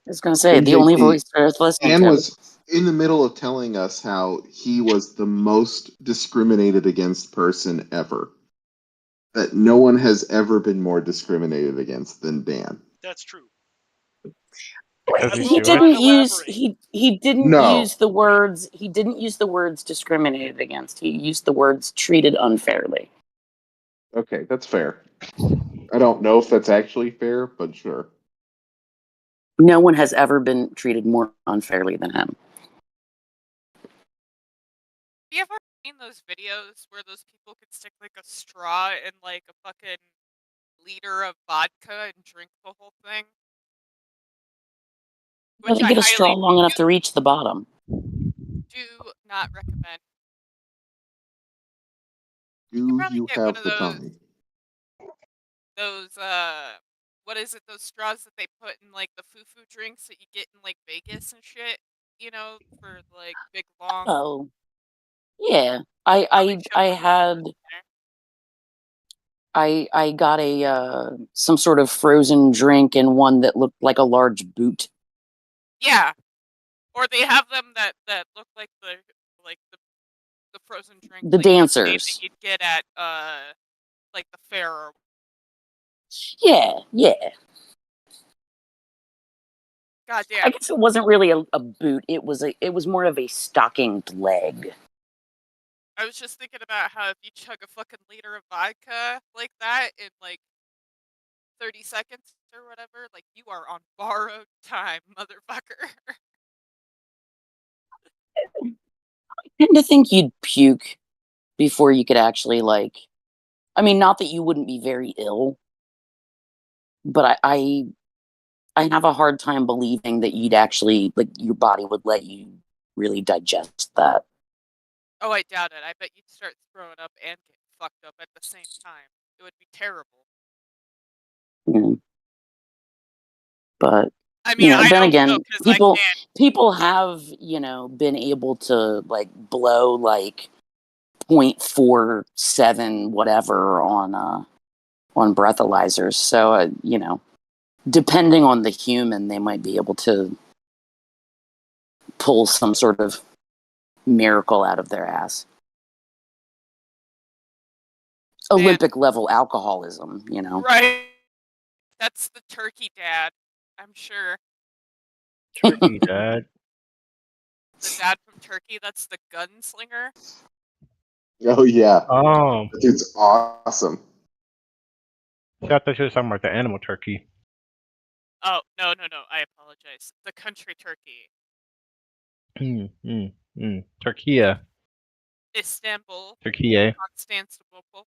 was going to say, the only NJP, voice worth listening Dan to. was in the middle of telling us how he was the most discriminated against person ever. That no one has ever been more discriminated against than Dan. That's true. Because I he's He will not Jewish? didn't use elaborate. he didn't No. use the words discriminated against. He used the words treated unfairly. Okay, that's fair. I don't know if that's actually fair, but sure. No one has ever been treated more unfairly than him. Have you ever seen those videos where those people could stick like a straw in like a fucking liter of vodka and drink the whole thing? But they get a straw long enough to reach the bottom. do not recommend. Do probably you get have one of the those- tongue? Those what is it? Those straws that they put in like the foo-foo drinks that you get in like Vegas and shit. You know, for like big long. Oh, yeah. I had I got a some sort of frozen drink in one that looked like a large boot. Yeah, or they have them that look like the frozen drink. The like, dancers. that you'd get at like the fair. Or... Yeah. God damn. I guess it wasn't really a boot. It was more of a stockinged leg. I was just thinking about how if you chug a fucking liter of vodka like that in like 30 seconds or whatever, like you are on borrowed time, motherfucker. I tend to think you'd puke before you could actually I mean, not that you wouldn't be very ill, but I have a hard time believing that you'd actually your body would let you really digest that. Oh, I doubt it. I bet you'd start throwing up and get fucked up at the same time. It would be terrible. Mm. But I mean, I then don't again, know, 'cause people have been able to blow 0.47 whatever on breathalyzers. So depending on the human, they might be able to pull some sort of miracle out of their ass. Olympic level alcoholism, Right. That's the turkey dad, I'm sure. Turkey dad. The dad from Turkey, that's the gunslinger. Oh yeah. Oh. That dude's awesome. I thought you were talking about the animal turkey. Oh, no. I apologize. The country turkey. Turkey. Istanbul. Turkey. Constantinople.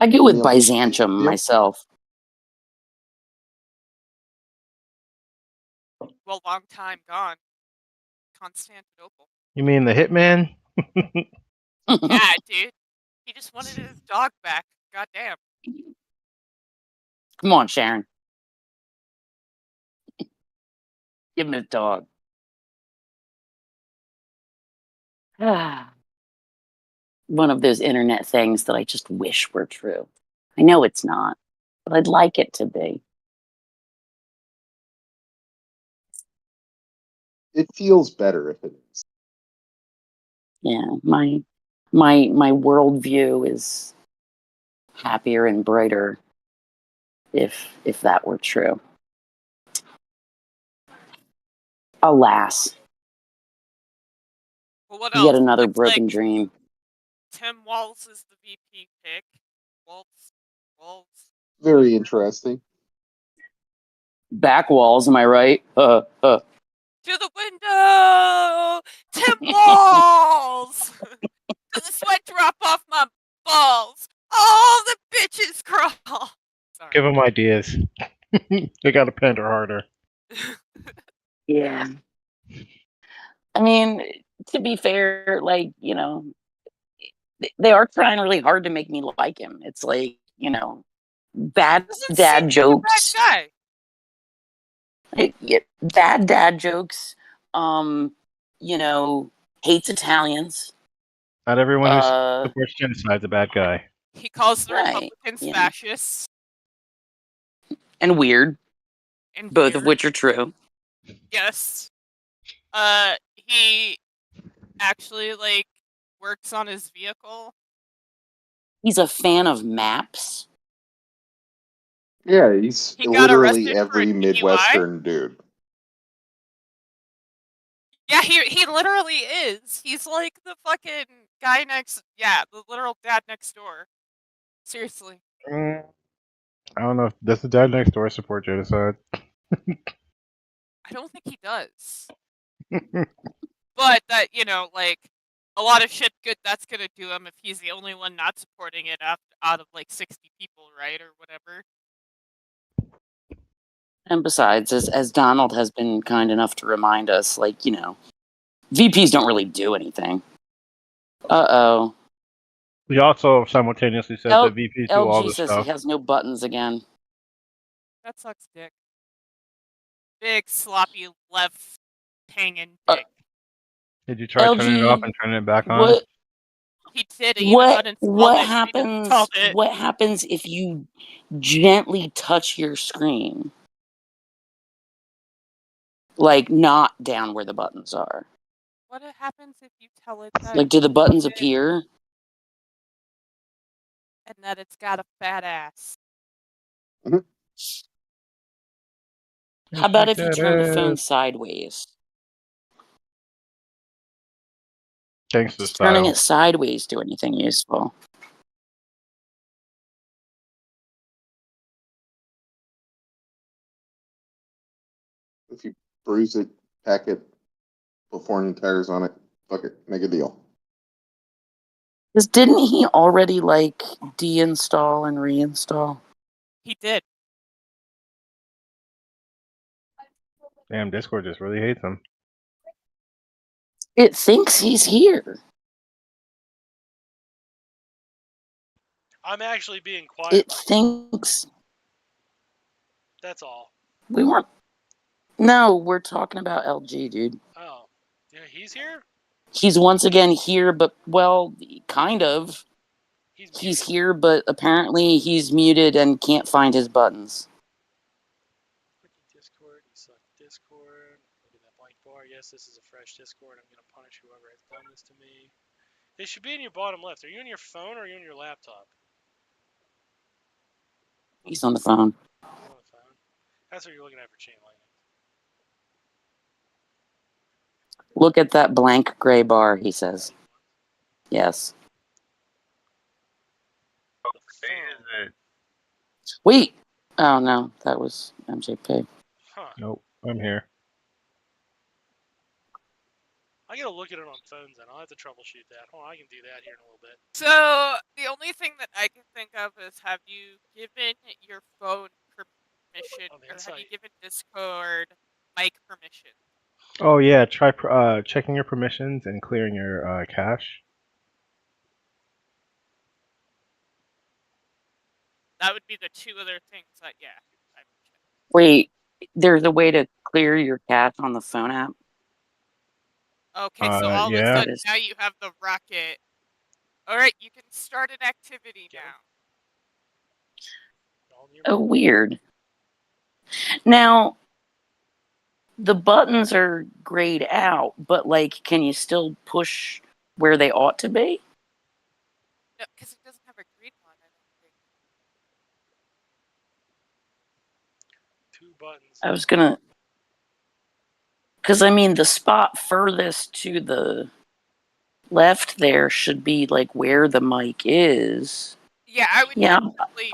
I go with Byzantium myself. Well, long time gone. Constantinople. You mean the hitman? Yeah, dude. He just wanted his dog back. Goddamn. Come on, Sharon. Give him his dog. One of those internet things that I just wish were true. I know it's not, but I'd like it to be. It feels better if it is. Yeah, my worldview is happier and brighter if that were true. Alas. Well, what else? Yet another broken dream. Tim Walz is the VP pick. Walz. Very interesting. Back walls, am I right? To the window! Tim Walz! To the sweat drop off my balls! All the bitches crawl! Sorry. Give them ideas. They gotta pander harder. Yeah. I mean, to be fair, they are trying really hard to make me like him. It's bad dad jokes. Bad guy. Bad dad jokes. Hates Italians. Not everyone who supports genocide is a bad guy. He calls the Republicans fascists. And weird, and both of weird. which are true. Yes. He actually like works on his vehicle. He's a fan of maps. Yeah, he's He got literally arrested for a every DUI. Midwestern dude. Yeah, he literally is. He's like the fucking guy the literal dad next door. Seriously. I don't know if does the dad next door support genocide. I don't think he does. But that, like, a lot of shit good that's gonna do him if he's the only one not supporting it out of like 60 people, right? Or whatever. And besides, as Donald has been kind enough to remind us, like, VPs don't really do anything. Uh-oh. We also simultaneously said that VPs do all LG this says stuff. he has no buttons again. That sucks dick. Big sloppy left hanging dick. Did you try turning it off and turning it back on? He did. He even uninstalled it. happens? What happens if you gently touch your screen, like not down where the buttons are? What happens if you tell it that? Like, do the buttons appear? And that it's got a fat ass. How about if you turn the phone sideways? Thanks to Turning it sideways do anything useful? If you bruise it, pack it, put 4 new tires on it, fuck it, make a deal. Because didn't he already deinstall and reinstall? He did. Damn, Discord just really hates him. It thinks he's here. I'm actually being quiet. It thinks. That's all. We weren't. No, we're talking about LG, dude. Oh, yeah, he's here? He's once again here, but, well, kind of. He's here, but apparently he's muted and can't find his buttons. Discord, you suck Discord. Look at that blank bar. Yes, this is a fresh Discord. I'm going to punish whoever has done this to me. They should be in your bottom left. Are you on your phone or are you on your laptop? He's on the phone. He's on the phone. That's what you're looking at for chain lightning. Look at that blank gray bar, he says. Yes. Wait. Oh, no. That was MJP. Huh. Nope. I'm here. I gotta look at it on phones and I'll have to troubleshoot that. Hold on, I can do that here in a little bit. So, the only thing that I can think of is, have you given your phone permission, or have you given Discord mic permission? Oh, yeah. Try checking your permissions and clearing your cache. That would be the two other things that, yeah. Wait, there's a way to clear your cache on the phone app? Okay, so all of a sudden now you have the rocket. Alright, you can start an activity now. Oh, weird. Now, the buttons are grayed out, but, can you still push where they ought to be? No, because it doesn't have a green one, I don't think. 2 buttons. I was gonna... Because, the spot furthest to the left there should be, where the mic is. Yeah, I would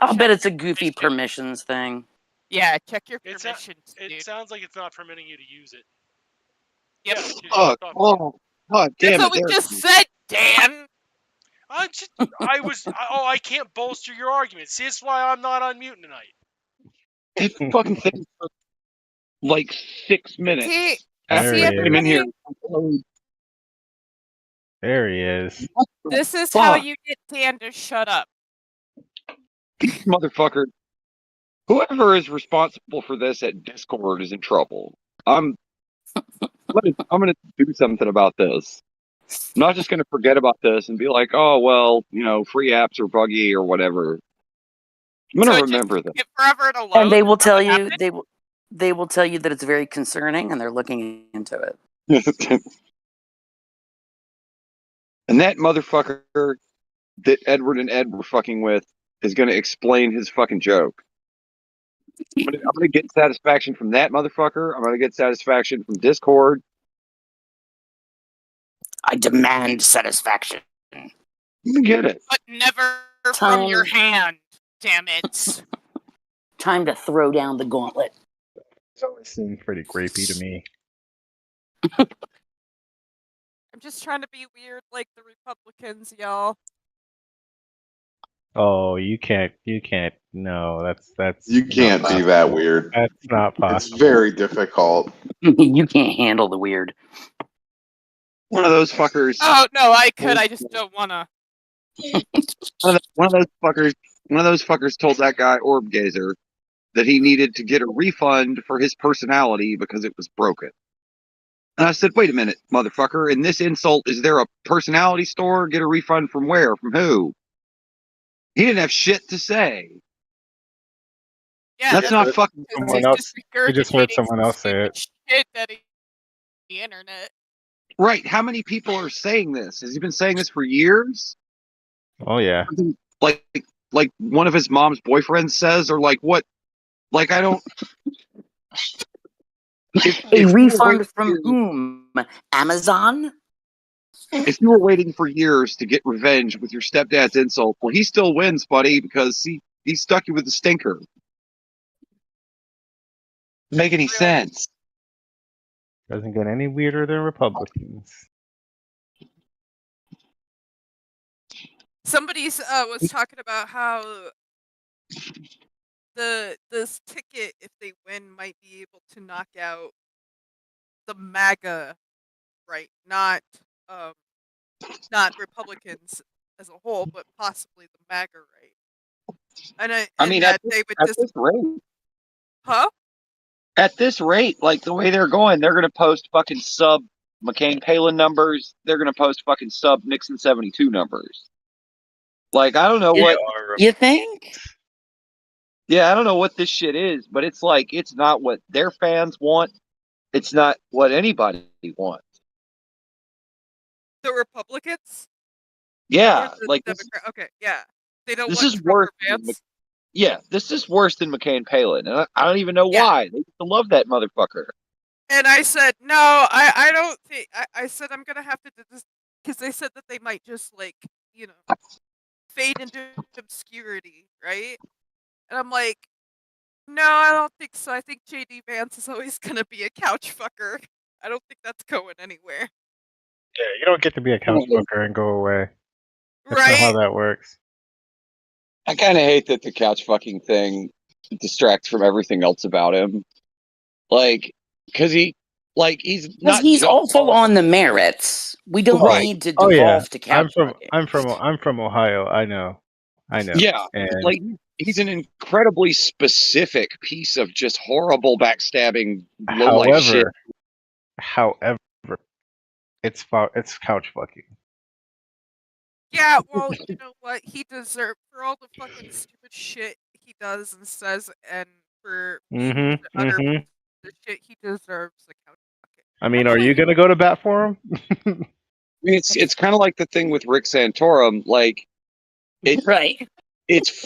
I'll bet it's a goofy permissions thing. Yeah, check your permissions, It sounds like it's not permitting you to use it. Yep. Yeah, God damn That's what we just said, Dan! I can't bolster your argument. See, that's why I'm not on mute tonight. This fucking thing took 6 minutes. See, after I came in here. There he is. This is how you get Dan to shut up. Motherfucker. Whoever is responsible for this at Discord is in trouble. I'm gonna do something about this. I'm not just gonna forget about this and be like, oh well, free apps are buggy or whatever. I'm gonna So remember that. get forever alone. And they will is that tell what you happened? they will tell you that it's very concerning, and they're looking into it. And that motherfucker that Edward and Ed were fucking with is gonna explain his fucking joke. I'm gonna get satisfaction from that motherfucker. I'm gonna get satisfaction from Discord. I demand satisfaction. I'm gonna get it. But never from your hand. Damn it. Time to throw down the gauntlet. It's always seemed pretty grapey to me. I'm just trying to be weird like the Republicans, y'all. Oh, you can't. No, that's. You not can't be that possible. weird. That's not It's possible. very difficult. You can't handle the weird. One of those fuckers. Oh no, I could. I just don't wanna. One of those fuckers told that guy Orb Gazer that he needed to get a refund for his personality because it was broken. And I said, wait a minute, motherfucker. In this insult, is there a personality store? Get a refund from where? From who? He didn't have shit to say. Yeah, That's not fucking. Someone else. You just heard someone else say it. Shit that the internet. Right. How many people are saying this? Has he been saying this for years? Oh yeah. Like one of his mom's boyfriends says, or like what? Like I don't. A refund from whom? Amazon? If you were waiting for years to get revenge with your stepdad's insult, well, he still wins, buddy, because he stuck you with the stinker. Make any sense? Doesn't get any weirder than Republicans. Somebody was talking about how this ticket, if they win, might be able to knock out the MAGA right, not Republicans as a whole, but possibly the MAGA right. I mean, that they would just this rate, huh? at this rate, like the way they're going, they're gonna post fucking sub McCain Palin numbers. They're gonna post fucking sub Nixon 72 numbers. Like I don't know what you think? Yeah, I don't know what this shit is, but it's like it's not what their fans want. It's not what anybody wants. The Republicans? Yeah, Or the like Democrat? Okay, yeah. They don't this want is Trump worse. or Vance. Yeah, this is worse than McCain Palin, and I don't even know why. They love that motherfucker. And I said, no, I don't think. I said I'm gonna have to do this because they said that they might just like fade into obscurity, right? And I'm like, no, I don't think so. I think JD Vance is always gonna be a couch fucker. I don't think that's going anywhere. Yeah, you don't get to be a couch fucker and go away. That's not how that works. I kind of hate that the couch fucking thing distracts from everything else about him. Like, because he's not. He's awful on the merits. We don't need to devolve to couch fucking. I'm from Ohio. I know. Yeah, and like he's an incredibly specific piece of just horrible backstabbing low life shit. However, it's couch fucking. Yeah, well, you know what? He deserves for all the fucking stupid shit he does and says, and for the shit he deserves the couch fucking. I mean, are you gonna go to bat for him? I mean, it's kind of like the thing with Rick Santorum. Like, it's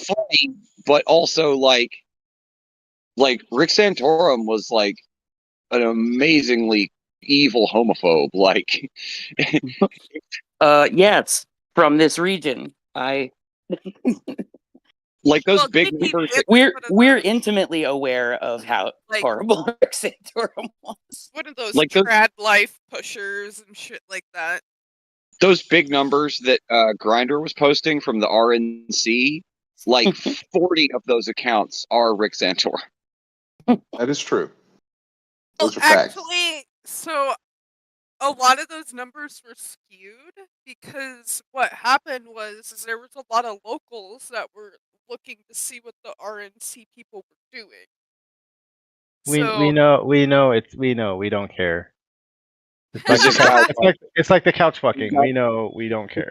funny, but also like Rick Santorum was like an amazingly evil homophobe. Like, yeah, it's from this region. Like those big numbers. We're intimately aware of how horrible Rick Santorum was. One of those like trad life pushers and shit like that. Those big numbers that Grindr was posting from the RNC, like 40 of those accounts are Rick Santorum. That is true. Those are facts. Actually, so a lot of those numbers were skewed because what happened was there was a lot of locals that were looking to see what the RNC people were doing. We know we don't care. It's like the couch fucking. We know we don't care.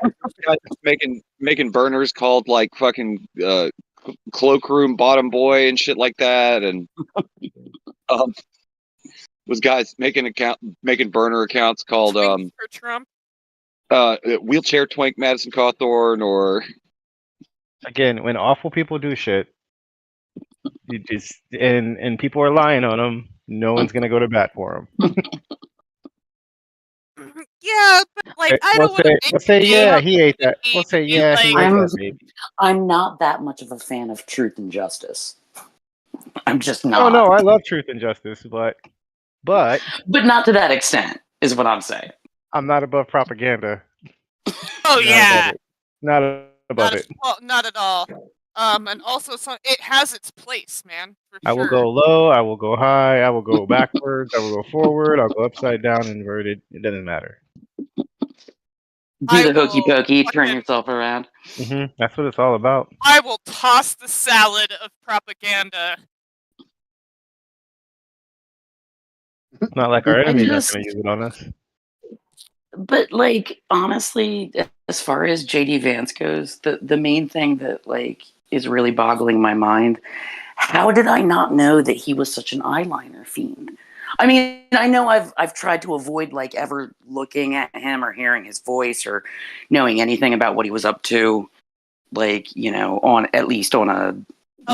Making burners called like fucking cloakroom bottom boy and shit like that, and was guys making burner accounts called Twinks for Trump. wheelchair twink Madison Cawthorn, or Again, when awful people do shit, you just and people are lying on them. No one's gonna go to bat for them. Yeah, but like I We'll don't want to say, we'll say, yeah, he ate that. We'll say, yeah, he ate I'm that baby. I'm not that much of a fan of Truth and Justice. I'm just Oh not. no, I love Truth and Justice, but But not to that extent, is what I'm saying. I'm not above propaganda. Oh Not yeah, above it. Not above it. not at all. And also it has its place, man, for I will sure. go low. I will go high. I will go backwards. I will go forward. I'll go upside down, inverted. It doesn't matter. Do the hokey will pokey, turn fucking- yourself around. That's what it's all about. I will toss the salad of propaganda. It's not like our I enemies just- aren't going to use it on us. But like honestly, as far as JD Vance goes, the main thing that like is really boggling my mind, how did I not know that he was such an eyeliner fiend? I mean, I know I've tried to avoid like ever looking at him or hearing his voice or knowing anything about what he was up to, like, you know, on at least on a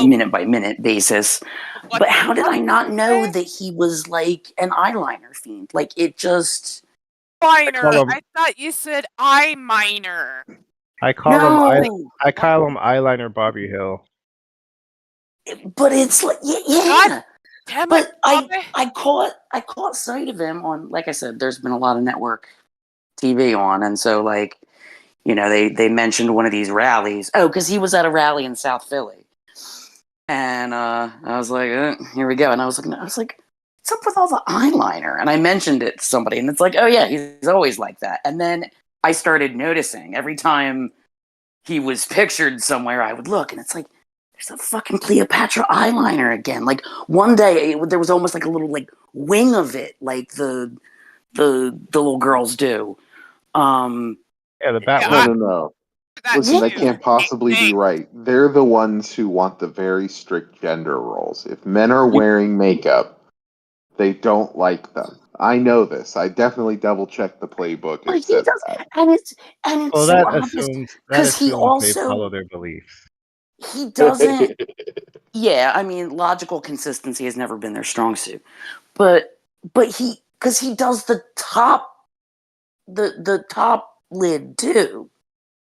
minute by minute basis. What But the how did fuck I did not you know say? that he was like an eyeliner fiend? Like it just Minor. call him- I thought you said I minor. I call him no. I call him eyeliner Bobby Hill. But it's like yeah. God damn it, But Bobby. I caught sight of him on, like I said, there's been a lot of network TV on, and so like, you know, they mentioned one of these rallies. Oh, because he was at a rally in South Philly, and I was like, here we go, and I was like, what's up with all the eyeliner? And I mentioned it to somebody, and it's like, oh yeah, he's always like that. And then I started noticing every time he was pictured somewhere, I would look, and it's like, there's a fucking Cleopatra eyeliner again. Like one day, there was almost like a little like wing of it, like the little girls do. Yeah, the bat Yeah, wing. No. That Listen, that too. can't possibly be right. They're the ones who want the very strict gender roles. If men are wearing makeup, they don't like them. I know this. I definitely double checked the playbook. But It he says does, that. and it's Well, so that obvious assumes because he they also follow their beliefs. he doesn't. Yeah, I mean, logical consistency has never been their strong suit, but he because he does the top lid too.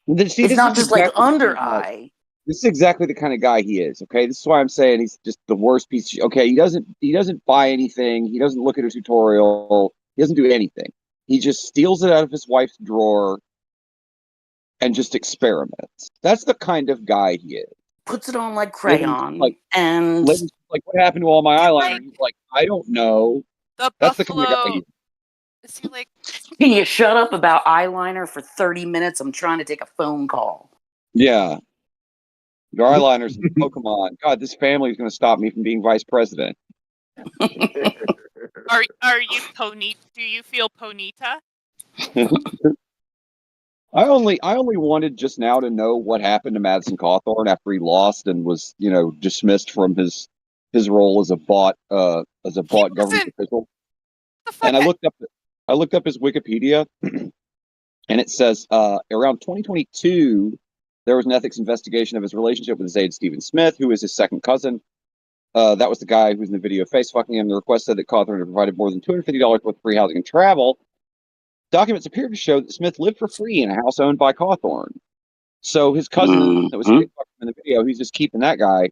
It's not just like under eye. This is exactly the kind of guy he is. Okay, this is why I'm saying he's just the worst piece of shit. Okay, he doesn't buy anything. He doesn't look at a tutorial. He doesn't do anything. He just steals it out of his wife's drawer and just experiments. That's the kind of guy he is. Puts it on like crayon, Like, and Like, what happened to all my He eyeliner? like- He's like, I don't know. The That's the kind of guy buffalo. he is. Is he like? can you shut up about eyeliner for 30 minutes? I'm trying to take a phone call. Yeah. Your eyeliner's in Pokemon. God, this family is going to stop me from being vice president. Are you Ponita? Do you feel Ponita? I only wanted just now to know what happened to Madison Cawthorn after he lost and was, dismissed from his role as a bought government wasn't- official. The fuck? And I looked up his Wikipedia, and it says around 2022 there was an ethics investigation of his relationship with his aide Stephen Smith, who is his second cousin. That was the guy who's in the video face fucking him. The request said that Cawthorn had provided more than $250 worth of free housing and travel. Documents appear to show that Smith lived for free in a house owned by Cawthorn. So his cousin that was face fucking in the video, he's just keeping that guy,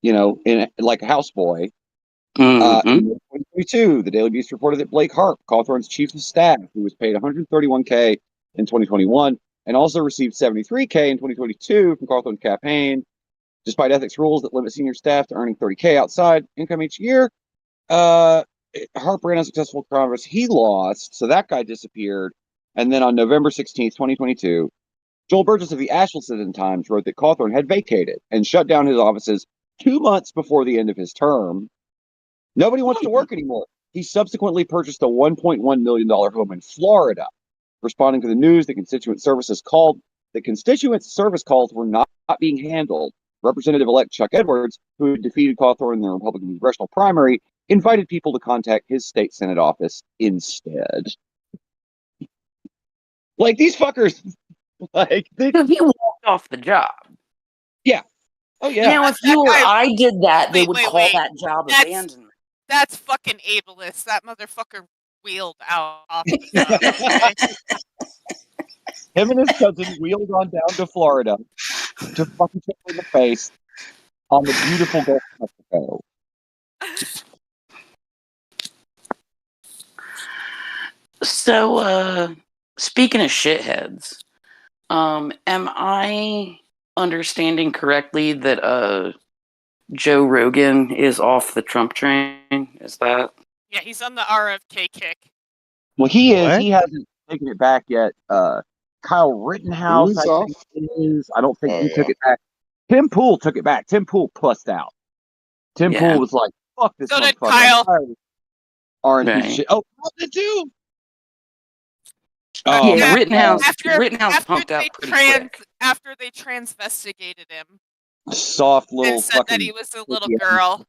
in like a houseboy. In 2022, the Daily Beast reported that Blake Harp, Cawthorn's chief of staff, who was paid $131K in 2021 and also received $73K in 2022 from Cawthorn's campaign, despite ethics rules that limit senior staff to earning $30K outside income each year. Harp ran unsuccessful Congress. He lost, so that guy disappeared. And then on November 16th, 2022, Joel Burgess of the Asheville Citizen-Times wrote that Cawthorn had vacated and shut down his offices 2 months before the end of his term. Nobody wants to work anymore. He subsequently purchased a $1.1 million home in Florida. Responding to the news, the constituent service calls were not being handled Representative-elect Chuck Edwards, who had defeated Cawthorn in the Republican congressional primary, invited people to contact his state Senate office instead. Like, these fuckers, like, they, So he walked off the job. yeah. Oh, yeah. Now, if you or That guy- I did that, they Wait, would wait, call wait. that job That's- abandonment. That's fucking ableist. That motherfucker wheeled out off the job. Okay? Him and his cousin wheeled on down to Florida to fucking kick her in the face on the beautiful Gulf of Mexico. So, speaking of shitheads, am I understanding correctly that Joe Rogan is off the Trump train? Is that? Yeah, he's on the RFK kick. Well, he is. What? He hasn't taken it back yet. Kyle Rittenhouse, Who's I think off? it is. I don't think Oh, he took yeah. it back. Tim Pool took it back. Tim Pool pussed out. Tim Yeah. Pool was like, "Fuck this So did motherfucker." Kyle. R&B Right. shit. Oh, Kyle did too. Yeah, Yeah, Rittenhouse after pumped out they pretty quick. after they transvestigated him Soft little and said that fucking he was a little yeah. girl.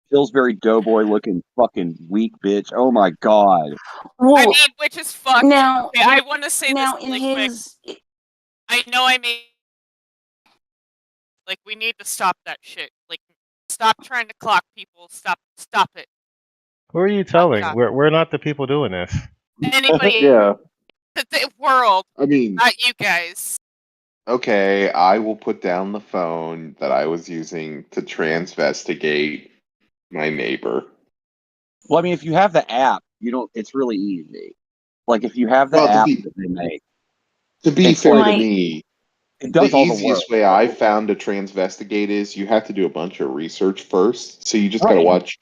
Pillsbury Doughboy looking fucking weak bitch. Oh my god. Well, I mean, which is fucked. now, Okay, I want to say now this in really quick. his, I know I mean, like, we need to stop that shit. Like, stop trying to clock people. Stop it. Who are you telling? God. We're not the people doing this. Anybody Yeah. in the world, I mean, not you guys. okay, I will put down the phone that I was using to transvestigate my neighbor. Well, I mean, if you have the app, you don't. It's really easy. Like if you have the Well, to app be- that they make, To be It's fair like- to me, it does the all the work. easiest way I found to transvestigate is you have to do a bunch of research first. So you just gotta Right. watch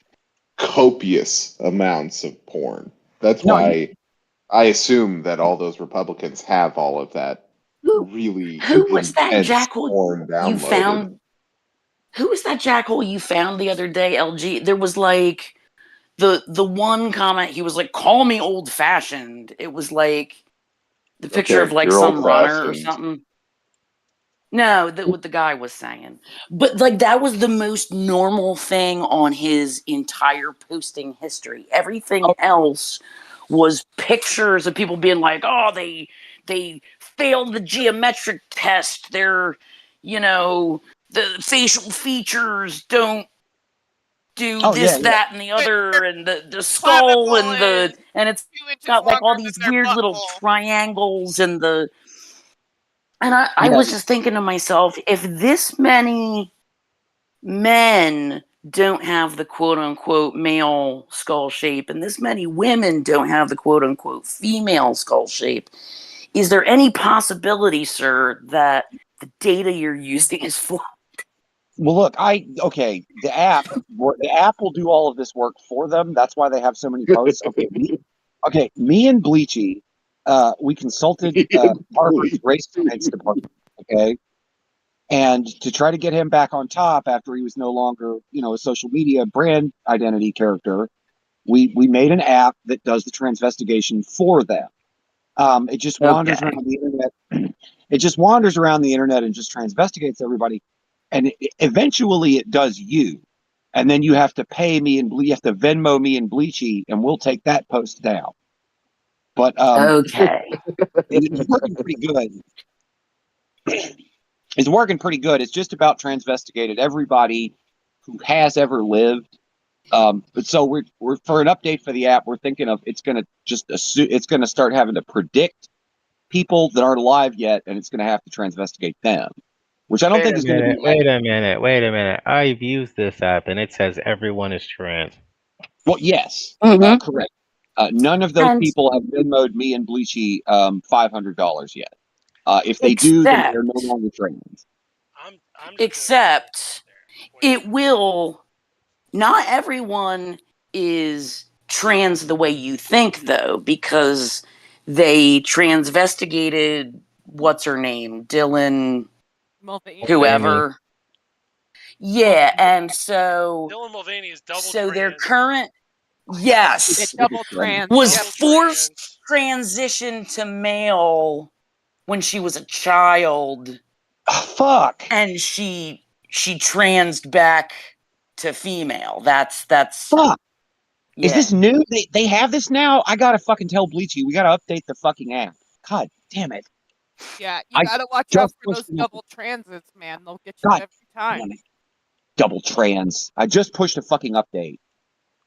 copious amounts of porn. That's No, why I assume that all those Republicans have all of that Who- really who was that intense jackal porn you downloaded. found? Who was that jackal you found the other day, LG? There was like the one comment, he was like, "Call me old fashioned." It was like the picture Okay, of like you're some runner or old-fashioned. something. No, that what the guy was saying. But like that was the most normal thing on his entire posting history. Everything else was pictures of people being like, "Oh, they failed the geometric test. They're, the facial features don't do Oh, this, yeah. that, and the other, and the Clavicle skull and is it's 2 inches got like all longer these than their weird little butthole. triangles and I Yeah. was just thinking to myself, if this many men don't have the quote unquote male skull shape and this many women don't have the quote unquote female skull shape, is there any possibility, sir, that the data you're using is flawed? Well, look, the app will do all of this work for them. That's why they have so many posts. Me and Bleachy, we consulted Harvard's race science department, okay, and to try to get him back on top after he was no longer, a social media brand identity character, we made an app that does the transvestigation for them. It just wanders Okay. around the internet. It just wanders around the internet and just transvestigates everybody. And eventually it does you. And then you have to pay me and you have to Venmo me and Bleachy, and we'll take that post down. But Okay. it's working pretty good. It's working pretty good. It's just about transvestigated everybody who has ever lived. But so we're for an update for the app, we're thinking of it's gonna start having to predict people that aren't alive yet, and it's gonna have to transvestigate them. Which I don't think is going to be. Wait a minute. I've used this app and it says everyone is trans. Well, yes, Mhm. correct. None of those And- people have Venmo'd me and Bleachy $500 yet. If they do, then they're no longer trans. I'm just Except there. it will. Not everyone is trans the way you think, though, because they transvestigated what's her name, Dylan, Mulvaney. whoever. Yeah, and so Dylan Mulvaney is double so trans. their current yes It's double trans. was Yep. Double forced trans. transition to male when she was a child, Fuck. and she she transed back to female. That's Fuck. yeah. Is this new? They have this now? I gotta fucking tell Bleachy, we gotta update the fucking app. God damn it. Yeah, you I gotta watch out just for those pushed it. double transits, man. They'll get you God every time. damn it. Double trans. I just pushed a fucking update.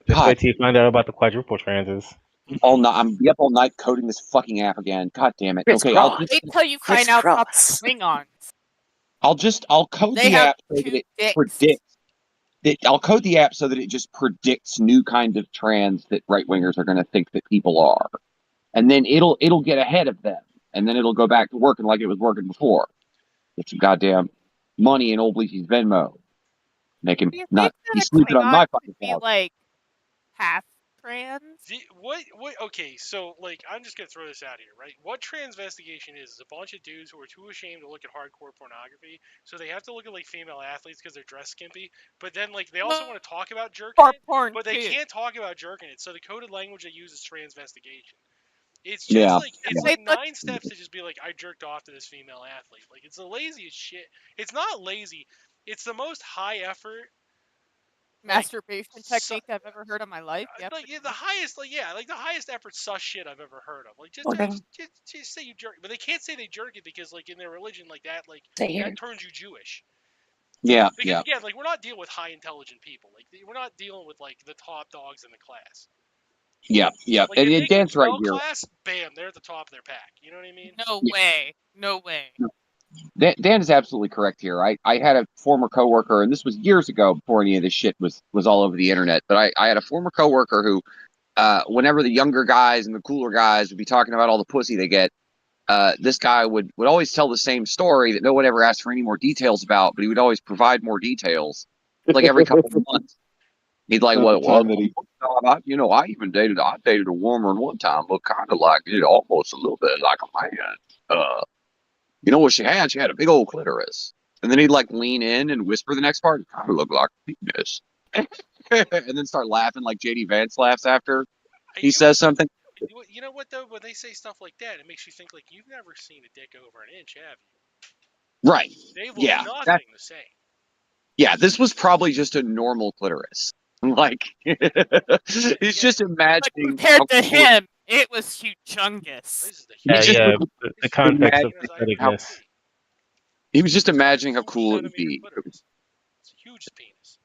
Just God. wait till you find out about the quadruple transes. All night. I'm be up all night coding this fucking app again. God damn it. Okay, Wait till you find out about the Klingons. I'll code They the have app so that 2 it dicks. predicts. I'll code the app so that it just predicts new kind of trans that right wingers are going to think that people are, and then it'll get ahead of them, and then it'll go back to working like it was working before. Get some goddamn money in old Bleachy's Venmo. Make him Do you not think be that a sleeping on Klingon my could fucking be couch. like half trans? What? Okay, so like, I'm just gonna throw this out here, right? What transvestigation is a bunch of dudes who are too ashamed to look at hardcore pornography, so they have to look at like female athletes because they're dressed skimpy. But then like they also want to talk about jerking it, porn but they too. can't talk about jerking it. So the coded language they use is transvestigation. It's just Yeah. like it's like 9 steps to just be like, I jerked off to this female athlete. Like, it's the laziest shit. It's not lazy. It's the most high effort Masturbation technique I've ever heard in my life. Yeah, like the highest, like the highest effort sus shit I've ever heard of. Like just say you jerk, but they can't say they jerk it because like in their religion, like that turns you Jewish. Yeah. Because Yeah. again, like we're not dealing with high intelligent people. Like we're not dealing with like the top dogs in the class. Yeah. Yeah. Like if they can Dan's right spell here. class, bam, they're at the top of their pack. You know what I mean? No way. No way. Dan is absolutely correct here. I had a former coworker, and this was years ago before any of this shit was all over the internet. But I had a former coworker who, whenever the younger guys and the cooler guys would be talking about all the pussy they get, this guy would always tell the same story that no one ever asked for any more details about, but he would always provide more details, like every couple of months. He'd like, well, I even dated a woman one time, looked kind of like it, almost a little bit like a man. You know what she had? She had a big old clitoris. And then he'd like lean in and whisper the next part, kind of look like a penis. And then start laughing like JD Vance laughs after he says something. You know what though? When they say stuff like that, it makes you think like you've never seen a dick over an inch, have you? Right. They look Yeah. nothing the same. Yeah, this was probably just a normal clitoris. Like he's just imagining. But compared to him, it was humongous. The context of patheticness. He was just imagining how cool it would be. It's a huge penis.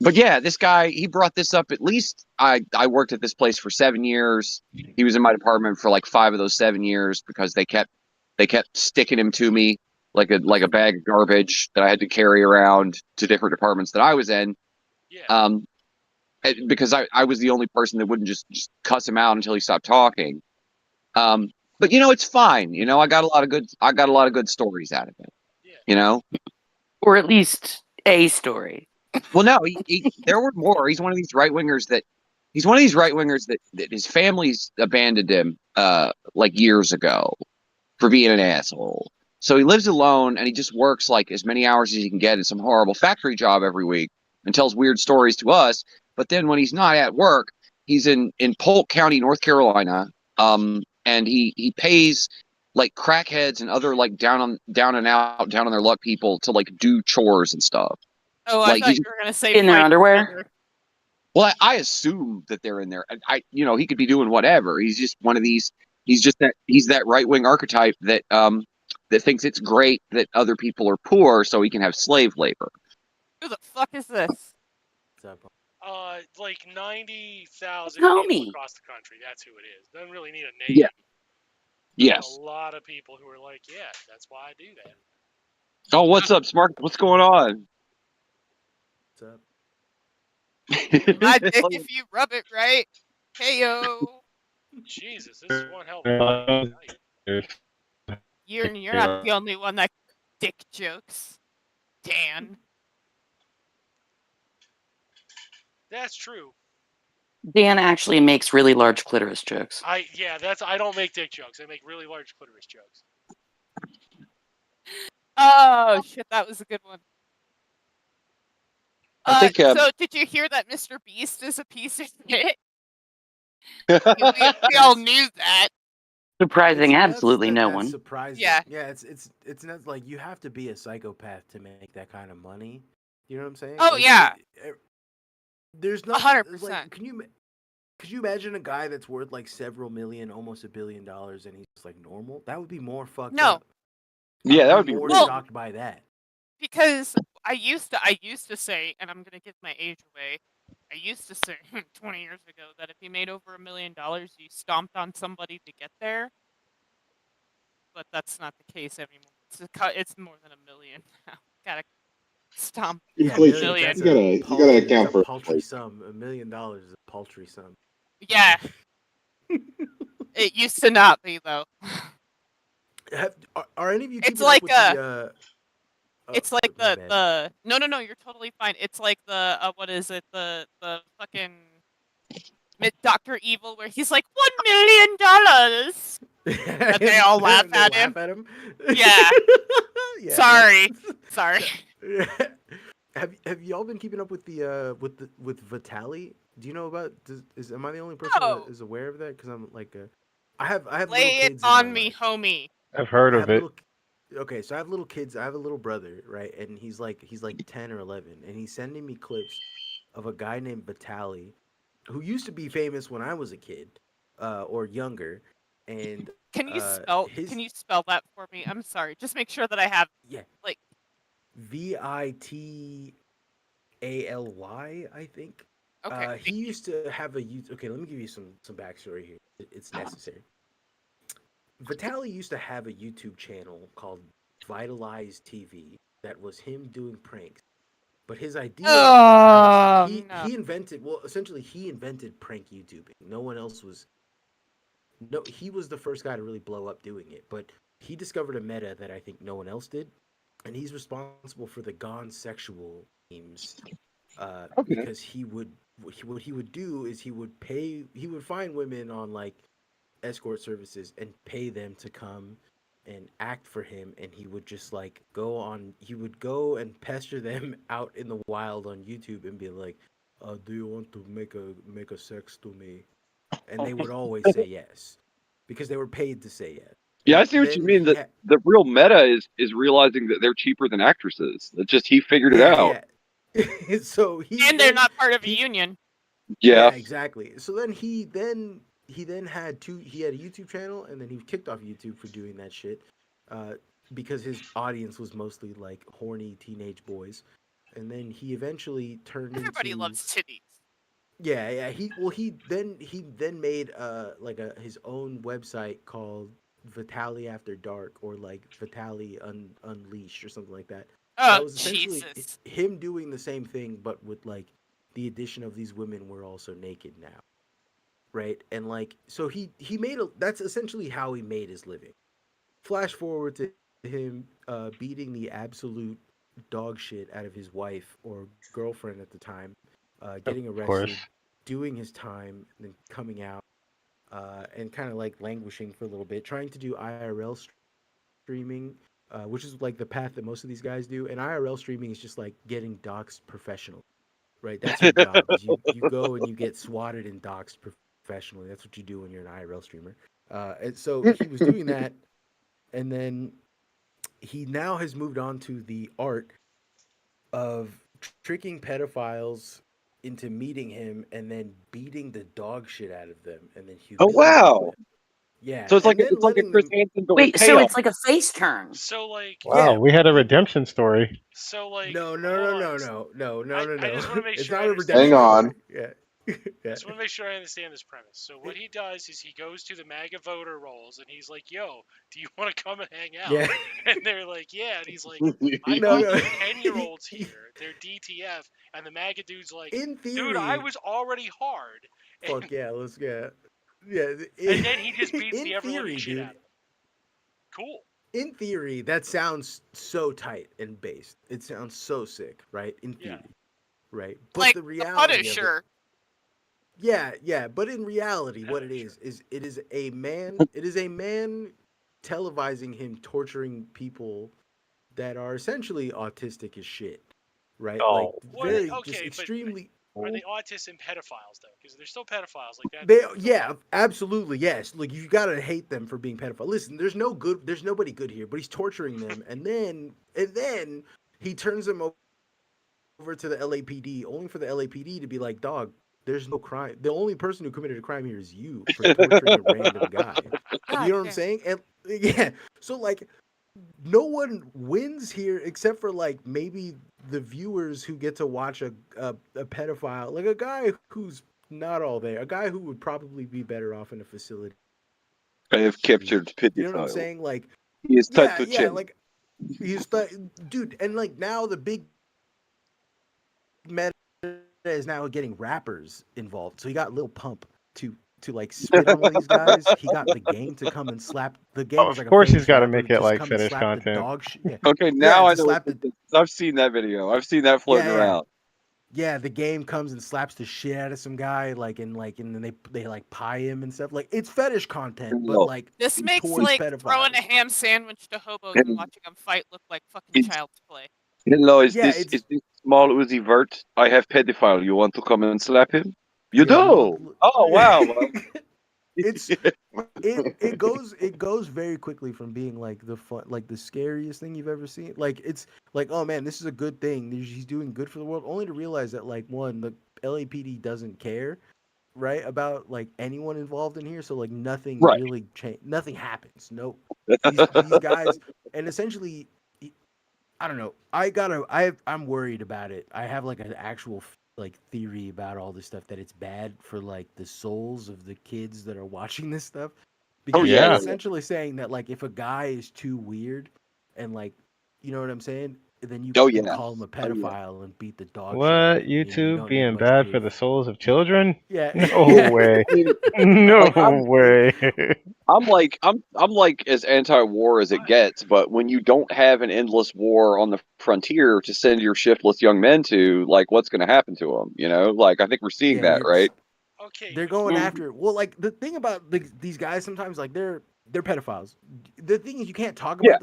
But yeah, this guy, he brought this up at least. I worked at this place for 7 years. He was in my department for like 5 of those 7 years because they kept sticking him to me like a bag of garbage that I had to carry around to different departments that I was in. Yeah. Because I was the only person that wouldn't just cuss him out until he stopped talking. But it's fine. I got a lot of good stories out of it. Yeah. Or at least a story. Well, no, there were more. He's one of these right wingers that his family's abandoned him like years ago for being an asshole. So he lives alone and he just works like as many hours as he can get in some horrible factory job every week and tells weird stories to us. But then when he's not at work, he's in Polk County, North Carolina, and he pays like crackheads and other like down on their luck people to like do chores and stuff. Oh, I thought you were gonna say in their underwear. Well, I assume that they're in there. He could be doing whatever. He's just one of these. He's that right wing archetype that thinks it's great that other people are poor so he can have slave labor. Who the fuck is this? Like 90,000 people across the country. That's who it is. Doesn't really need a name. Yeah. Yes. A lot of people who are like, yeah, that's why I do that. Oh, what's up, Smart? What's going on? What's up? My dick if you rub it right. Hey yo. Jesus, this is one hell of a night. You're not the only one that dick jokes, Dan. That's true. Dan actually makes really large clitoris jokes. I don't make dick jokes. I make really large clitoris jokes. Oh shit, that was a good one. I think. So did you hear that Mr. Beast is a piece of shit? we all knew that. Surprising It's nuts absolutely that no that's one. surprising. Yeah. Yeah, it's nuts. Like you have to be a psychopath to make that kind of money. You know what I'm saying? Oh, Like, yeah. there's not 100%. like could you imagine a guy that's worth like several million, almost $1 billion, and he's just like normal? That would be more fucked No. up. Yeah, I'd that be would be more weird. shocked by that. Because I used to say, and I'm gonna give my age away. I used to say 20 years ago that if you made over $1 million, you stomped on somebody to get there. But that's not the case anymore. It's more than $1 million now. Gotta stomp Yeah, 10 Inflation. million. that's You gotta paltry. That's account a for paltry inflation. sum. $1 million is a paltry sum. Yeah, it used to not be though. Are any of you It's keeping like up with the? it's like my bad. the no, you're totally fine. It's like the what is it, the fucking Dr. Evil, where he's like $1 million, and they all laugh They at him. laugh at him. Yeah. Yeah, Sorry. Have y'all been keeping up with the with Vitali? Do you know about? Am I the only person No. that is aware of that? Because I'm like, I have little Lay it kids in on my me, life. homie. I've heard I of have it. little. Okay, so I have little kids. I have a little brother, right? And he's like 10 or 11, and he's sending me clips of a guy named Vitali, who used to be famous when I was a kid, or younger, and Can you his spell that for me? I'm sorry. Just make sure that I have yeah like Vitaly, I think. okay. He used to have a YouTube. Okay, let me give you some backstory here. It's necessary. Vitali used to have a YouTube channel called Vitalize TV that was him doing pranks. But his idea, Oh no. he invented, well, essentially he invented prank YouTubing. No one else was. No, he was the first guy to really blow up doing it. But he discovered a meta that I think no one else did, and he's responsible for the gone sexual memes. Okay. Because what he would do is he would find women on like escort services and pay them to come and act for him, and he would just like he would go and pester them out in the wild on YouTube and be like, do you want to make a sex to me? And they would always say yes because they were paid to say yes. Yeah, I see what you Then mean. That the real meta is realizing that they're cheaper than actresses. It's just he figured it out. yeah. So And they're not part of a union. Yeah. Yeah, exactly. So then he had he had a YouTube channel, and then he kicked off YouTube for doing that shit, because his audience was mostly like horny teenage boys, and then he eventually turned Everybody into loves titties. yeah. He then made like his own website called Vitali After Dark, or like Vitali Unleashed or something like that. That Oh was essentially Jesus. him doing the same thing, but with like the addition of these women were also naked now, right? And like, so he made that's essentially how he made his living. Flash forward to him beating the absolute dog shit out of his wife or girlfriend at the time, getting Of course. arrested, doing his time, and then coming out, and kind of like languishing for a little bit, trying to do IRL streaming, which is like the path that most of these guys do. And IRL streaming is just like getting doxxed professionally, right? That's your job. Is you go and you get swatted and doxxed professionally. That's what you do when you're an IRL streamer. And so he was doing that, and then he now has moved on to the art of tricking pedophiles into meeting him and then beating the dog shit out of them and then Oh humiliating wow. them. Yeah, So it's like and then it's like a letting Chris them. Hansen but with Wait, so chaos. it's like a face turn. So like, Wow, Yeah, we had a people. redemption story. so like, No, hold on. I just want to make It's sure not I a understand. Hang redemption on. story. Yeah. I Yeah. just want to make sure I understand this premise. So what he does is he goes to the MAGA voter rolls and he's like, "Yo, do you want to come and hang out?" Yeah. And they're like, "Yeah." And he's like, "I No, got no. these 10-year-olds here. They're DTF." And the MAGA dude's like, In "Dude, I theory, was already hard." fuck yeah, let's get. Yeah. And then he just beats In the ever living theory, shit out dude. of him. Cool. In theory, that sounds so tight and based. It sounds so sick, right? In Yeah. theory, right? But Like the the reality of it, Punisher. yeah. But in reality, what it Punisher. is it is a man. It is a man televising him torturing people that are essentially autistic as shit, right? Like Oh, What? very just Okay, but extremely. Are they autists and pedophiles though? Because they're still pedophiles. Like that. Yeah, absolutely, yes. Like you gotta hate them for being pedophile. Listen, there's nobody good here, but he's torturing them, and then he turns them over to the LAPD, only for the LAPD to be like, dog, there's no crime. The only person who committed a crime here is you for torturing a random guy. You know what I'm saying? And yeah, so like no one wins here except for like maybe the viewers who get to watch a pedophile, like a guy who's not all there, a guy who would probably be better off in a facility. I have captured You know what I'm pedophile. saying? Like, He is yeah, type yeah, like he's dude, and like now the big meta is now getting rappers involved. So he got Lil Pump to like spit on all these guys. He got the Game to come and slap. The Game was Of like a course, he's famous got to rapper make to it just like come and fetish slap the content. dog shit. Yeah. Okay, Yeah, now I to know. slap the I've seen that video. I've seen that floating yeah. around. Yeah, the Game comes and slaps the shit out of some guy, and then they like pie him and stuff. Like it's fetish content, but No. like This makes towards like pedophiles. throwing a ham sandwich to hobos and watching them fight look like fucking It's- child's play. Hello, is Yeah, this small Uzi Vert? I have pedophile. You want to come and slap him? You yeah, do. Oh wow. Well, It's it goes very quickly from being like the fun, like the scariest thing you've ever seen. Like it's like, oh man, this is a good thing. He's doing good for the world. Only to realize that like one, the LAPD doesn't care, right, about like anyone involved in here. So like nothing Right. really nothing happens. No, these guys, and essentially, I don't know. I'm worried about it. I have like an actual like theory about all this stuff, that it's bad for like the souls of the kids that are watching this stuff, because yeah. it's essentially saying that like if a guy is too weird and like, you know what I'm saying, then you Oh, can yeah. call him a pedophile and beat the dog shit out What? of him. You YouTube don't need a being bunch of bad for kids. the souls of children? Yeah. No Yeah. way. I mean, No like, way. I'm like as anti-war as it gets, but when you don't have an endless war on the frontier to send your shiftless young men to, like, what's going to happen to them? You know, like I think we're seeing Yeah, that, right? Okay. they're but going you- after. Well, like the thing about these guys sometimes, like they're pedophiles. The thing is, you can't talk Yeah. about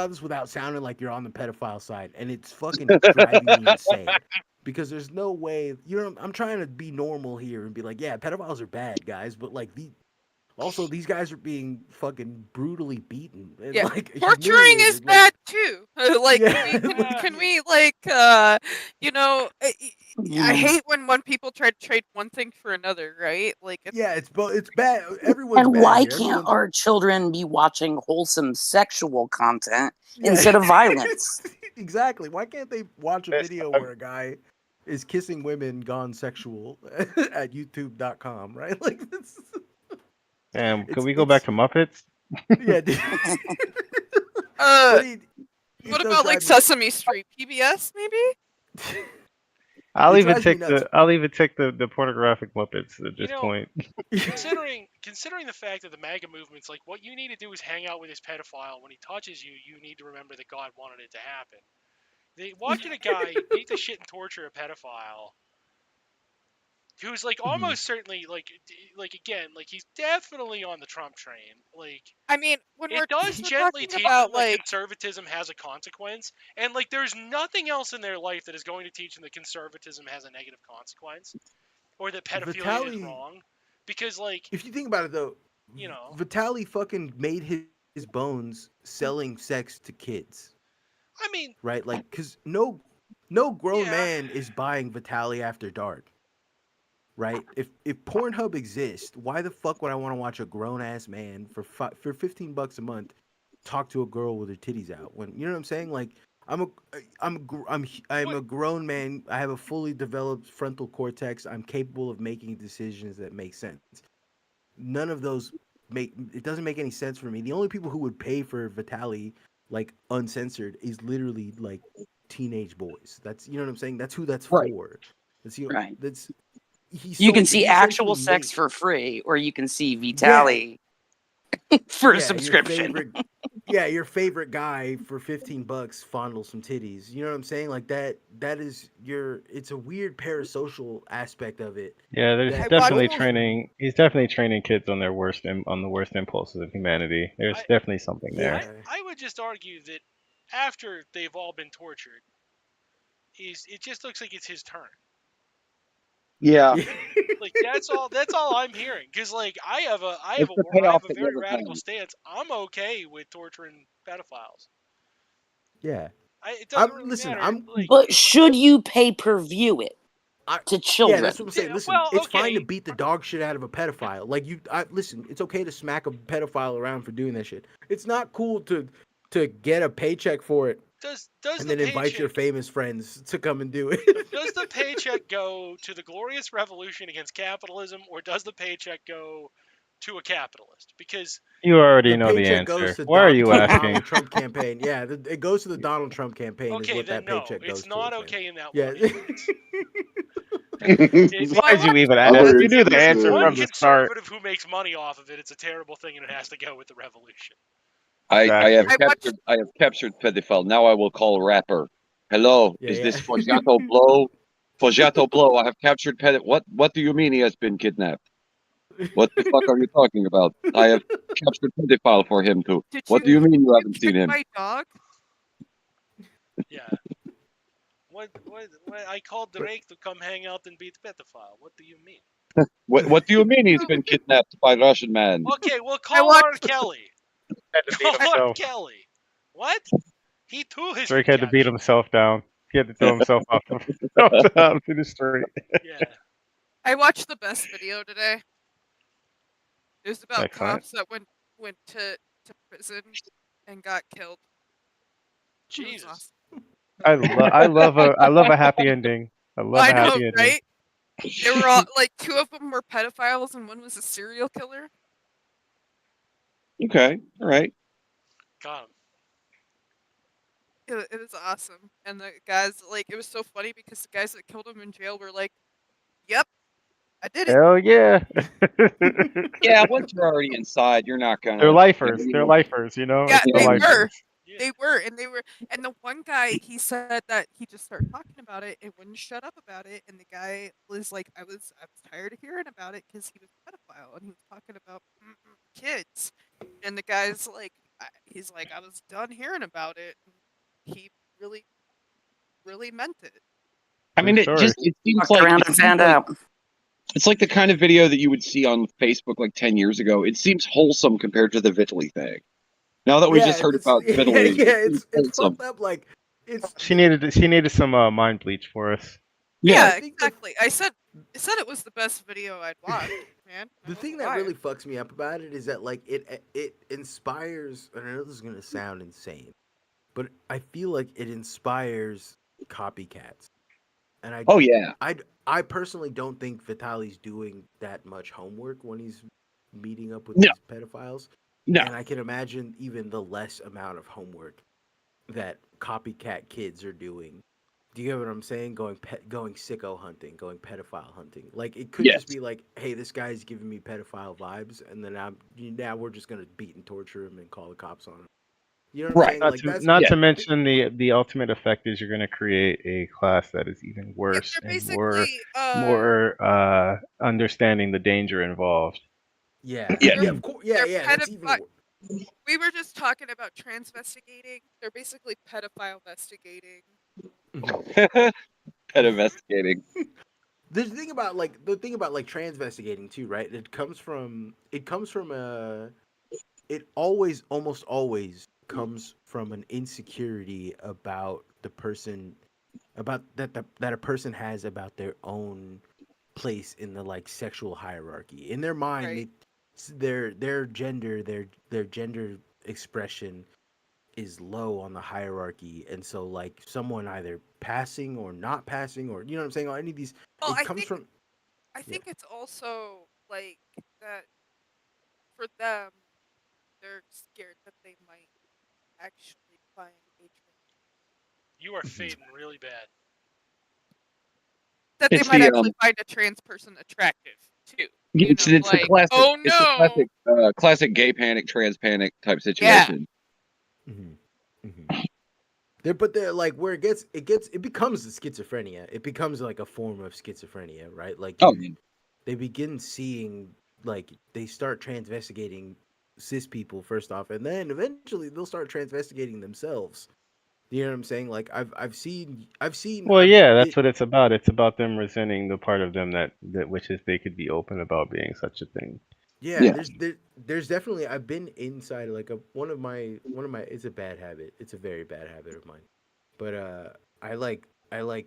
this without sounding like you're on the pedophile side, and it's fucking driving me insane. Because there's no way, you know, I'm trying to be normal here and be like, yeah, pedophiles are bad, guys, but like these guys are being fucking brutally beaten and Yeah, like torturing is humiliated, like, bad too. Like, yeah. can we like, you know, I Yeah. hate when people try to trade one thing for another, right? Like, Yeah, it's bad. Everyone's And bad why here. can't Everyone's our children be watching wholesome sexual content Yeah. instead of violence? Exactly. Why can't they watch a That's- video where a guy is kissing women gone sexual at youtube.com, right? Like this. Damn, could It's we go back to Muppets? yeah, dude. uh, But it what does about like drive Sesame Street, PBS maybe? me- I'll It even drives me take nuts. the pornographic Muppets at this know, point. considering the fact that the MAGA movement's like, what you need to do is hang out with this pedophile. When he touches you, you need to remember that God wanted it to happen. They watching a guy beat the shit and torture a pedophile who's like almost certainly like again, like he's definitely on the Trump train. Like I mean, when it we're does we're gently talking teach about them that like, conservatism has a consequence, and like there's nothing else in their life that is going to teach them that conservatism has a negative consequence or that pedophilia is wrong. Because like, if you think about it though, you know, Vitaly fucking made his bones selling sex to kids, I mean, right? Like, cause no grown Yeah. man is buying Vitaly after dark. Right? If Pornhub exists, why the fuck would I want to watch a grown ass man for $15 a month talk to a girl with her titties out? When you know what I'm saying? Like I'm a grown man. I have a fully developed frontal cortex. I'm capable of making decisions that make sense. None of those it doesn't make any sense for me. The only people who would pay for Vitaly like uncensored is literally like teenage boys. That's, you know what I'm saying? That's who that's Right. for. That's Right. that's You can see he actual essentially sex for free, or you can see Yeah. Vitaly for a your subscription. your favorite guy for $15 fondle some titties. You know what I'm saying? Like that is it's a weird parasocial aspect of it. Yeah, there's that definitely almost- training. He's definitely training kids on their on the worst impulses of humanity. There's I- definitely something Yeah. there. I would just argue that after they've all been tortured, it just looks like it's his turn. Yeah, Like that's all I'm hearing. Because like I have it's the a payoff that very never radical comes. stance. I'm okay with torturing pedophiles. Yeah. It doesn't really Listen, matter. Like, But should you pay per view it to yeah, that's what children? I'm saying. yeah, Listen, well, it's fine to okay. beat the dog shit out of a pedophile. Like listen, it's okay to smack a pedophile around for doing that shit. It's not cool to get a paycheck for it Does and the then invite your paycheck famous friends to come and do it. does the paycheck go to the glorious revolution against capitalism, or does the paycheck go to a capitalist? Because You already The know the paycheck goes answer. to Why are you the asking? Donald Trump campaign. Yeah, it goes to the Donald Trump campaign is okay, what then that no, paycheck it's goes not towards, man. okay in that Yeah. one instance. It's If Why'd you one, even Other ask? You knew the if it's answer one from the instances. start. conservative who makes money off of it, it's a terrible thing, and it has to go with the revolution. I have Exactly. captured pedophile. Now I will call rapper. Hello, Yeah, is yeah. this Forgiato Blow? Forgiato Blow, I have captured What do you mean he has been kidnapped? What the fuck are you talking about? I have captured pedophile for him too. Did What do you mean you haven't seen kick him? my dog? Yeah. What I called Drake to come hang out and beat pedophile. What do you mean? What do you mean he's been kidnapped by Russian man? Okay, well I call watched R. Kelly. Had to beat Call R. himself. Kelly. What? He too has Drake been had to beat captured. himself down. He had to throw himself off to the street. Yeah. I watched the best video today. It was about Excellent. cops that went to prison and got killed. It was Jesus. awesome. I love a happy ending. I love a I know, happy ending. right? They were all like, two of them were pedophiles and one was a serial killer. Okay, all right. Got him. It was awesome, and the guys like it was so funny because the guys that killed him in jail were like, "Yep, I did it." Hell yeah. Yeah, once you're already inside, you're not gonna. They're lifers. you They're know, lifers, you know? Yeah, It's the they were. lifers. Yeah. They were, and the one guy he said that he just started talking about it and wouldn't shut up about it, and the guy was like, I was tired of hearing about it because he was a pedophile and he was talking about kids, and the guy's like, he's like, I was done hearing about it. And he really, really meant it. I mean, True story. it seems Fucked like around and found out. it's like the kind of video that you would see on Facebook like 10 years ago. It seems wholesome compared to the Vitaly thing. Now that we just heard about Vitaly, it's wholesome. fucked up. Like it's She needed some mind bleach for us. Yeah. Yeah, I think the- exactly. I said it was the best video I'd watched, man. I The don't thing know that why. really fucks me up about it is that like it inspires. And I know this is gonna sound insane, but I feel like it inspires copycats. And Oh yeah. I personally don't think Vitaly's doing that much homework when he's meeting up with No. these pedophiles. No. And I can imagine even the less amount of homework that copycat kids are doing. Do you get what I'm saying? Going sicko hunting, going pedophile hunting. Like it could Yes. just be like, hey, this guy's giving me pedophile vibes, and then now we're just gonna beat and torture him and call the cops on him. You know what I'm saying? Not Like to, that's not yeah. to mention the ultimate effect is you're going to create a class that is even worse They're and basically more understanding the danger involved. yeah, Yeah. yeah, of course, yeah, they're yeah. That's even. we were just talking about transvestigating. They're basically pedophile investigating. Pet investigating. The thing about like transvestigating too, right? It comes from it almost always comes from an insecurity about the person about that a person has about their own place in the like sexual hierarchy. In their mind, Right. their gender expression is low on the hierarchy, and so like someone either passing or not passing, or you know what I'm saying, or any of these Well, it comes from I think it's also like that for them. They're scared that they might actually find a You are fading really bad. It's might the actually find a trans person attractive too. it's You know, a like, classic. oh It's a no, classic gay panic, trans panic type yeah, situation. but they're like where it becomes the schizophrenia. It becomes like a form of schizophrenia, right? Like Oh, they begin seeing like they start transvestigating cis people first off, and then eventually they'll start transvestigating themselves You know what I'm saying? Like I've seen Well, I've yeah, been that's what it's about. It's about them resenting the part of them that which is they could be open about being such a thing. yeah, Yeah. there's definitely I've been inside like one of my it's a bad habit. It's a very bad habit of mine. But I like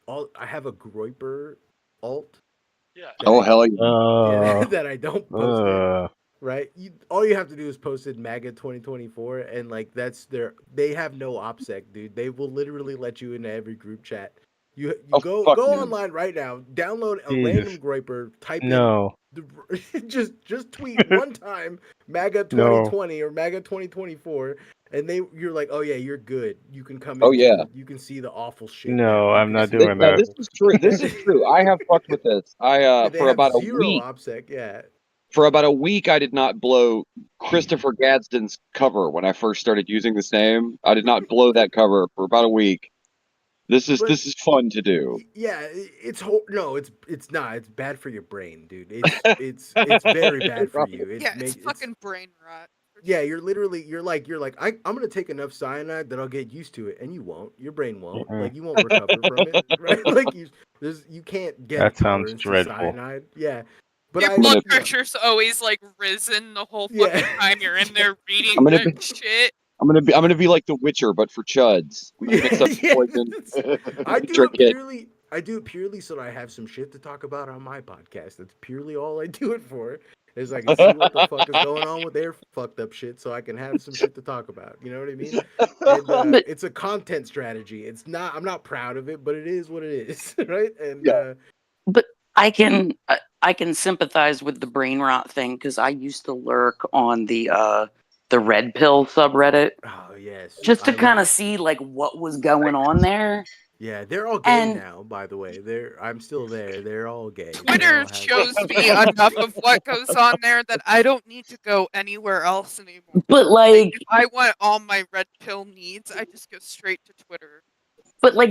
all I have a Groiper alt Yeah. that Oh I hell yeah. yeah Uh, that I don't post in, uh, right? All you have to do is post in MAGA 2024 and like they have no OPSEC, dude. They will literally let you into every group chat. You Oh go fuck go yeah. online right now, download a Jesus, random Groiper, type in no, the, just tweet one time MAGA no, 2020 or MAGA 2024 and you're like, "Oh yeah, you're good. You can come Oh into yeah. you can see the awful shit now. no, You I'm can not see doing Now that. this is true. This is true. I have fucked with this. I they have zero week OPSEC, yeah. for about a week I did not blow Christopher Gadsden's cover when I first started using this name. I did not blow that cover for about a week. But This is fun to do. yeah, no, it's not. It's bad for your brain, dude. It's very bad for you. Yeah, it's fucking brain rot. For Yeah, sure. you're like I'm gonna take enough cyanide that I'll get used to it, and you won't. Your brain won't. Mm-mm. Like you won't recover from it, right? Like you can't get a That sounds tolerance to dreadful. cyanide. Yeah, but Your I I'm blood gonna you know pressure's always like risen the whole yeah fucking time you're in there I'm reading gonna that be shit. I'm gonna be like the Witcher, but for chuds. I'm gonna yeah mix up yeah. poison, I do drink it it. purely. I do it purely so that I have some shit to talk about on my podcast. That's purely all I do it for. Is I can see what the fuck is going on with their fucked up shit, so I can have some shit to talk about. You know what I mean? And But it's a content strategy. It's not. I'm not proud of it, but it is what it is, right? And Yeah. but I can sympathize with the brain rot thing because I used to lurk on the red pill subreddit oh yes, just to I kind love. of see like what was going on there. Yeah, they're all gay And now. By the way, I'm still there. They're all gay. They Twitter all have. shows me enough of what goes on there that I don't need to go anywhere else anymore. but Like like if I want all my red pill needs, I just go straight to Twitter.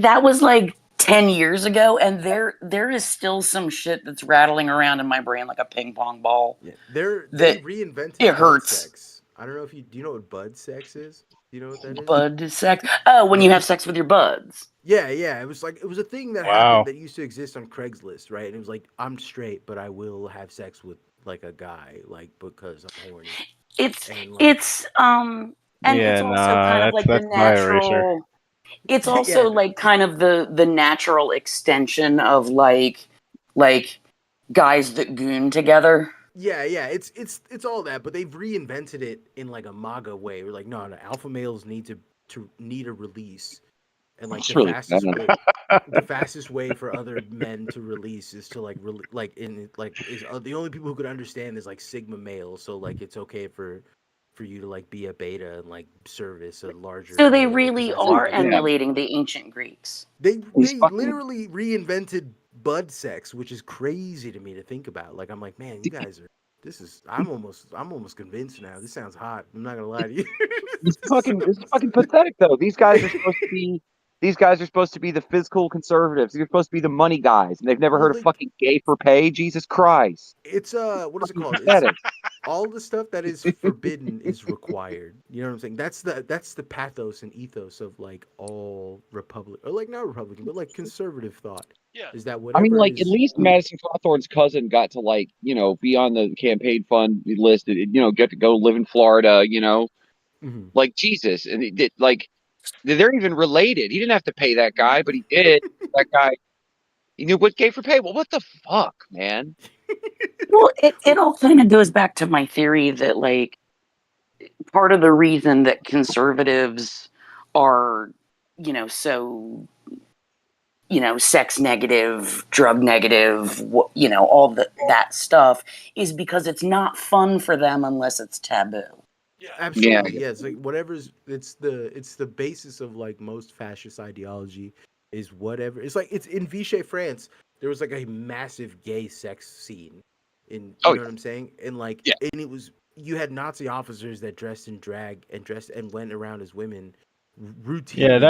that was like 10 years ago, and there is still some shit that's rattling around in my brain like a ping pong ball Yeah, they that it reinvented bud hurts. sex. I don't know if do you know what bud sex is? Do you know what that is? Bud sex. Oh, when you Yeah. have sex with your buds. Yeah. It was a thing that happened Wow. that used to exist on Craigslist, right? And it was like, I'm straight, but I will have sex with like a guy, like because I'm horny. It's And like it's and it's Yeah, also nah, kind of like the that's bio erasure. natural, it's yeah, also like kind of the natural extension of like guys that goon together. yeah. It's all that, but they've reinvented it in like a MAGA way. We're like, no, alpha males need to need a release. And like It's really sad. the fastest way for other men to release is to like like in like is the only people who could understand is like sigma male, so like it's okay for you to like be a beta and like service a larger So they male because really that's how are they feel. Yeah. emulating the ancient Greeks. These They fucking literally reinvented bud sex, which is crazy to me to think about. Like I'm like, man, you guys are this is I'm almost convinced now. This sounds hot. I'm not gonna lie to you. this is fucking pathetic though. These guys are supposed to be the physical conservatives. They're supposed to be the money guys, and they've never Well, heard of fucking gay for pay. Jesus Christ. it's what is it Fucking called? It's pathetic. all the stuff that is forbidden is required. You know what I'm saying? That's the pathos and ethos of like all Republic or like not Republican, but like conservative thought Yeah. is that I mean, whatever like at is least Madison Cawthorn's cousin got to like, be on the campaign fund list. Get to go live in Florida. Mhm. Like Jesus, and it did like they're even related. He didn't have to pay that guy, but he did. That guy, he knew what gay for pay. Well, what the fuck, man? Well, it all kind of goes back to my theory that like part of the reason that conservatives are, so sex negative, drug negative, all that stuff is because it's not fun for them unless it's taboo. Yeah. Yeah, Absolutely, yes. Like whatever's it's the basis of like most fascist ideology is whatever. It's like it's in Vichy France. There was like a massive gay sex scene in you oh know what I'm saying? And like yeah, and it was you had Nazi officers that dressed in drag and dressed and went around as women Yeah, routinely in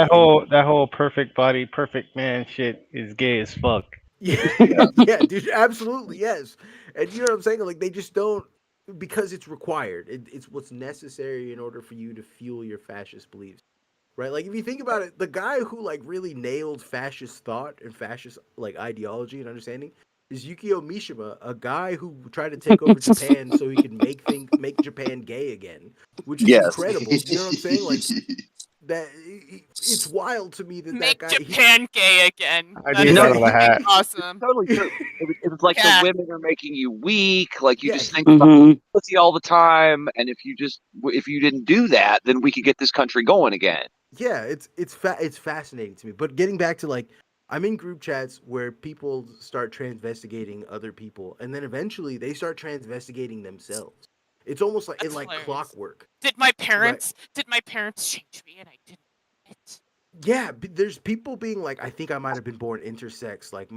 that whole perfect body, perfect man shit is gay as fuck. yeah, yeah. yeah, dude, absolutely, yes. And you know what I'm saying? Like they just don't because it's required. It's what's necessary in order for you to fuel your fascist beliefs, right? Like if you think about it, the guy who like really nailed fascist thought and fascist like ideology and understanding is Yukio Mishima, a guy who tried to take over Japan so he could make Japan gay again, which is Yes. incredible. You know what I'm saying? Like that, it's wild to me that that Make guy. Japan gay again. I That need is that on a fucking hat. awesome. Totally true. It was like the Yeah. women are making you weak. Like you Yeah, just think about Hmm. pussy all the time, and if you didn't do that, then we could get this country going again. Yeah, it's fascinating to me. But getting back to like, I'm in group chats where people start transvestigating other people, and then eventually they start transvestigating themselves. It's almost like That's in like hilarious. clockwork, Did my right? parents change me and I didn't know it? Yeah, there's people being like, I think I might have been born intersex. Like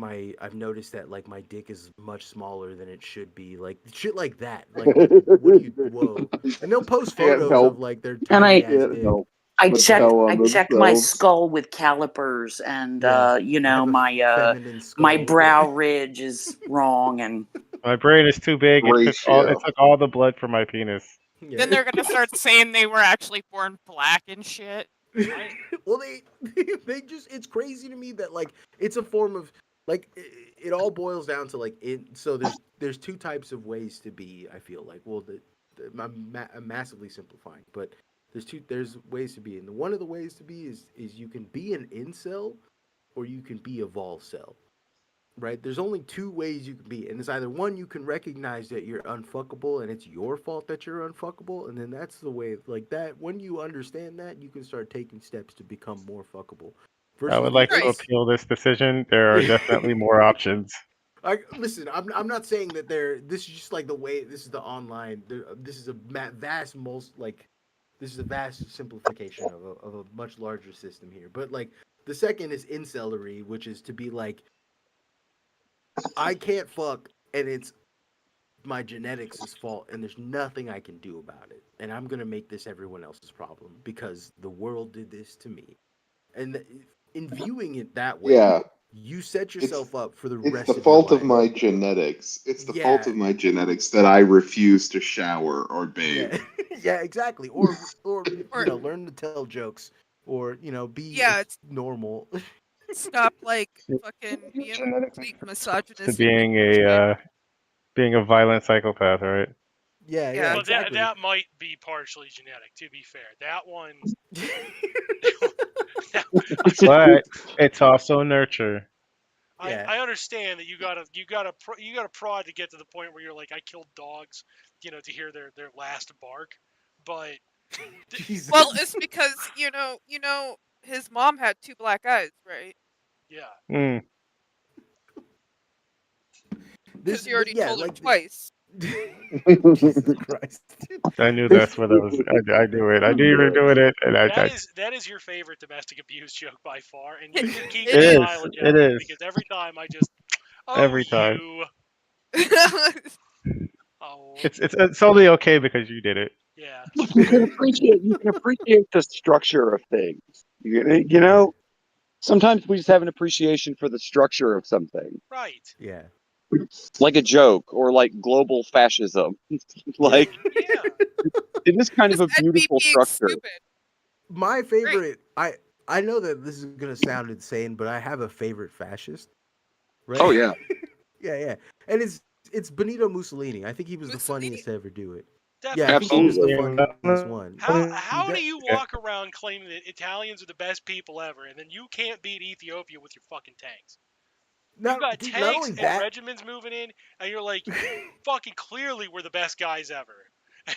I've noticed that like my dick is much smaller than it should be. Like shit like that. Like what do you? Whoa! And they'll post Can't photos help. of like their And tiny ass Can't dick. help but tell on I check my themselves. skull with calipers, and Yeah, you I know have a feminine my skull. brow ridge is wrong, and My brain is too big. It Ratio. took all the blood from my penis. Then Yeah. they're gonna start saying they were actually born black and shit. Well, they just it's crazy to me that like it's a form of like it all boils down to like it. So there's two types of ways to be. I feel like I'm massively simplifying, but there's ways to be, and one of the ways to be is you can be an incel or you can be a vol cell, right? There's only two ways you can be, and it's either one you can recognize that you're unfuckable and it's your fault that you're unfuckable, and then that's the way like that. When you understand that, you can start taking steps to become more fuckable. I Versus would the like to Right. appeal this decision. There are definitely more options. I listen. I'm not saying that they're. This is just like the way. This is the online. This is a vast most like. This is a vast simplification of a much larger system here. But like the second is incelery, which is to be like I can't fuck, and it's my genetics' fault, and there's nothing I can do about it. And I'm gonna make this everyone else's problem because the world did this to me. And in viewing it that way, Yeah, you set it's yourself up for the it's the rest of your fault of life. my genetics. It's the fault Yeah, of my genetics that I refuse to shower or bathe. yeah, yeah, exactly. Or Or learn to tell jokes, or be yeah, it's normal. stop like fucking being a Genetics complete to misogynistic piece of shit. being a violent psychopath, right? Yeah, yeah, Yeah. Well, that exactly. that might be partially genetic. To be fair, that one. But it's also nurture. I, Yeah. I understand that you gotta prod to get to the point where you're like I killed dogs, to hear their last bark, but Well, Jesus. it's because his mom had two black eyes, right? yeah, Mm, Because you already Yeah, told her like twice. Jesus Christ. I knew that's what I was. I knew it. I knew you were doing it, and that is your favorite domestic abuse joke by far, and you can keep It the it is. mileage is. It out of it is because every time I just oh every time. you oh It's only okay because you did it. yeah You can appreciate the structure of things. You know, sometimes we just have an appreciation for the structure of something, right Yeah. like a joke or like global fascism. Yeah. Like yeah it is kind of Just a at me beautiful being structure. stupid. My Great. favorite I know that this is gonna sound insane, but I have a favorite fascist, right? Oh yeah, Yeah, yeah. And it's Benito Mussolini. I think he was the funniest Mussolini. to ever do it. Yeah, I think he definitely. was the absolutely. funniest one. How do That you walk around claiming that Italians are the best people ever, and then you can't beat Ethiopia with your fucking tanks? You got not tanks only and that. regiments moving in, and you're like, fucking clearly we're the best guys ever.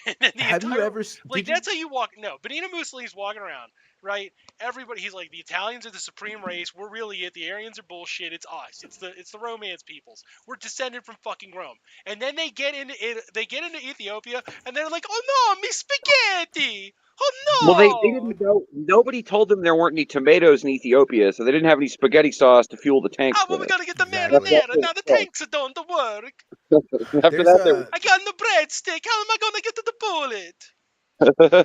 And then the Have you entire ever like did you that's how you walk. No, Benito Mussolini's walking around, right? Everybody, he's like the Italians are the supreme race. We're really it. The Aryans are bullshit. It's us. It's the Romance peoples. We're descended from fucking Rome. And then they get into it. They get into Ethiopia, and they're like, oh no, mi spaghetti. Well, they Oh didn't know. Nobody told them there weren't any tomatoes in Ethiopia, so they didn't have any spaghetti sauce to fuel the no. tanks How are we with. gonna get the exactly? marinara? Now the tanks don't work. After There's that, they a I got the breadstick. How am I gonna get to the bullet?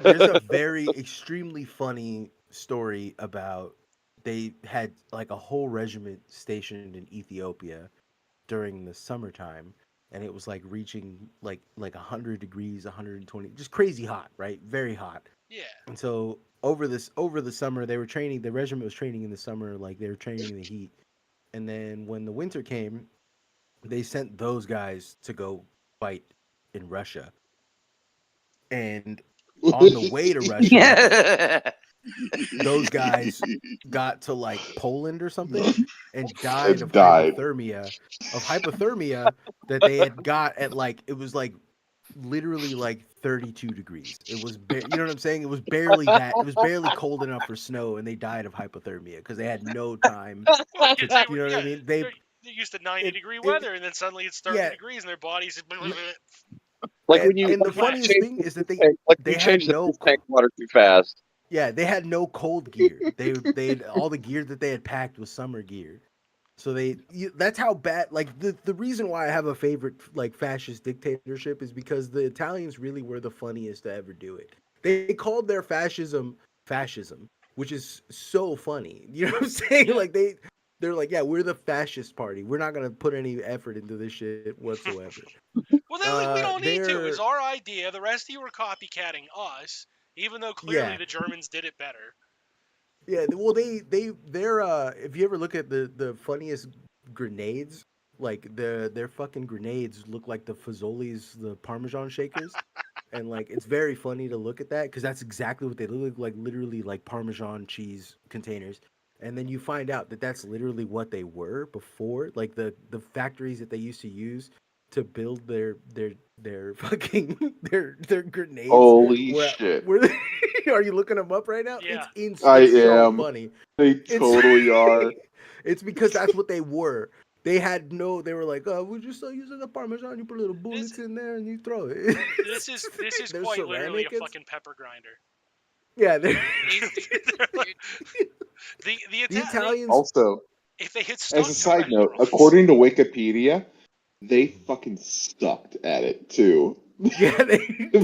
there's were. a very extremely funny story about they had like a whole regiment stationed in Ethiopia during the summertime, and it was like reaching like 100 degrees, 120, just crazy hot, right? Very hot. Yeah. And so over the summer they were training. The regiment was training in the summer, like they were training in the heat. And then when the winter came, they sent those guys to go fight in Russia. And on the way to Russia, those guys got to like Poland or something and died of And died. hypothermia that they had got at like it was like literally like 32 degrees. It was you know what I'm saying? It was barely that. It was barely cold enough for snow, and they died of hypothermia because they had no time Well, to. because they You were, know what I yeah, mean? they're used to 90-degree weather, and then suddenly it's 30 Yeah. degrees, and their bodies. Like when you And the Flash. funniest thing is that like they you had change the no tank water too fast. yeah, they had no cold gear. They all the gear that they had packed was summer gear. So that's how bad. Like the reason why I have a favorite like fascist dictatorship is because the Italians really were the funniest to ever do it. They called their fascism, which is so funny. You know what I'm saying? Yeah. Like they're like, yeah, we're the fascist party. We're not gonna put any effort into this shit whatsoever. Well, they're like, we don't need to. It's They're our idea. The rest of you are copycatting us, even though clearly yeah. the Germans did it better. Yeah, well, they're if you ever look at the funniest grenades, like their fucking grenades look like the Fazoli's, the Parmesan shakers, and like it's very funny to look at that because that's exactly what they look like, literally like Parmesan cheese containers. And then you find out that that's literally what they were before, like the factories that they used to use to build their fucking their grenades Holy were shit. were they, are you looking them up right now? Yeah. I It's so am. funny. They It's totally are. it's because that's what they were. They had no. They were like, "Oh, we're just using the Parmesan. You put little bullets in there and you throw it." This is They're quite literally a ceramic. fucking pepper grinder. Yeah, They're like, the the Italians. Also, if they had as stuck a to side note, restaurants. according to Wikipedia, they fucking sucked at it too. Yeah,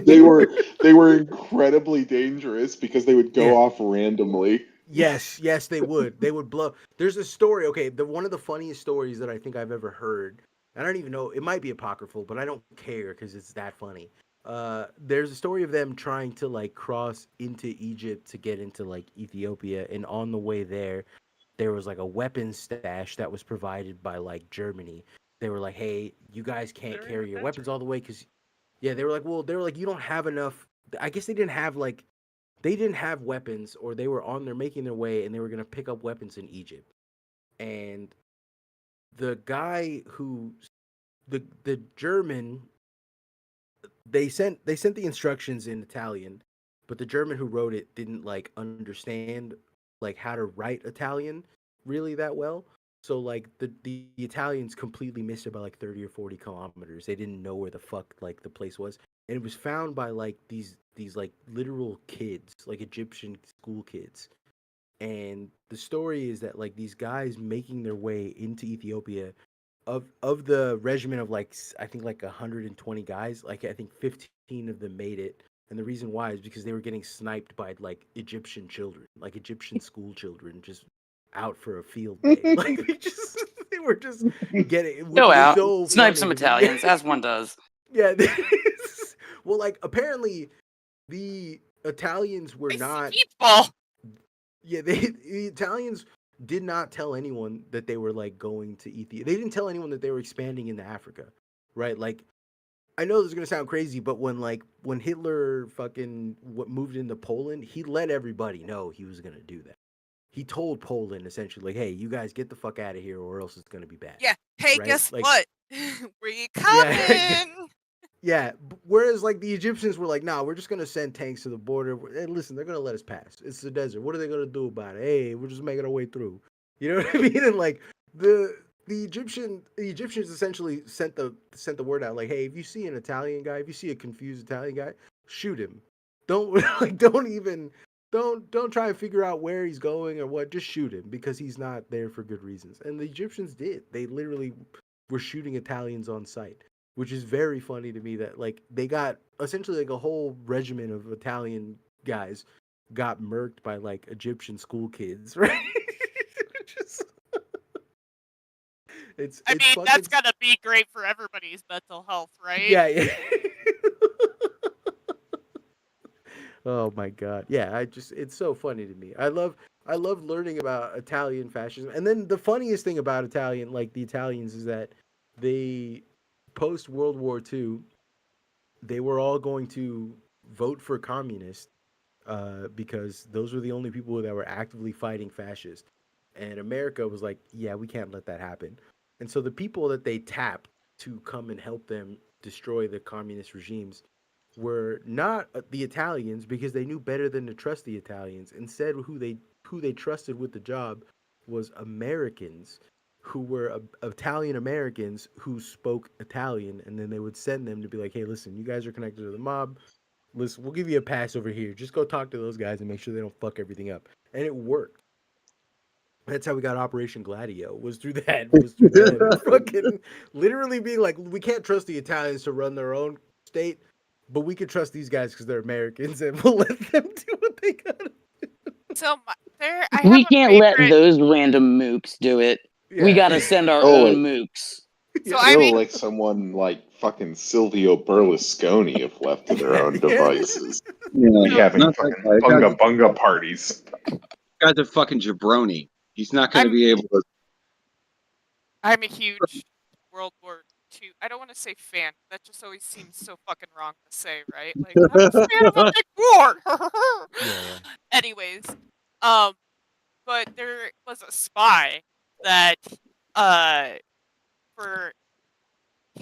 They were incredibly dangerous because they would go yeah. off randomly. Yes, they would. They would blow. There's a story. Okay, one of the funniest stories that I think I've ever heard. I don't even know. It might be apocryphal, but I don't care because it's that funny. There's a story of them trying to like cross into Egypt to get into like Ethiopia, and on the way there was like a weapons stash that was provided by like Germany. They were like, "Hey, you guys can't They're carry your independent. weapons all the way because yeah." They were like, "Well, you don't have enough." I guess they didn't have weapons, or they were on they're making their way and they were going to pick up weapons in Egypt. And the guy who the German they sent the instructions in Italian, but the German who wrote it didn't like understand like how to write Italian really that well. So like the Italians completely missed it by like 30 or 40 kilometers. They didn't know where the fuck like the place was. And it was found by like these like literal kids, like Egyptian school kids. And the story is that like these guys making their way into Ethiopia of the regiment of like I think like 120 guys, like I think 15 of them made it. And the reason why is because they were getting sniped by like Egyptian children, like Egyptian school children, just out for a field day. Like they were just getting, which Go was out, so snipe funny some to me. Italians, as one does. Yeah. Well, like apparently the Italians were It's not. meatball. Yeah, the Italians did not tell anyone that they were like going to Ethiopia. They didn't tell anyone that they were expanding into Africa, right? Like, I know this is gonna sound crazy, but when Hitler fucking moved into Poland, he let everybody know he was gonna do that. He told Poland essentially, like, "Hey, you guys get the fuck out of here, or else it's gonna be bad." Yeah. Hey, Right? guess Like, what? We yeah, coming. yeah. Whereas like the Egyptians were like, "Nah, we're just gonna send tanks to the border. Hey, listen, they're gonna let us pass. It's the desert. What are they gonna do about it? Hey, we're just making our way through." You know what I mean? And like the Egyptians essentially sent the word out like, "Hey, if you see an Italian guy, if you see a confused Italian guy, shoot him. Don't like don't try and figure out where he's going or what. Just shoot him because he's not there for good reasons." And the Egyptians did. They literally were shooting Italians on sight, which is very funny to me that like they got essentially like a whole regiment of Italian guys got murked by like Egyptian school kids, right? Just, it's I mean, fucking that's gonna be great for everybody's mental health, right? yeah. Oh my god. Yeah, it's so funny to me. I love learning about Italian fascism. And then the funniest thing about the Italians is that they post World War II, they were all going to vote for communists because those were the only people that were actively fighting fascists. And America was like, yeah, we can't let that happen. And so the people that they tapped to come and help them destroy the communist regimes were not the Italians because they knew better than to trust the Italians. Instead, who they trusted with the job was Americans who were Italian Americans who spoke Italian, and then they would send them to be like, "Hey, listen, you guys are connected to the mob. Listen, we'll give you a pass over here. Just go talk to those guys and make sure they don't fuck everything up." And it worked. That's how we got Operation Gladio. Was through that. Was through them fucking literally being like, we can't trust the Italians to run their own state, but we can trust these guys because they're Americans, and we'll let them do what they gotta. So I have We a can't let favorite. those random mooks do it. We Yeah. got to send our Oh, own it mooks. So Yeah. I feel mean, like someone like fucking Silvio Berlusconi if left to their own Yeah. devices. Be Yeah, having not that fucking guy. bunga bunga parties. Guy's a fucking jabroni. He's not going to I'm be able to. I'm a huge World War II. I don't want to say fan. That just always seems so fucking wrong to say, right? Like I'm a fan of a big war. Yeah. Anyways, um, but there was a spy that uh for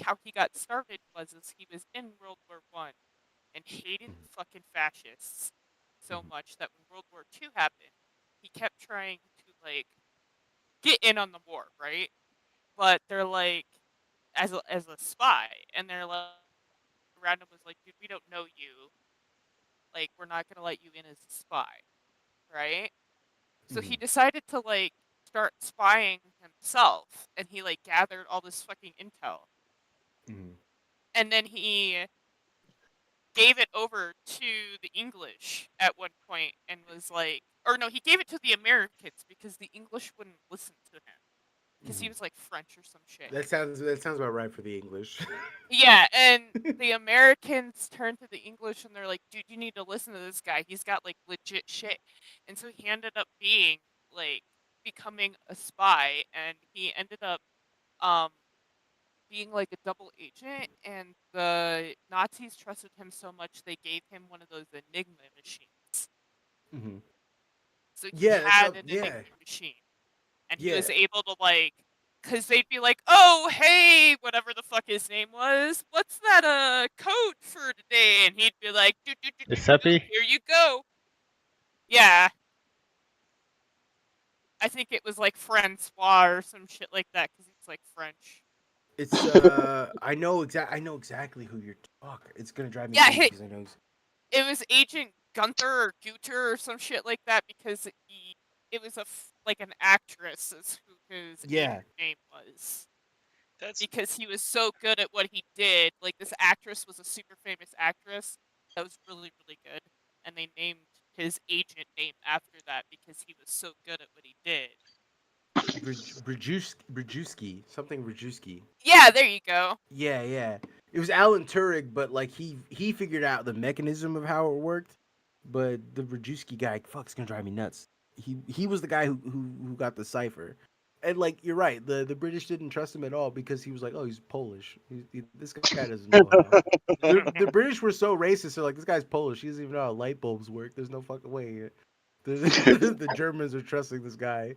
how he got started is he was in World War One and hated the fucking fascists so much that when World War II happened, he kept trying to like get in on the war, right? But they're like as a spy, and they're like random was like, dude, we don't know you. Like, we're not gonna let you in as a spy, right? So he Mhm. decided to like start spying himself, and he like gathered all this fucking intel, Mhm. and then he gave it over to the English at one point and was like, or no, he gave it to the Americans because the English wouldn't listen to him because he Mhm. was like French or some shit. That sounds about right for the English. Yeah, and the Americans turned to the English and they're like, dude, you need to listen to this guy. He's got like legit shit. And so he ended up being like becoming a spy, and he ended up um being like a double agent, and the Nazis trusted him so much they gave him one of those Enigma machines. Mhm. So he Yeah, that's had up. an Yeah, Enigma machine, and he yeah. was able to like, cause they'd be like, "Oh, hey, whatever the fuck his name was, what's that code for today?" And he'd be like, "Do do do do do do. Giuseppe? Here you go." Yeah, I think it was like Francois or some shit like that, cause he's like French. It's I know exactly who you're. Fuck, it's gonna drive me Yeah, crazy because I know. it was Agent Gunther or Guter or some shit like that because it was like an actress is who his Yeah. agent name was That's because he was so good at what he did. Like this actress was a super famous actress that was really really good, and they named his agent name after that because he was so good at what he did. Brzezinski, something Brzezinski. Yeah, there you go. Yeah, yeah. It was Alan Turing, but like he figured out the mechanism of how it worked. But the Brzezinski guy, fuck, it's gonna drive me nuts. He was the guy who got the cipher. And like you're right, the British didn't trust him at all because he was like, oh, he's Polish. This guy doesn't know how. The British were so racist. They're like, this guy's Polish. He doesn't even know how light bulbs work. There's no fucking way. The Germans are trusting this guy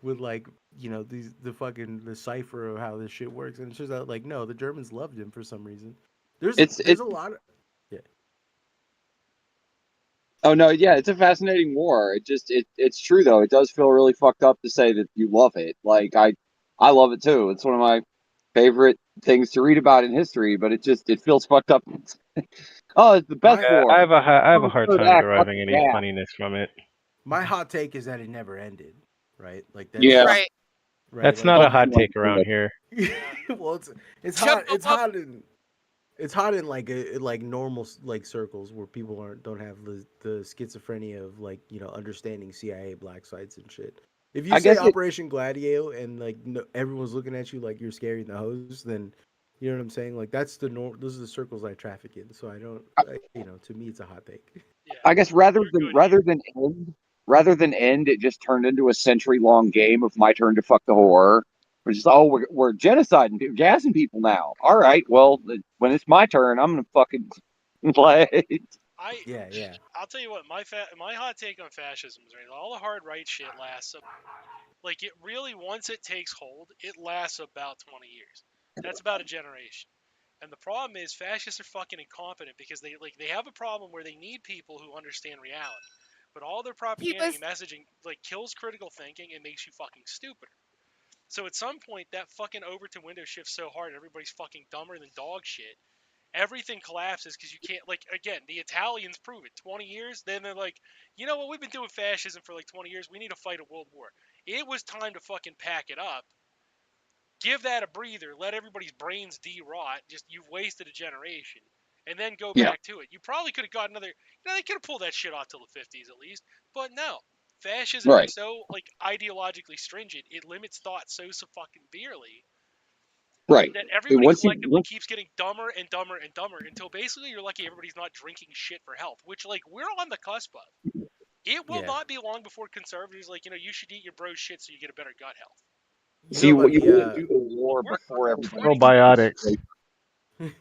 with like the cipher of how this shit works, and it turns out like no, the Germans loved him for some reason. There's It's a lot of yeah. Oh no, yeah, it's a fascinating war. It's true though. It does feel really fucked up to say that you love it. Like I love it too. It's one of my favorite things to read about in history, but it feels fucked up. Oh, it's the best My Yeah, war. I have a Oh, hard so time that deriving fucking any bad. funniness from it. my hot take is that it never ended, right? Like that's Yeah. Right. right. That's Like not Oh, a hot my take around God. here. well, it's hot. Chumbawamba. It's hot in like normal like circles where people don't have the schizophrenia of like understanding CIA black sites and shit. If you I say guess it. Operation Gladio and like no, everyone's looking at you like you're scary in the hose, then You know what I'm saying? Like that's the norm. Those are the circles I traffic in. So I don't, to me, it's a hot take. Yeah, I guess you're good here. rather than end, it just turned into a century-long game of my turn to fuck the whore. We're just we're genociding, gassing people now. All right, well, when it's my turn, I'm gonna fucking like. I Yeah, yeah. I'll tell you what, my hot take on fascism is right. All the hard right shit lasts like it really once it takes hold, it lasts about 20 years. That's about a generation. And the problem is fascists are fucking incompetent because they have a problem where they need people who understand reality. But all their He propaganda was and messaging like kills critical thinking and makes you fucking stupider. So at some point that fucking Overton window shifts so hard everybody's fucking dumber than dog shit. Everything collapses because you can't like again, the Italians prove it. 20 years, then they're like, you know what, we've been doing fascism for like 20 years, we need to fight a world war. It was time to fucking pack it up. Give that a breather, let everybody's brains de-rot, just you've wasted a generation. And then go Yeah, back to it. You probably could have got another they could have pulled that shit off till the 50s at least. But no. Fascism right, is so like ideologically stringent, it limits thought so fucking severely right. that And everybody collectively keeps getting dumber and dumber and dumber until basically you're lucky everybody's not drinking shit for health, which like we're on the cusp of. It will Yeah. not be long before conservatives like, you should eat your bro shit so you get a better gut health. You know See, about you the wouldn't do the war We're before everybody. 20 years. Probiotics. you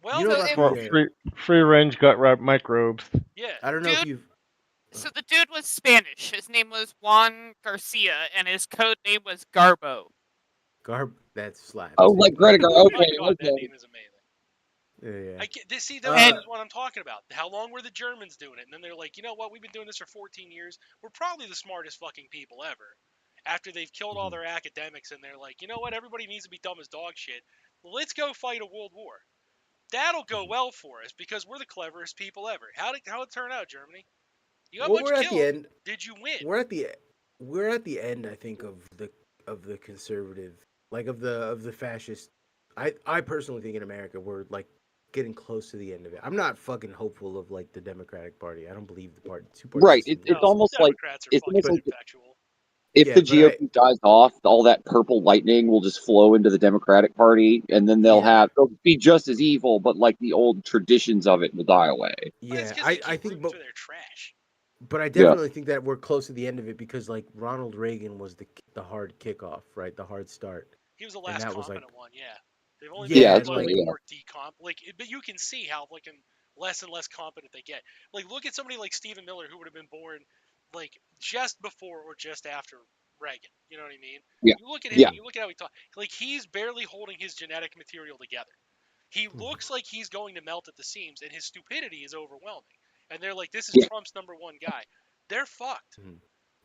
Well, know so about it, For the free range gut microbes. yeah. I don't know if dude. you've So the dude was Spanish. His name was Juan Garcia, and his code name was Garbo. that slaps. Oh, like Yeah. Greta. Oh my Okay, god, that okay. name is amazing. Yeah. I get this. See, this And is what I'm talking about. How long were the Germans doing it? And then they're like, you know what? We've been doing this for 14 years. We're probably the smartest fucking people ever. After they've killed all Mhm. their academics, and they're like, you know what? Everybody needs to be dumb as dog shit. Let's go fight a world war. That'll go Mhm. well for us because we're the cleverest people ever. How it turn out, Germany? You got a Well, bunch we're at the killed. end. Did you win? We're at the we're at the end. I think of the conservative, like of the fascist. I personally think in America we're like getting close to the end of it. I'm not fucking hopeful of like the Democratic Party. I don't believe the two-party Right. system No, It's works. almost like Democrats are it's fucking almost But like ineffectual. if yeah, the but I GOP dies off, all that purple lightning will just flow into the Democratic Party, and then yeah they'll be just as evil, but like the old traditions of it will die away. But it's yeah because they I keep think rooting for their trash. but I Yeah. definitely think that we're close to the end of it because like Ronald Reagan was the hard kickoff, right? The hard start, He was the and last that was like competent one, yeah. They've only made Yeah, yeah, that's and everybody right. like like Yeah. more decomp, but you can see how like less and less competent they get. Like look at somebody like Stephen Miller who would have been born like just before or just after Reagan. You know what I mean? Yeah. You look at him Yeah. and you look at how he talks. Like he's barely holding his genetic material together. He looks like he's going to melt at the seams, and his stupidity is overwhelming. And they're like, "This is Yeah. Trump's number one guy." They're fucked. you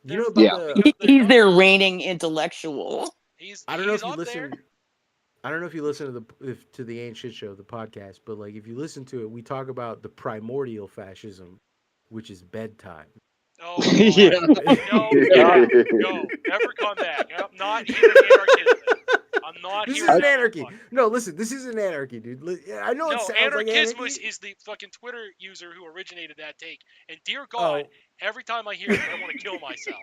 They're know about Yeah. fucked the because they're He's their dumb. reigning intellectual. I don't know He's if you up there. listen. I don't know if you listen to the Ain't Shit Show, the podcast, but like if you listen to it, we talk about the primordial fascism, which is bedtime. Oh Yeah. God. No, get out. Go. Never come back. I'm not hearing anarchism. I'm not This hearing isn't that anarchy. motherfucker. No, listen, this isn't anarchy, dude. I know it No, sounds like anarchismus anarchy. is the fucking Twitter user who originated that take. And dear God, Oh, every time I hear it, I want to kill myself.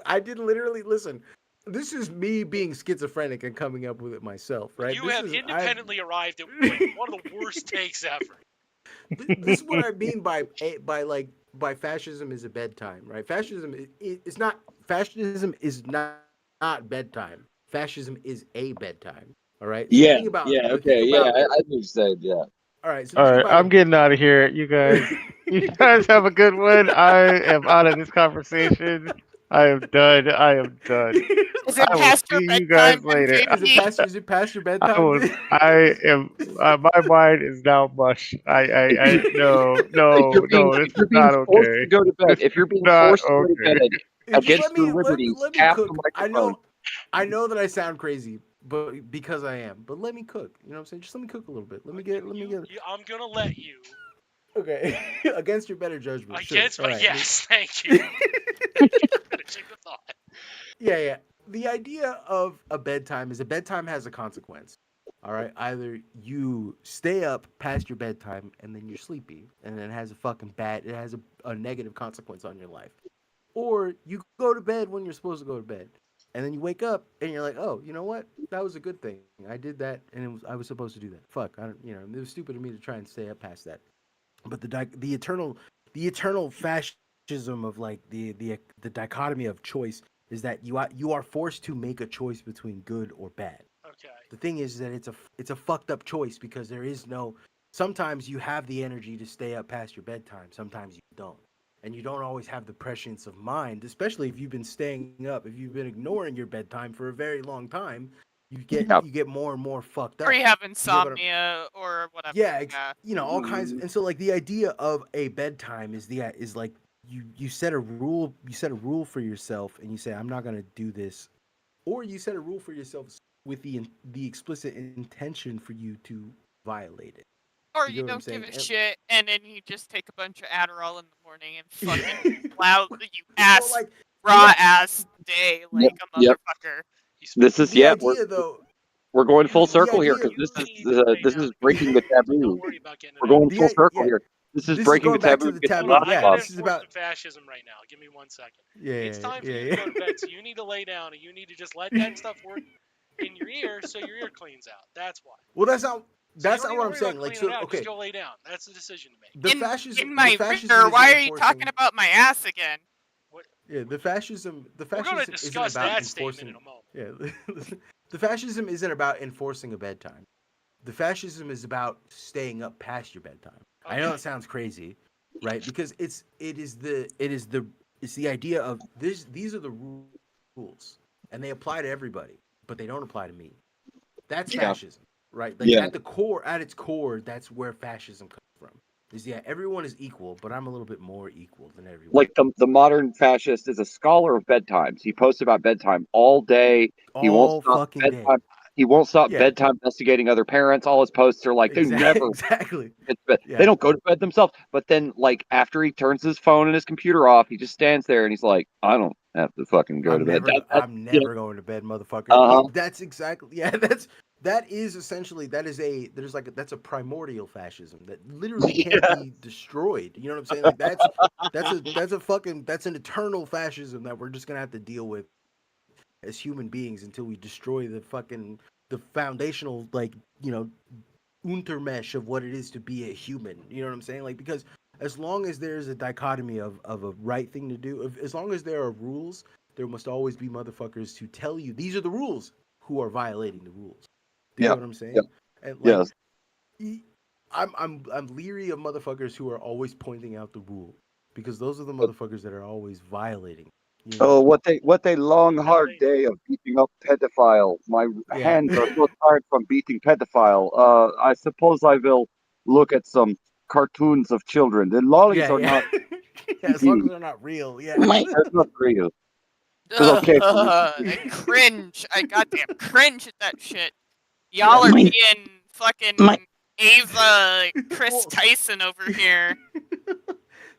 I did literally listen. This is me being schizophrenic and coming up with it myself, right? You have I independently arrived at like one of the worst takes ever. this is what I mean by fascism is a bedtime, right? It's not fascism is not bedtime. Fascism is a bedtime. All right. So Yeah. Yeah. Okay. Yeah. I understand. Yeah. all right. So the All thing right, about I'm getting out of here. You guys, you guys have a good one. I am out of this conversation. I am done. I am done. is it I will past your see you guys bedtime, later. MJP? is it past your I bedtime? will. I am. My mind is now mush. If No, you're being no. This if is you're being not forced okay. to go to bed, This if you're is being not forced to go to okay. bed Just against your liberties, let me tap the cook. microphone. I know that I sound crazy, but because I am. But let me cook. You know what I'm saying? Just let me cook a little bit. I'm gonna let you Okay. Against your better judgment. Sure. against All my right. yes. Thank you. Finishing the thought. Yeah. The idea of a bedtime is a bedtime has a consequence. All right. Either you stay up past your bedtime and then you're sleepy, and then it has a negative consequence on your life. Or you go to bed when you're supposed to go to bed. and then you wake up and you're like, oh, you know what? That was a good thing. I did that, and I was supposed to do that. Fuck, I don't, it was stupid of me to try and stay up past that. But the eternal fascism of like the dichotomy of choice is that you are forced to make a choice between good or bad. Okay. The thing is that it's a fucked up choice because there is no. Sometimes you have the energy to stay up past your bedtime. Sometimes you don't, and you don't always have the prescience of mind, especially if you've been staying up. If you've been ignoring your bedtime for a very long time, Yep. you get more and more fucked Or up. you have You get what I'm, insomnia or whatever. yeah, Yeah. all kinds. And so like the idea of a bedtime is like you set a rule for yourself and you say I'm not gonna do this, or you set a rule for yourself with the explicit intention for you to violate it. Or You you get what I'm don't give saying? a shit, and then you just take a bunch of Adderall in the morning and fucking loud you Well, ass like raw the ass day Yep. like a Yep. motherfucker. You This spent is the yeah. idea though, We're going full the circle here idea because you need to lay this down is and go to breaking the bed. So taboo. don't worry about getting it We're out. going full circle yeah. here. This is This is breaking the going back taboo to to the get to the Hold taboo. on, last I Yeah, gotta one. this is enforce about some fascism right now. Give me 1 second. yeah, It's time for you to yeah. go to bed, so you need to lay down and you need to just let that stuff work in your ear so your ear cleans out. That's why. Well, So you that's don't not need to what I'm worry about saying. Like, cleaning it so out. Just okay, go lay down. That's the decision to make. In my fascism rear, isn't why are you talking enforcing. about my ass again? What, Yeah, the we're going to fascism isn't discuss about that statement in enforcing. a moment. Yeah, the fascism isn't about enforcing a bedtime. The fascism is about staying up past your bedtime. I know Okay. it sounds crazy, right? Because it's the idea of this. These are the rules, and they apply to everybody, but they don't apply to me. That's Yeah. fascism, right? Like Yeah. at its core, that's where fascism comes from. Is everyone is equal, but I'm a little bit more equal than everyone. Like the modern fascist is a scholar of bedtimes. He posts about bedtime all day. He won't All stop fucking day. bedtime. He won't stop Yeah, bedtime investigating other parents. All his posts are like they never exactly. get to bed. They Yeah, don't go to bed themselves. But then, like after he turns his phone and his computer off, he just stands there and he's like, "I don't have to fucking go to bed." I'm You know, never going to bed, motherfucker. uh huh. That's exactly that is essentially that's a primordial fascism that literally can't Yeah. be destroyed. You know what I'm saying? Like that's an eternal fascism that we're just gonna have to deal with as human beings until we destroy the foundational untermesh of what it is to be a human. You know what I'm saying? Like because as long as there's a dichotomy of a right thing to do, as long as there are rules, there must always be motherfuckers to tell you these are the rules who are violating the rules. Do you Yeah. get what I'm Yeah. saying? And like Yes. I'm leery of motherfuckers who are always pointing out the rule because those are the motherfuckers that are always violating. You Oh, know? what a long Now hard day of beating up pedophile. My Yeah. hands are so tired from beating pedophile. I suppose I will look at some cartoons of children. The lollies are Yeah. not Yeah, as long as TV. they're not real. Yeah. My That's not real. It's Ugh, okay for me. I cringe. I goddamn cringe at that shit. Yeah. Y'all are my being my fucking Ava Chris Well, Tyson over here.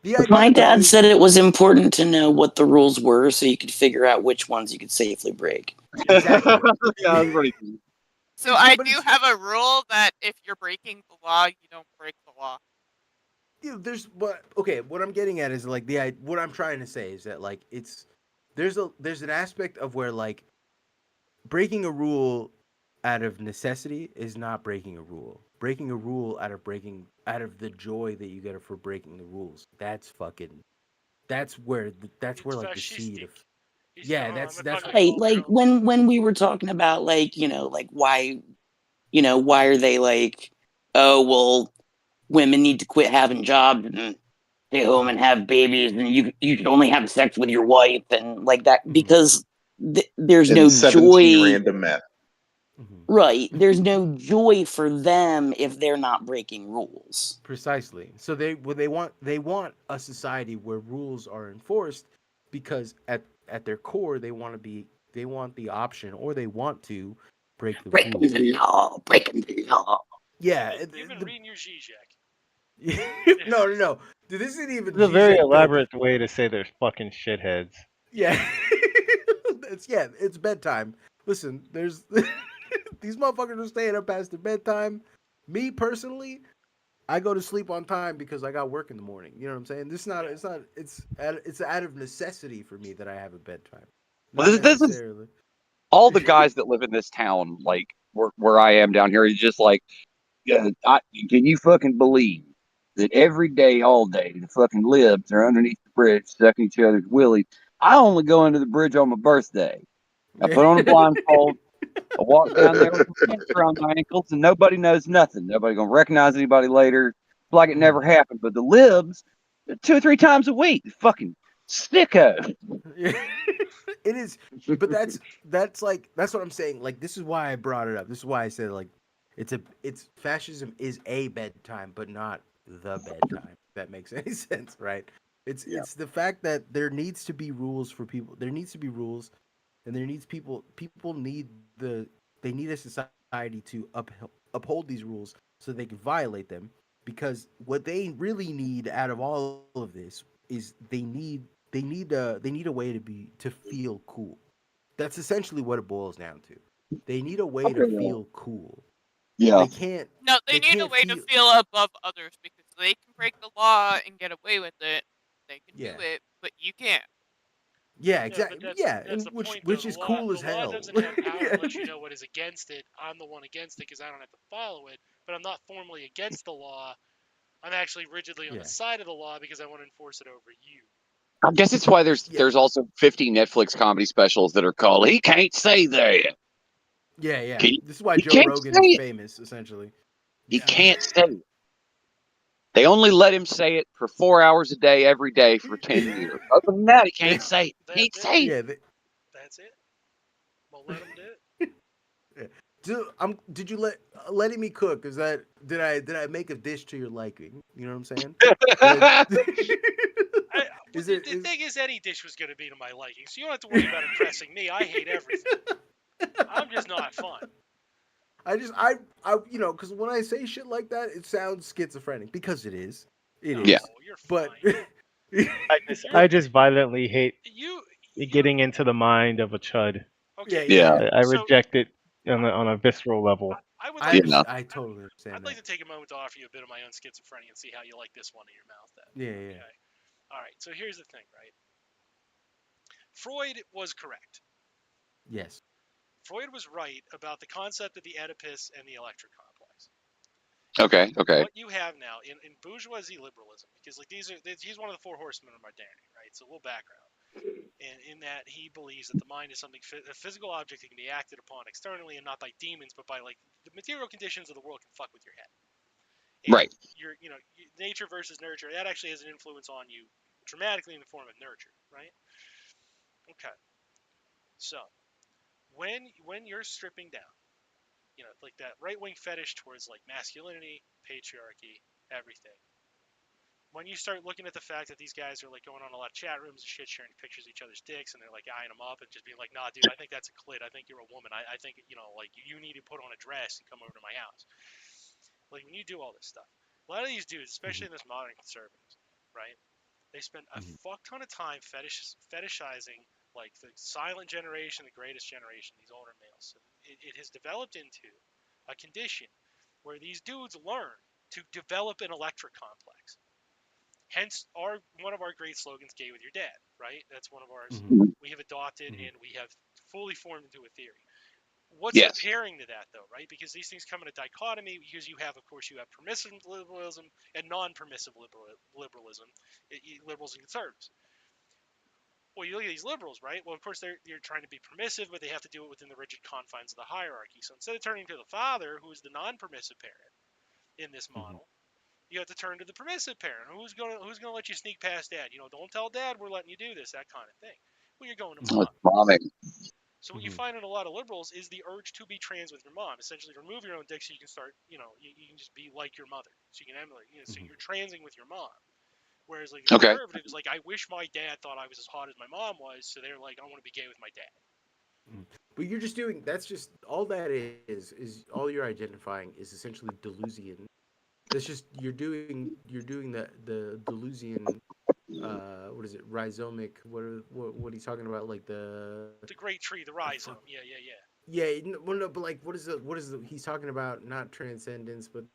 the my idea though dad is said it was important to know what the rules were so you could figure out which ones you could safely break. exactly. Yeah, that's pretty cool. So I But do it's have a rule that if you're breaking the law, you don't break the law. there's but okay. What I'm getting at is like what I'm trying to say is that like there's an aspect of where like breaking a rule out of necessity is not breaking a rule. Breaking a rule out of the joy that you get for breaking the rules. That's where it's like the seed fascistic. of He's yeah. hold on, I'm gonna That's talk like Right, Paul like Jones. when we were talking about like, like why, why are they like, oh, well, women need to quit having jobs and stay home and have babies and you can only have sex with your wife and like that Mhm, because there's And no 17 joy. random men. mhm. Right, there's no joy for them if they're not breaking rules. Precisely. So they want a society where rules are enforced because at their core they want the option or they want to break the Breaking rules. the law, breaking the law. Yeah. You've been reading your Zizek. No. Dude, this isn't even It's a very Zizek dope. elaborate way to say they're fucking shitheads. Yeah. It's bedtime. Listen, there's these motherfuckers are staying up past their bedtime. Me personally, I go to sleep on time because I got work in the morning. You know what I'm saying? It's out of necessity for me that I have a bedtime. Well, Not this is necessarily. all the guys that live in this town, like where I am down here, is just like, can you fucking believe that every day, all day, the fucking libs are underneath the bridge sucking each other's willies? I only go into the bridge on my birthday. I put on a blindfold. I walk down there with my pants around my ankles, and nobody knows nothing. Nobody gonna recognize anybody later. It's like it never happened. But the libs, 2 or 3 times a week, fucking sicko. It is, but that's what I'm saying. Like, this is why I brought it up. This is why I said, like, it's fascism is a bedtime, but not the bedtime. If that makes any sense, right? It's the fact that there needs to be rules for people. There needs to be rules, and there needs people need they need a society to uphold these rules so they can violate them, because what they really need out of all of this is they need a way to feel cool. That's essentially what it boils down to. They need a way to feel cool. Yeah. They can't. No, they need a way to feel above others, because they can break the law and get away with it. They can do it, but you can't. Yeah, Yeah, exactly. but Yeah, that's and the point, which though. is cool as The law hell. doesn't have power unless you know what is against it. I'm the one against it because I don't have to follow it, but I'm not formally against the law. I'm actually rigidly on the side of the law because I want to enforce it over you. I guess it's why there's also 50 Netflix comedy specials that are called "He Can't Say That." Yeah. He, This is why he Joe can't Rogan say is it. famous, essentially. He can't say it. They only let him say it for 4 hours a day, every day for 10 years. Other than that, he can't say it. He can't That's it. say it. Yeah. That's it. Well, let him do it. Yeah. Did you letting me cook? Is that did I make a dish to your liking? You know what I'm saying? The thing is, any dish was going to be to my liking, so you don't have to worry about impressing me. I hate everything. I'm just not fun. I because when I say shit like that, it sounds schizophrenic, because it is. It is. Yeah. You're But I just violently hate you getting into the mind of a chud. okay? Yeah. I reject it on a visceral level. I would like. I totally understand. I'd like to take a moment to offer you a bit of my own schizophrenia and see how you like this one in your mouth. Then. Yeah. Okay. All right. So here's the thing, right? Freud was correct. Yes. Freud was right about the concept of the Oedipus and the Electra complex. Okay. What you have now in bourgeoisie liberalism, because like he's one of the 4 horsemen of modernity, right? So a little background, and in that he believes that the mind is something a physical object that can be acted upon externally and not by demons, but by like the material conditions of the world can fuck with your head. And Right. nature versus nurture, that actually has an influence on you dramatically in the form of nurture, right? Okay. So when you're stripping down, like that right-wing fetish towards like masculinity, patriarchy, everything. When you start looking at the fact that these guys are like going on a lot of chat rooms and shit, sharing pictures of each other's dicks, and they're like eyeing them up and just being like, "Nah, dude, I think that's a clit. I think you're a woman. I think like you need to put on a dress and come over to my house." Like when you do all this stuff, a lot of these dudes, especially in this modern conservatives, right? They spend a fuck ton of time fetishizing like the silent generation, the greatest generation, these older males. So it has developed into a condition where these dudes learn to develop an electric complex. Hence, one of our great slogans, "Gay with your dad," right? That's one of ours. We have adopted and we have fully formed into a theory. What's the Yes. pairing to that, though, right? Because these things come in a dichotomy. Because you have permissive liberalism and non-permissive liberalism, liberals and conservatives. Well, you look at these liberals, right? Well, of course they're trying to be permissive, but they have to do it within the rigid confines of the hierarchy. So instead of turning to the father, who is the non-permissive parent in this model, you have to turn to the permissive parent. Who's gonna let you sneak past dad? Don't tell dad we're letting you do this, that kind of thing. Well, you're going to mom. Momming. So what you find in a lot of liberals is the urge to be trans with your mom. Essentially, remove your own dick so you can start, you can just be like your mother. So you can emulate, so you're transing with your mom. Whereas like a conservative is like, I wish my dad thought I was as hot as my mom was, so they're like, I want to be gay with my dad. But you're just doing that's just all that is all you're identifying is essentially delusion. That's just you're doing the delusion. What is it? Rhizomic. What he's talking about? Like the great tree, the rhizome. Yeah. Yeah, no, but like, what is the he's talking about? Not transcendence, but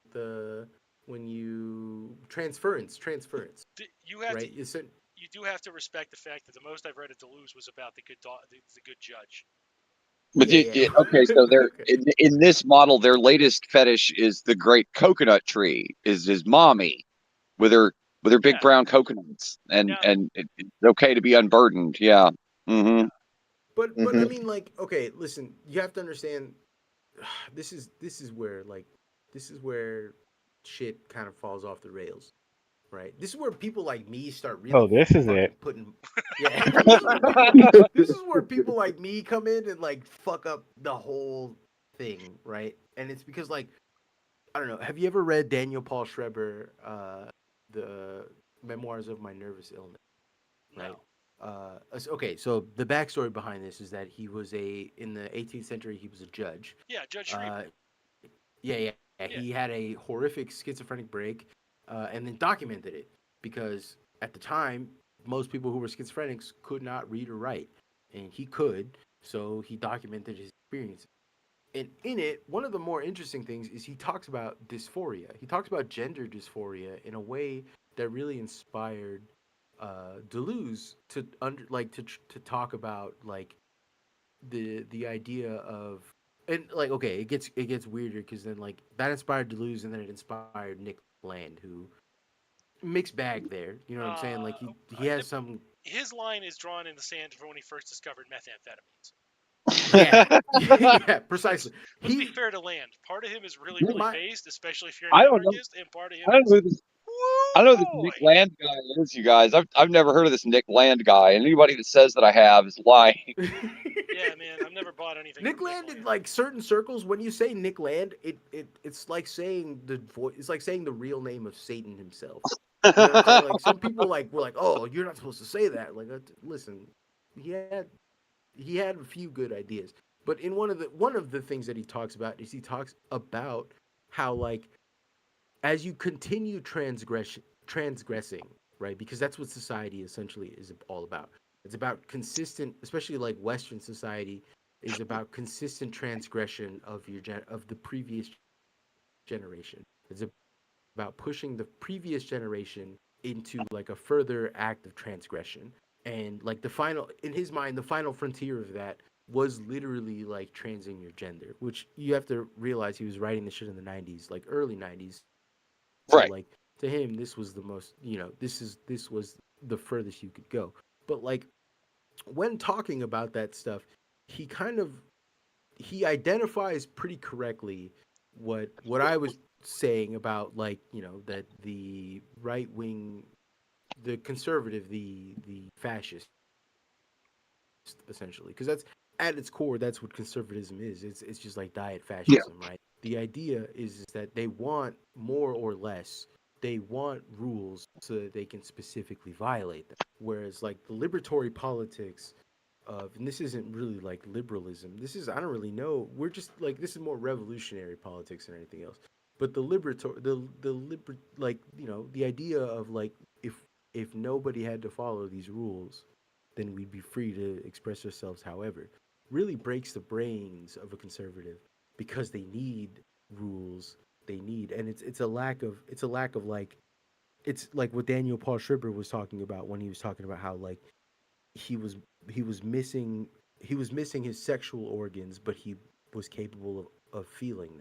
when you transference, You have right? to. You do have to respect the fact that the most I've read of Deleuze was about the good judge. But Yeah. okay, so they're Okay. in this model, their latest fetish is the great coconut tree. Is his mommy with her big Yeah. brown coconuts, and Yeah. it's okay to be unburdened. Yeah. Mm-hmm. But I mean, like, okay, listen, you have to understand. This is where shit kind of falls off the rails, right? This is where people like me start really Oh, this is fucking it. putting. Yeah, this is where people like me come in and like fuck up the whole thing, right? And it's because like I don't know. Have you ever read Daniel Paul Schreiber, the Memoirs of My Nervous Illness? Right. No. Okay, so the backstory behind this is that he was in the 18th century he was a judge. Yeah, Judge Schreiber. Yeah. Yeah. He had a horrific schizophrenic break, and then documented it because at the time most people who were schizophrenics could not read or write, and he could, so he documented his experiences. And in it, one of the more interesting things is he talks about dysphoria. He talks about gender dysphoria in a way that really inspired Deleuze to to talk about like the idea of, and like okay, it gets weirder because then like that inspired Deleuze and then it inspired Nick Land, who mixed bag there. You know what I'm saying? Like he has some. His line is drawn in the sand from when he first discovered methamphetamines. Yeah, yeah, precisely. Let's be fair to Land. Part of him is really, really My phased, especially if you're an I don't know. anarchist, and part of him I don't is, know who this. I woo know who this boy! Nick Land guy is, you guys. I've never heard of this Nick Land guy, and anybody that says that I have is lying. Yeah, man, I've never bought anything Nick from Land Nick in Land. like certain circles. When you say Nick Land, it's like saying the voice. It's like saying the real name of Satan himself. You know what I'm saying? Like some people were like, "Oh, you're not supposed to say that." Like, listen, he had he had a few good ideas, but in one of the things that he talks about is he talks about how like as you continue transgressing, right? Because that's what society essentially is all about. It's about consistent, especially like Western society is about consistent transgression of of the previous generation. It's about pushing the previous generation into like a further act of transgression. And like the final, in his mind, the final frontier of that was literally like transing your gender, which you have to realize he was writing this shit in the 90s, like early 90s. So Right. like to him, this was the most, this was the furthest you could go. But like when talking about that stuff, he kind of he identifies pretty correctly what I was saying about like that the right wing, the conservative, the fascist, essentially, because that's at its core that's what conservatism is. It's just like diet Yeah. fascism, right? The idea is that they want more or less, they want rules so that they can specifically violate them. Whereas like the liberatory politics of, and this isn't really like liberalism. This is, I don't really know. We're just like, this is more revolutionary politics than anything else. But the liberatory, like the idea of like if nobody had to follow these rules, then we'd be free to express ourselves however, really breaks the brains of a conservative because they need rules. They need, and it's a lack of, like, it's like what Daniel Paul Schreiber was talking about when he was talking about how like he was he was missing his sexual organs, but he was capable of feeling them.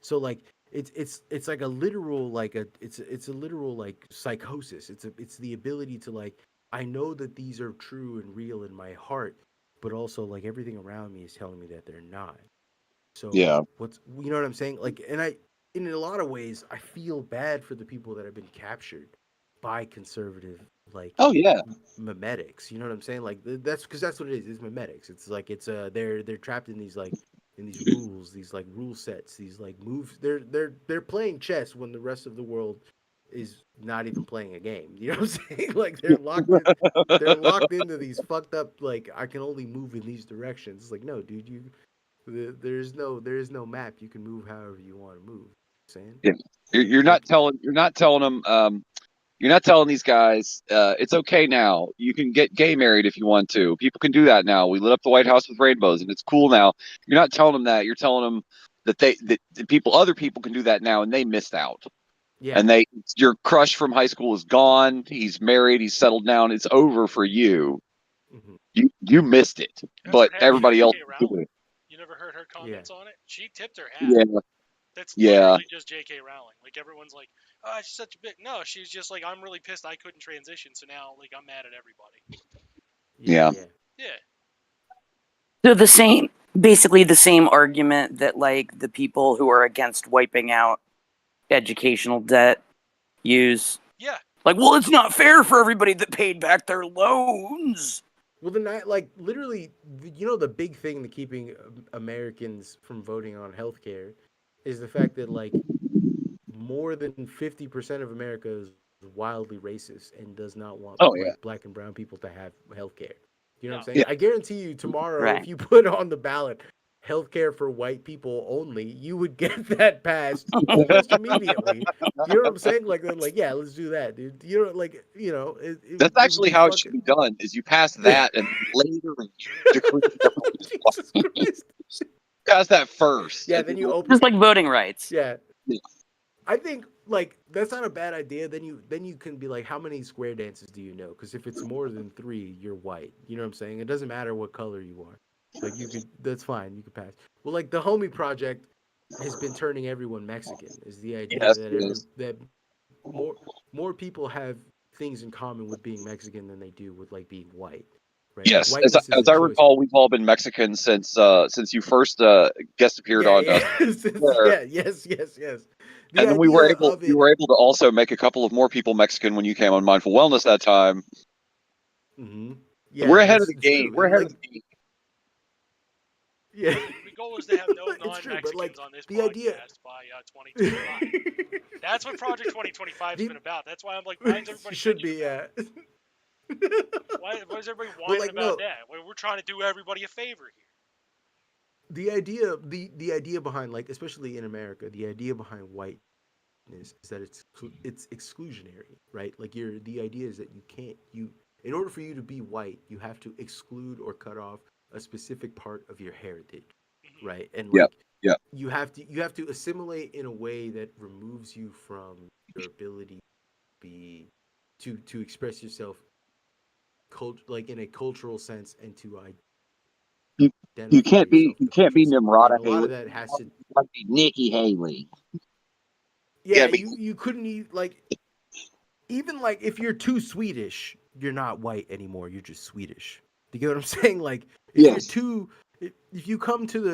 So like it's like a literal like it's a literal like psychosis. It's the ability to like, I know that these are true and real in my heart, but also like everything around me is telling me that they're not. So Yeah. what's, you know what I'm saying? Like, and in a lot of ways I feel bad for the people that have been captured by conservative like Oh yeah. memetics. You know what I'm saying? Like that's because that's what it is. It's memetics. It's like they're trapped in these like in these rules, these like rule sets, these like moves. They're playing chess when the rest of the world is not even playing a game. You know what I'm saying? Like they're locked into these fucked up like, I can only move in these directions. It's like, no, dude, there is no map. You can move however you want to move. You know what I'm saying? Yeah. Like You're not telling them. You're not telling these guys it's okay now. You can get gay married if you want to. People can do that now. We lit up the White House with rainbows, and it's cool now. You're not telling them that. You're telling them that other people can do that now, and they missed out. yeah. And your crush from high school is gone. He's married. He's settled down. It's over for you. Hmm. You missed it, That's but what happened to everybody else J.K. is Rowling. doing it. her comments on it, she tipped her hat. Yeah. That's Yeah. literally just J.K. Rowling. Like, everyone's like, oh, she's such a bit. No, she's just like, I'm really pissed I couldn't transition, so now, like, I'm mad at everybody. Yeah. Yeah. So basically the same argument that like the people who are against wiping out educational debt use. Yeah. Like, well, it's not fair for everybody that paid back their loans. Well, like literally, the big thing to keeping Americans from voting on healthcare is the fact that like more than 50% of America is wildly racist and does not want black and brown people to have healthcare. You know what I'm saying? Yeah. I guarantee you tomorrow, Right. if you put on the ballot healthcare for white people only, you would get that passed almost immediately. You know what I'm saying? Like, they're like, yeah, let's do that, dude. You know, like, That's actually how it should be done. Is you pass that and later decree Jesus Christ. Pass that first. Yeah, then you open Just like voting rights. Yeah. Yeah. I think like that's not a bad idea. Then you can be like, how many square dances do you know? Because if it's more than 3, you're white. You know what I'm saying? It doesn't matter what color you are. Like you could, that's fine. You could pass. Well, like the Homie Project has been turning everyone Mexican. Is the idea that more people have things in common with being Mexican than they do with like being white. Right? Yes, like, as I recall, we've all been Mexican since you first guest appeared on. Yes. And then we were able to also make a couple of more people Mexican when you came on Mindful Wellness that time. Mm-hmm. Yeah, we're ahead of the game. We're ahead of the game. Yeah. The goal is to have no non-Mexicans on this podcast by 2025. That's what Project 2025 has been about. That's why I'm like, why is everybody should be, yeah. Why is everybody whining about that? We're trying to do everybody a favor here. The idea behind, like, especially in America, the idea behind whiteness is that it's exclusionary, right? Like, the idea is that in order for you to be white, you have to exclude or cut off a specific part of your heritage, right? And like, you have to assimilate in a way that removes you from your ability to express yourself, like in a cultural sense, and to you can't be Nimrata Haley. A lot of that has to be Nikki Haley. Yeah, you couldn't even like if you're too Swedish, you're not white anymore. You're just Swedish. Do you get what I'm saying? Like if you come to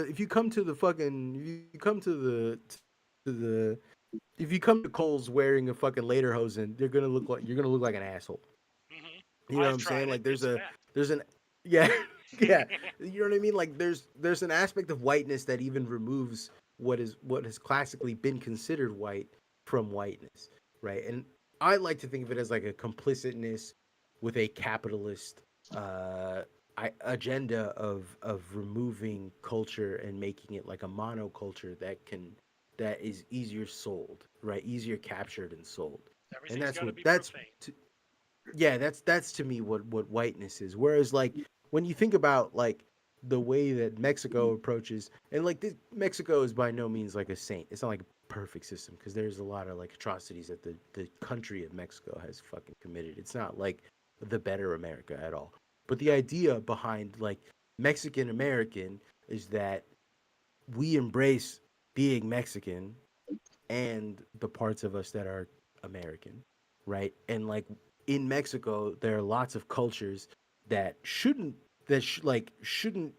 Kohl's wearing a fucking lederhosen, you're gonna look like an asshole. Mm-hmm. You know what I'm saying? Like there's an yeah. You know what I mean? Like there's an aspect of whiteness that even removes what has classically been considered white from whiteness, right? And I like to think of it as like a complicitness with a capitalist agenda of removing culture and making it like a monoculture that is easier sold, right? Easier captured and sold. Everything's And that's that's to me what whiteness is. Whereas like when you think about like the way that Mexico approaches, and like Mexico is by no means like a saint. It's not like a perfect system because there's a lot of like atrocities that the country of Mexico has fucking committed. It's not like the better America at all. But the idea behind like Mexican American is that we embrace being Mexican and the parts of us that are American, right? And like in Mexico, there are lots of cultures that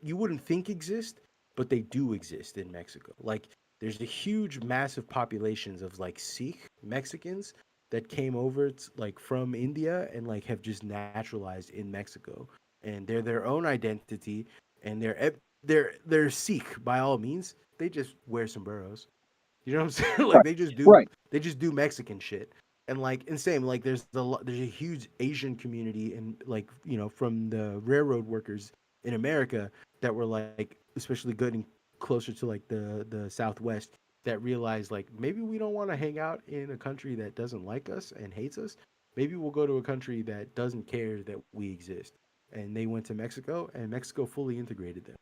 you wouldn't think exist, but they do exist in Mexico. Like there's a huge, massive populations of like Sikh Mexicans that came over like from India and like have just naturalized in Mexico, and they're their own identity, and they're Sikh by all means. They just wear sombreros. You know what I'm saying? Like they just do Mexican shit. And like insane, like there's a huge Asian community and like from the railroad workers in America that were like especially good and closer to like the Southwest that realized like maybe we don't want to hang out in a country that doesn't like us and hates us. Maybe we'll go to a country that doesn't care that we exist. And they went to Mexico, and Mexico fully integrated them.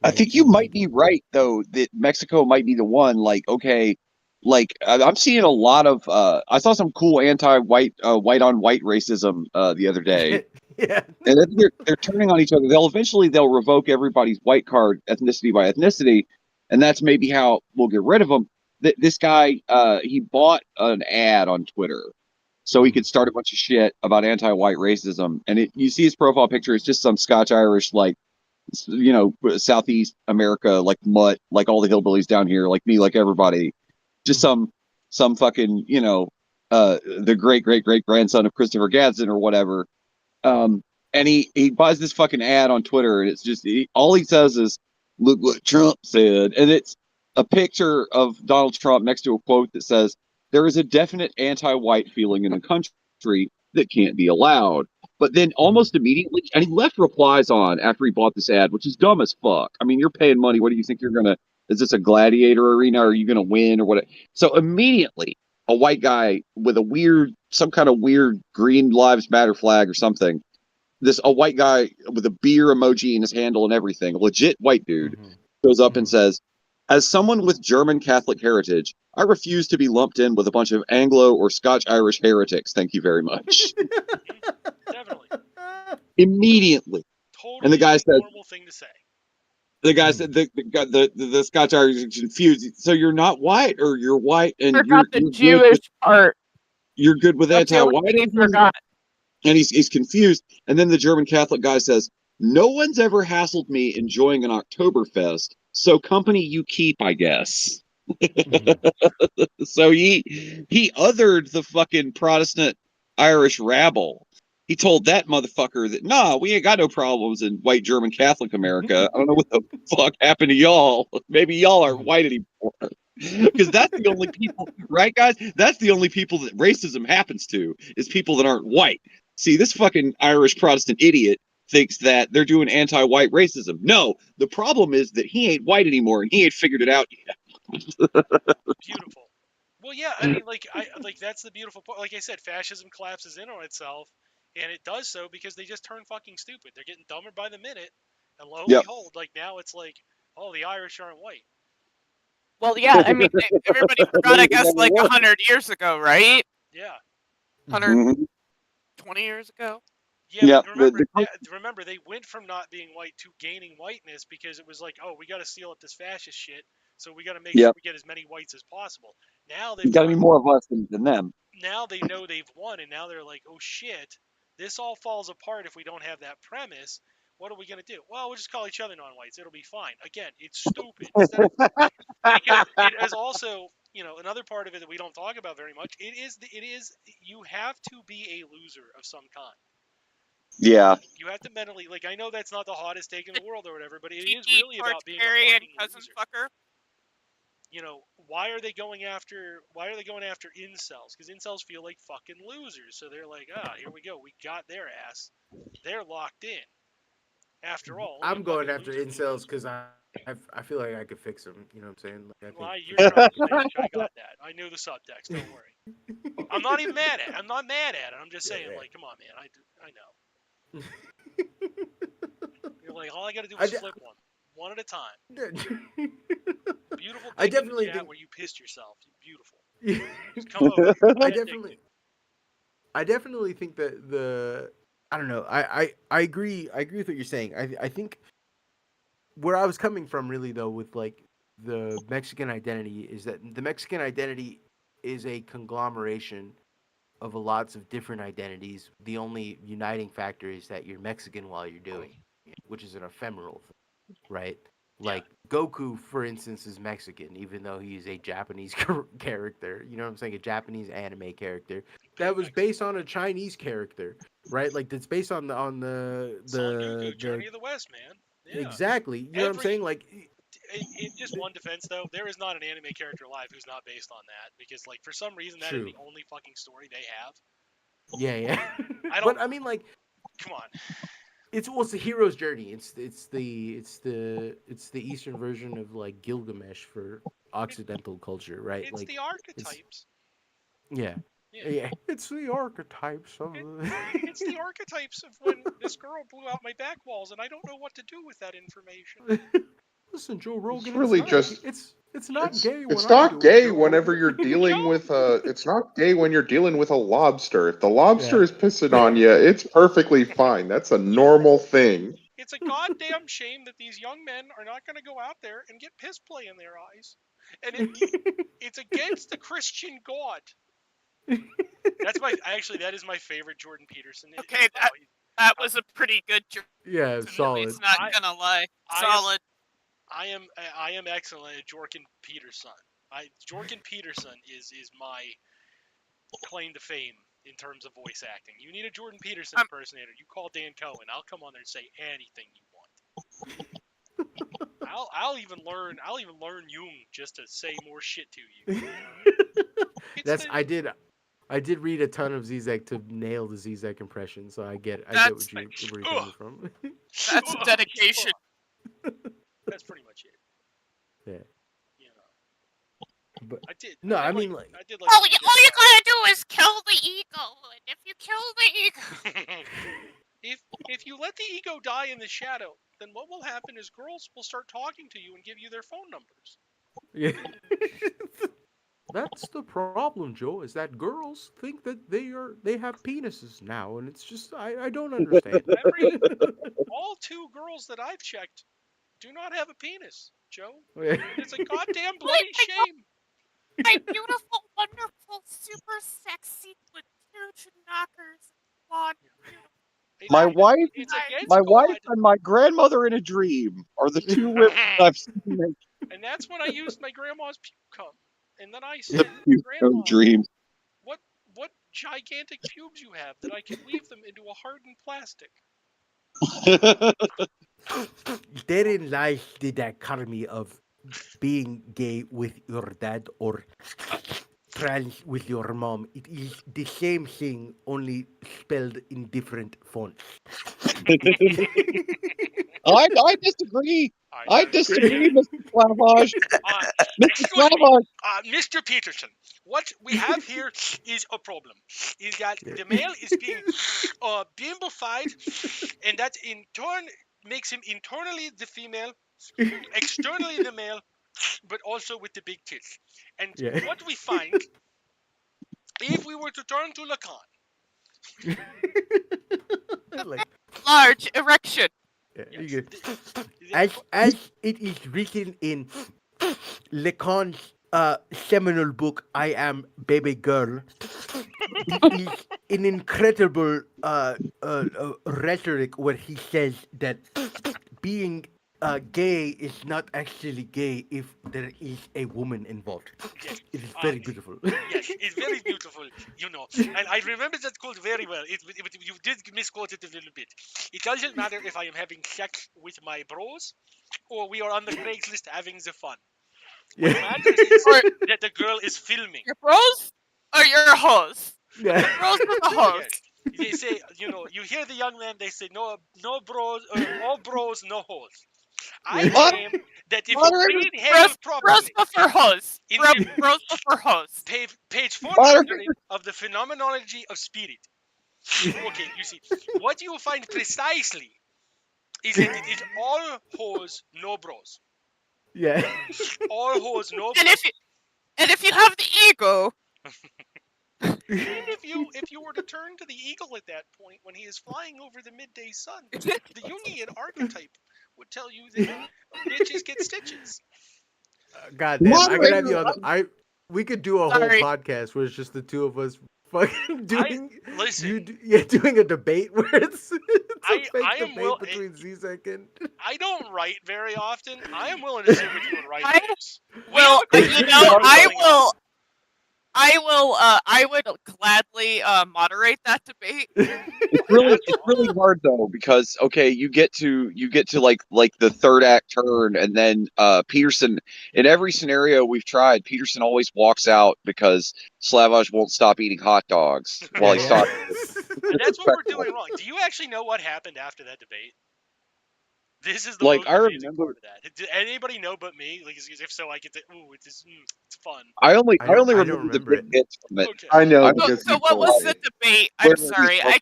Right? I think you might be right though that Mexico might be the one. Like okay. Like I'm seeing a lot of I saw some cool anti-white white on white racism the other day. Yeah. And they're turning on each other. They'll revoke everybody's white card ethnicity by ethnicity, and that's maybe how we'll get rid of them. This guy, he bought an ad on Twitter so he could start a bunch of shit about anti-white racism. And you see his profile picture, it's just some Scotch-Irish, like, Southeast America, like mutt, like all the hillbillies down here, like me, like everybody. Just some fucking, the great grandson of Christopher Gadsden or whatever. And he buys this fucking ad on Twitter, and it's just all he says is, "Look what Trump said," and it's a picture of Donald Trump next to a quote that says, "There is a definite anti-white feeling in the country that can't be allowed." But then almost immediately, and he left replies on after he bought this ad, which is dumb as fuck. I mean, you're paying money. What do you think you're gonna? Is this a gladiator arena? Are you gonna win or what? So immediately, a white guy with some kind of weird Green Lives Matter flag or something. A white guy with a beer emoji in his handle and everything, a legit white dude, goes up and says, "As someone with German Catholic heritage, I refuse to be lumped in with a bunch of Anglo or Scotch-Irish heretics. Thank you very much." Definitely. Immediately. Totally And the guy said, normal thing to say. The guy said the Scotch Irish is confused. So you're not white, or you're white and Forgot the you're Jewish part. you're good with That's the only thing he anti-white. forgot. And he's confused. And then the German Catholic guy says, "No one's ever hassled me enjoying an Oktoberfest, so company you keep, I guess." So he othered the fucking Protestant Irish rabble. He told that motherfucker that, "Nah, we ain't got no problems in white German Catholic America. I don't know what the fuck happened to y'all. Maybe y'all aren't white anymore." Because that's the only people, right, guys? That's the only people that racism happens to, is people that aren't white. See, this fucking Irish Protestant idiot thinks that they're doing anti-white racism. No, the problem is that he ain't white anymore and he ain't figured it out yet. Beautiful. Well, yeah, I mean, that's the beautiful part. Like I said, fascism collapses in on itself, and it does so because they just turn fucking stupid. They're getting dumber by the minute, and lo and Yep. behold, like now it's like, oh, the Irish aren't white. Well, yeah, I mean, everybody forgot, I guess, like 100 years ago, right? Yeah. 120 years ago. Yeah, but remember, they went from not being white to gaining whiteness because it was like, oh, we got to seal up this fascist shit, so we got to make sure we get as many whites as possible. Now they've got to be more of us than them. Now they know they've won, and now they're like, oh shit, this all falls apart if we don't have that premise. What are we gonna do? Well, we'll just call each other non-whites. It'll be fine. Again, it's stupid. Because it is also, another part of it that we don't talk about very much. It is you have to be a loser of some kind. Yeah. You have to mentally, I know that's not the hottest take in the world or whatever, but it is Tiki, really about being a fucking cousin loser. fucker. Why are they going after incels? Because incels feel like fucking losers. So they're like, here we go. We got their ass. They're locked in. After all, I'm going after incels because I feel like I could fix them. You know what I'm saying? You're trying to finish. I got that. I knew the subtext. Don't worry. I'm not even mad at it. I'm not mad at it. I'm just saying, come on, man. I know. You're like, all I got to do is flip one at a time. Beautiful. I definitely think where you pissed yourself. Beautiful. Just come over. I definitely think that I don't know. I agree. I agree with what you're saying. I think where I was coming from really though with like the Mexican identity is that the Mexican identity is a conglomeration of lots of different identities. The only uniting factor is that you're Mexican while you're doing it, which is an ephemeral thing, right? Like Goku, for instance, is Mexican, even though he's a Japanese character. You know what I'm saying? A Japanese anime character that was based on a Chinese character, right? Like that's based on the Journey of the West, man. Yeah. Exactly. You know what I'm saying? Like, in just one defense, though, there is not an anime character alive who's not based on that because, for some reason, that is the only fucking story they have. Yeah. But I mean, like, come on. It's the hero's journey. It's the Eastern version of like Gilgamesh for Occidental culture, right? It's the archetypes. Yeah. It's the archetypes of. It's the archetypes of when this girl blew out my back walls, and I don't know what to do with that information. Listen, Joe Rogan. It's really it's not gay. It's not gay whenever you're dealing with it's not gay when you're dealing with a lobster. If the lobster is pissing on you, it's perfectly fine. That's a normal thing. It's a goddamn shame that these young men are not going to go out there and get piss play in their eyes, and it's against the Christian God. That is my favorite Jordan Peterson. Okay, that was a pretty good joke. Yeah, solid. It's not gonna lie. Solid. I am excellent at Jorkin Peterson. Jorkin Peterson is my claim to fame in terms of voice acting. You need a Jordan Peterson impersonator. You call Dan Cohen. I'll come on there and say anything you want. I'll even learn Jung just to say more shit to you. I did read a ton of Zizek to nail the Zizek impression, so I get where you're coming from. That's a dedication. That's pretty much it. Yeah. You know. But I did. No, I mean like. All you gotta do is kill the ego, and if you kill the ego, if you let the ego die in the shadow, then what will happen is girls will start talking to you and give you their phone numbers. Yeah. That's the problem, Joe, is that girls think that they have penises now, and it's just I don't understand. All 2 girls that I've checked do not have a penis, Joe. Yeah. It's a goddamn bloody shame. my beautiful, wonderful, super sexy, with huge knockers, blonde, beautiful. My wife, my wife, and my grandmother in a dream are the 2 women I've seen. And that's when I used my grandma's puke cum. And then I The said, Grandma, dream. what gigantic pubes you have that I can weave them into a hardened plastic. Therein lies the dichotomy of being gay with your dad or trans with your mom. It is the same thing, only spelled in different fonts. I disagree. I disagree, Mr. Flavage. Mr. Flavage. Mr. Peterson, what we have here is a problem. Is that the male is being bimbofied, and that in turn makes him internally the female, externally the male, but also with the big tits. And what we find, if we were to turn to Lacan, like large erection. Yeah, as it is written in Lacan's seminal book, I Am Baby Girl, it is an incredible rhetoric where he says that being gay is not actually gay if there is a woman involved. Yes. It is very beautiful. Yes, it's very beautiful, you know. And I remember that quote very well. You did misquote it a little bit. It doesn't matter if I am having sex with my bros or we are on the Craigslist having the fun. What matters is that the girl is filming. Your bros or your hoes? Yeah. The bros or the hoes? Yes. They say, you know, you hear the young man, they say, no bros, all bros, no hoes. I claim that if you read Hegel properly, bros before hoes. Bros before hoes. Page 400 of the Phenomenology of Spirit. Okay, you see, what you will find precisely is that it is all hoes, no bros. Yeah. All hoes, no bros. And if you have the ego. And if you were to turn to the eagle at that point when he is flying over the midday sun, the Jungian archetype would tell you that bitches get stitches. God damn, I could have you on the, we could do a whole podcast where it's just the 2 of us fucking doing doing a debate where it's a fake debate between Zizek and I don't write very often. I am willing to sit with you and write this. Well, you know, I would gladly moderate that debate. It's really hard though, because okay, you get to like the third act turn, and then Peterson, in every scenario we've tried, Peterson always walks out because Slavoj won't stop eating hot dogs while he's talking. And that's what we're doing wrong. Do you actually know what happened after that debate? This is the like most I amazing remember part of that. Did anybody know but me? Like, if so, I get to. Ooh, it's fun. I only remember the big hits from it. Okay. I know. So what was the debate? I'm sorry, I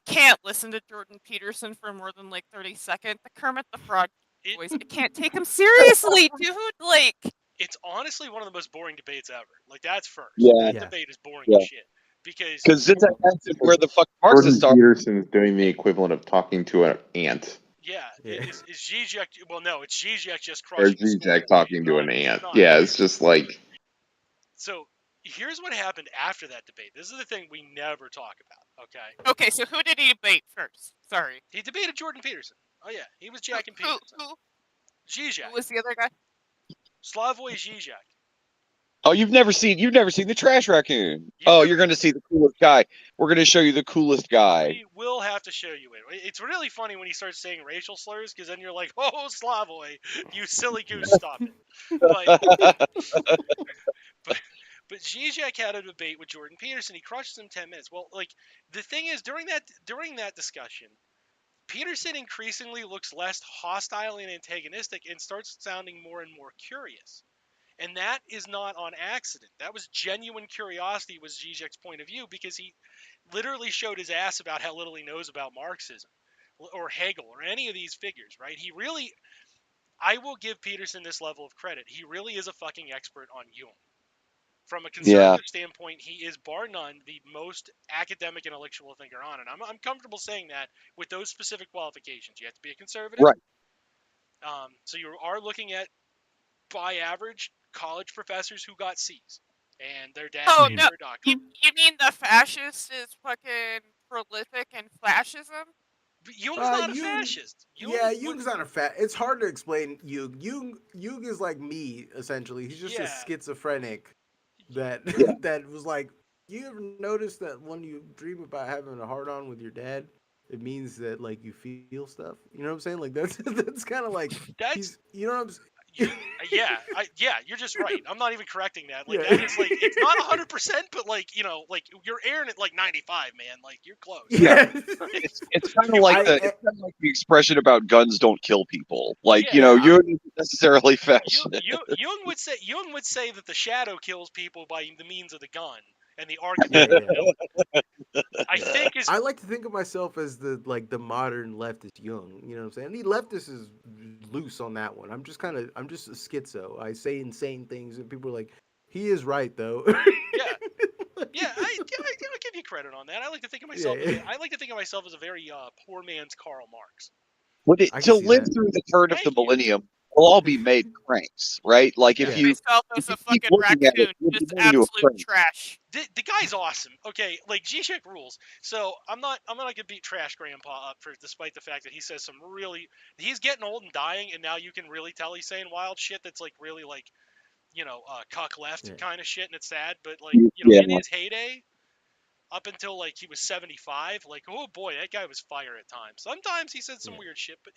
can't listen to Jordan Peterson for more than like 30 seconds. The Kermit the Frog voice. I can't take him seriously, dude. Like, it's honestly one of the most boring debates ever. Like, that's first. Yeah. That debate is boring Yeah. as shit. because Zizek asked him where the fuck Marxists Jordan are. Peterson's doing the equivalent of talking to an ant. yeah, Yeah. is Zizek? Well, no, it's Zizek just Or crushing the score. Zizek talking to an It's ant. not. Yeah, it's just like So here's what happened after that debate. This is the thing we never talk about. Okay, Okay, so who did he debate first? Sorry. he debated Jordan Peterson. Oh yeah, he was Who jacking who Peterson. who, Zizek, who was the other guy? Slavoj Zizek. Oh, you've never seen the trash raccoon. You've Oh, never- you're going to see the coolest guy. We're going to show you the coolest guy. We will have to show you it. It's really funny when he starts saying racial slurs because then you're like, "Oh, Slavoj, you silly goose, stop it." But Zizek had a debate with Jordan Peterson. He crushes him 10 minutes. Well, like the thing is, during that discussion, Peterson increasingly looks less hostile and antagonistic and starts sounding more and more curious. And that is not on accident. That was genuine curiosity, was Zizek's point of view, because he literally showed his ass about how little he knows about Marxism or Hegel or any of these figures, right? He really, I will give Peterson this level of credit. He really is a fucking expert on Jung. From a conservative standpoint, he is bar none the most academic intellectual thinker on it. I'm comfortable saying that with those specific qualifications. You have to be a conservative. Right. So you are looking at, by average, college professors who got C's. And their dad Oh paid no, for a doctorate. you mean the fascist is fucking prolific in fascism? But Jung's not a Jung- fascist. Yeah, Jung's not a fat. It's hard to explain Jung. Jung is like me essentially. He's just a schizophrenic that that was like. You ever notice that when you dream about having a hard on with your dad, it means that like you feel stuff. You know what I'm saying? Like that's kind of like That's, you know what I'm saying? you're just right. I'm not even correcting that. Like Yeah. that is like, it's not 100%, but like, like you're airing it like 95, man. Like you're close. Yeah. It's kind of like the expression about guns don't kill people. Like, Yeah. you isn't necessarily fascist. Jung would say that the shadow kills people by the means of the gun, and the archetype of the villain. I think is I like to think of myself as the modern leftist Jung. You know what I'm saying? The leftist is loose on that one. I'm just a schizo. I say insane things, and people are like, "He is right, though." yeah. I give you credit on that. I like to think of myself. Yeah. I like to think of myself as a very poor man's Karl Marx. I To can see live that. through the turn of Thank the you. millennium, we'll all be made cranks, right? Like Yeah. if you Myself as a keep fucking looking at it, raccoon, you'll be just made into a absolute crank. trash. The guy's awesome. Okay, like Zizek rules. So I'm not gonna beat Trash Grandpa up for, despite the fact that he says some really, he's getting old and dying, and now you can really tell he's saying wild shit that's like really like, cuck left kind of shit, and it's sad. But like, in his heyday, up until like he was 75, like, oh boy, that guy was fire at times. Sometimes he said some weird shit, but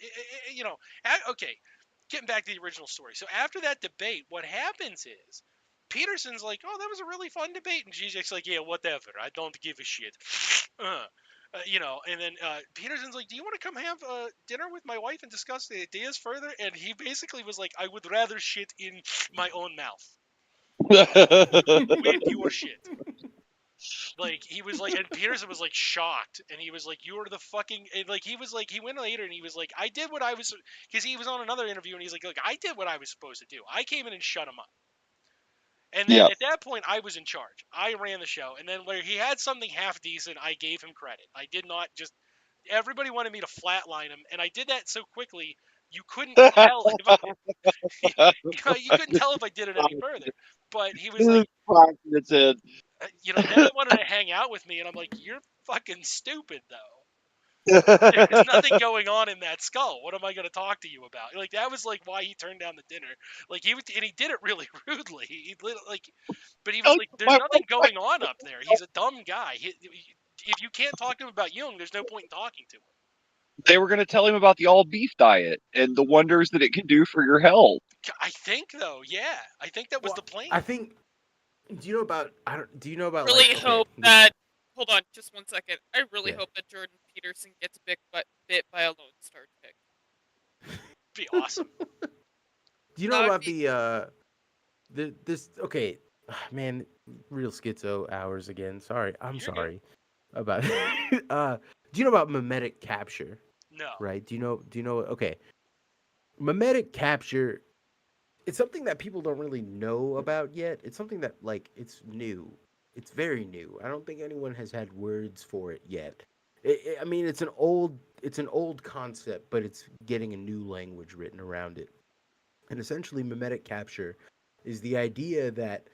okay. Getting back to the original story. So after that debate, what happens is Peterson's like, "Oh, that was a really fun debate," and Zizek's like, "Yeah, whatever. I don't give a shit." And then Peterson's like, "Do you want to come have dinner with my wife and discuss the ideas further?" And he basically was like, "I would rather shit in my own mouth with your shit." Like he was like, and Peterson was like shocked, and he was like, "You are the fucking," and like he was like, he went later and he was like, "I did what I was," because he was on another interview and he's like, "Look, I did what I was supposed to do. I came in and shut him up." And then at that point, I was in charge. I ran the show, and then where he had something half decent, I gave him credit. I did not just. Everybody wanted me to flatline him, and I did that so quickly you couldn't tell if you couldn't tell if I did it any further. But he was like, It's it. then he wanted to hang out with me, and I'm like, "You're fucking stupid, though. There's nothing going on in that skull. What am I going to talk to you about?" Like that was like why he turned down the dinner. Like and he did it really rudely. But he was like, "There's nothing going on up there. He's a dumb guy. If you can't talk to him about Jung, there's no point in talking to him." They were going to tell him about the all beef diet and the wonders that it can do for your health. I think though, yeah, I think that was the plan. I think. Do you know about? Do you know about? Really hope that. Hold on, just 1 second. I really hope that Jordan Peterson gets bit by a Lone Star tick. Be awesome. Do you know about this? Okay, man, real schizo hours again. Sorry, I'm sorry about. Do you know about mimetic capture? No. Right? Do you know? Okay, mimetic capture. It's something that people don't really know about yet. It's something that it's new. It's very new. I don't think anyone has had words for it yet. I mean, it's an old concept, but it's getting a new language written around it. And essentially, mimetic capture is the idea that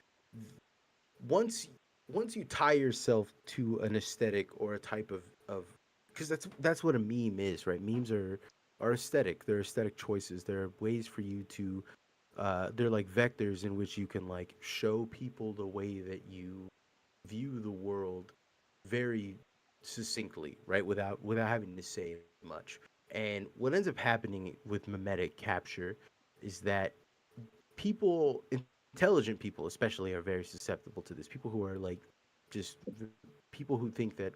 once once you tie yourself to an aesthetic or a type of because that's what a meme is, right? Memes are aesthetic. They're aesthetic choices. They're ways for you to they're like vectors in which you can like show people the way that you view the world very succinctly, right? Without having to say much. And what ends up happening with mimetic capture is that people, intelligent people especially, are very susceptible to this. People who are like just people who think that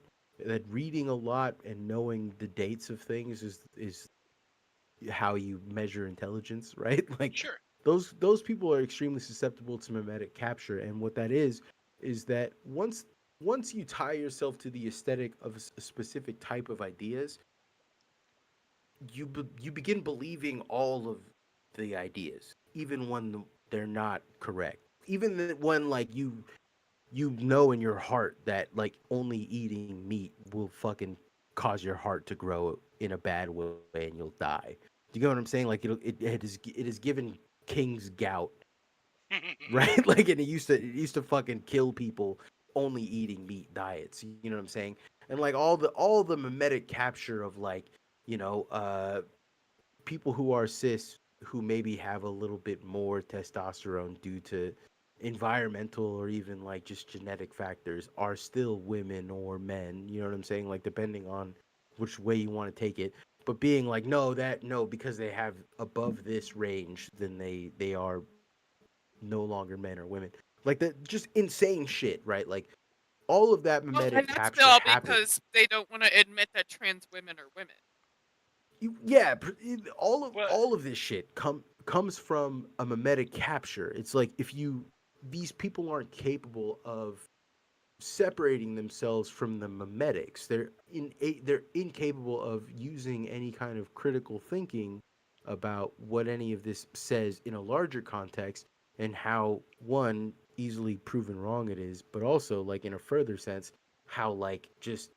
reading a lot and knowing the dates of things is how you measure intelligence, right? Like Sure. those people are extremely susceptible to mimetic capture, and what that is that once you tie yourself to the aesthetic of a specific type of ideas, you begin believing all of the ideas, even when they're not correct. Even when like you know in your heart that like only eating meat will fucking cause your heart to grow in a bad way and you'll die. Do you get what I'm saying? Like it is given king's gout, right? Like, and it used to fucking kill people only eating meat diets. You know what I'm saying? And like all the mimetic capture of like people who are cis who maybe have a little bit more testosterone due to environmental or even like just genetic factors are still women or men, you know what I'm saying, like depending on which way you want to take it. But being like no, because they have above this range, then they are no longer men or women, like that, just insane shit, right? Like all of that Well, mimetic and that's capture all happens. because they don't want to admit that trans women are women. Yeah, all of Well, all of this shit comes from a mimetic capture. It's like if you these people aren't capable of separating themselves from the mimetics. They're incapable of using any kind of critical thinking about what any of this says in a larger context, and how one easily proven wrong it is, but also like in a further sense how like just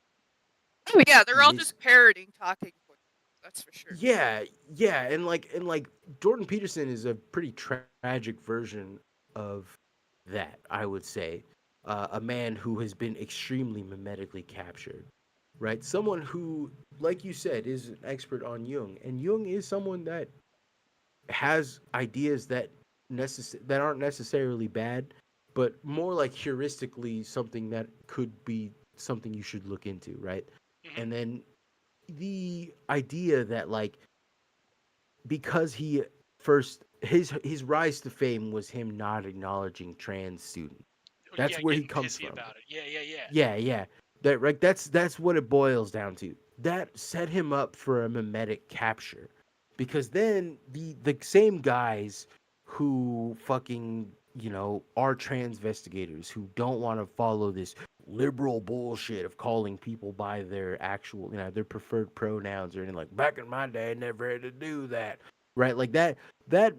Oh yeah, they're all mis just parroting talking points. That's for sure. yeah, yeah, and like Jordan Peterson is a pretty tragic version of that, I would say. A man who has been extremely mimetically captured, right? Someone who, like you said, is an expert on Jung, and Jung is someone that has ideas that aren't necessarily bad, but more like heuristically something that could be something you should look into, right? mhm. And then the idea that like because he first his rise to fame was him not acknowledging trans students. Oh, That's yeah, where he getting comes pissy from. about it. Yeah, yeah, yeah. Yeah, yeah. That right. That's what it boils down to. That set him up for a mimetic capture, because then the same guys who fucking are transvestigators who don't want to follow this liberal bullshit of calling people by their actual their preferred pronouns or anything, like back in my day I never had to do that, right? Like that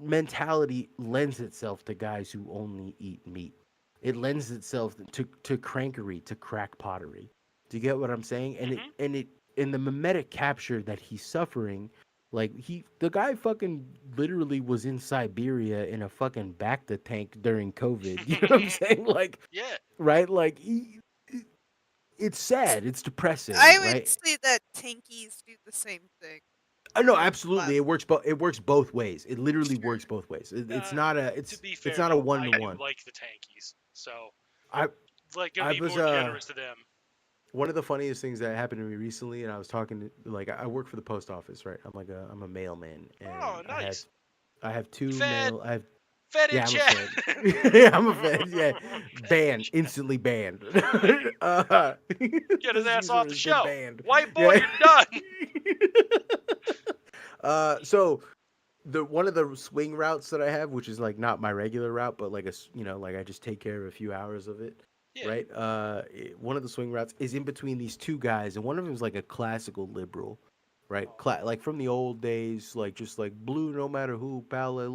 mentality lends itself to guys who only eat meat. It lends itself to crankery, to crack pottery. Do you get what I'm saying? And it Mhm. and it in the mimetic capture that he's suffering, like the guy fucking literally was in Siberia in a fucking Bacta tank during COVID. You know what I'm saying? Like, Yeah. right? Like it's sad. It's I depressing, would right? say that tankies do the same thing. No, They're absolutely. It works both ways. It literally sure. works both ways. It's Uh, not a to it's be it's fair not a though, one I to do one. like the tankies, so I like gonna I be was more generous to them. one of the funniest things that happened to me recently, and I was talking to, like, I work for the post office, right? I'm a mailman, and Oh, nice. I have two Fed, mail. I have fed in Yeah, I'm a chat. Fed. Yeah, I'm a Fed. Yeah, Fed in banned, chat. instantly banned. Get his This ass user off the has been show. banned. White boy, Yeah. you're done. So the one of the swing routes that I have, which is like not my regular route, but like like I just take care of a few hours of it, Yeah. right? One of the swing routes is in between these two guys, and one of them is like a classical liberal, right? Like from the old days, like just like blue no matter who, pal. I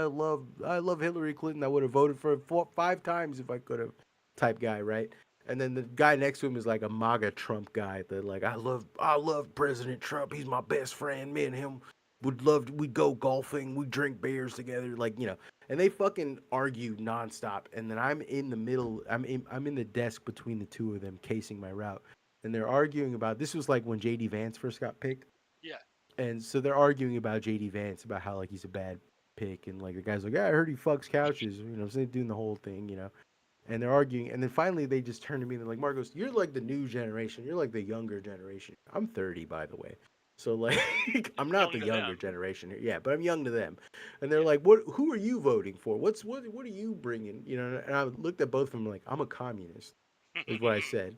love Hillary Clinton. I would have voted for her 5 times if I could have. type guy, right? And then the guy next to him is like a MAGA Trump guy. That like I love President Trump. He's my best friend. Me and him we'd go golfing. We drink beers together. Like and they fucking argue nonstop. And then I'm in the middle. I'm in the desk between the two of them, casing my route. And they're arguing about this was like when JD Vance first got picked. Yeah. And so they're arguing about JD Vance about how like he's a bad pick, and like the guy's like, yeah, I heard he fucks couches. So they're doing the whole thing. And they're arguing, and then finally they just turn to me and they're like, Marcos, you're like the new generation. You're like the younger generation. I'm 30, by the way. So like I'm not the younger generation here. Yeah, but I'm young to them. And they're like, who are you voting for? What are you bringing? And I looked at both of them like, I'm a communist, is what I said.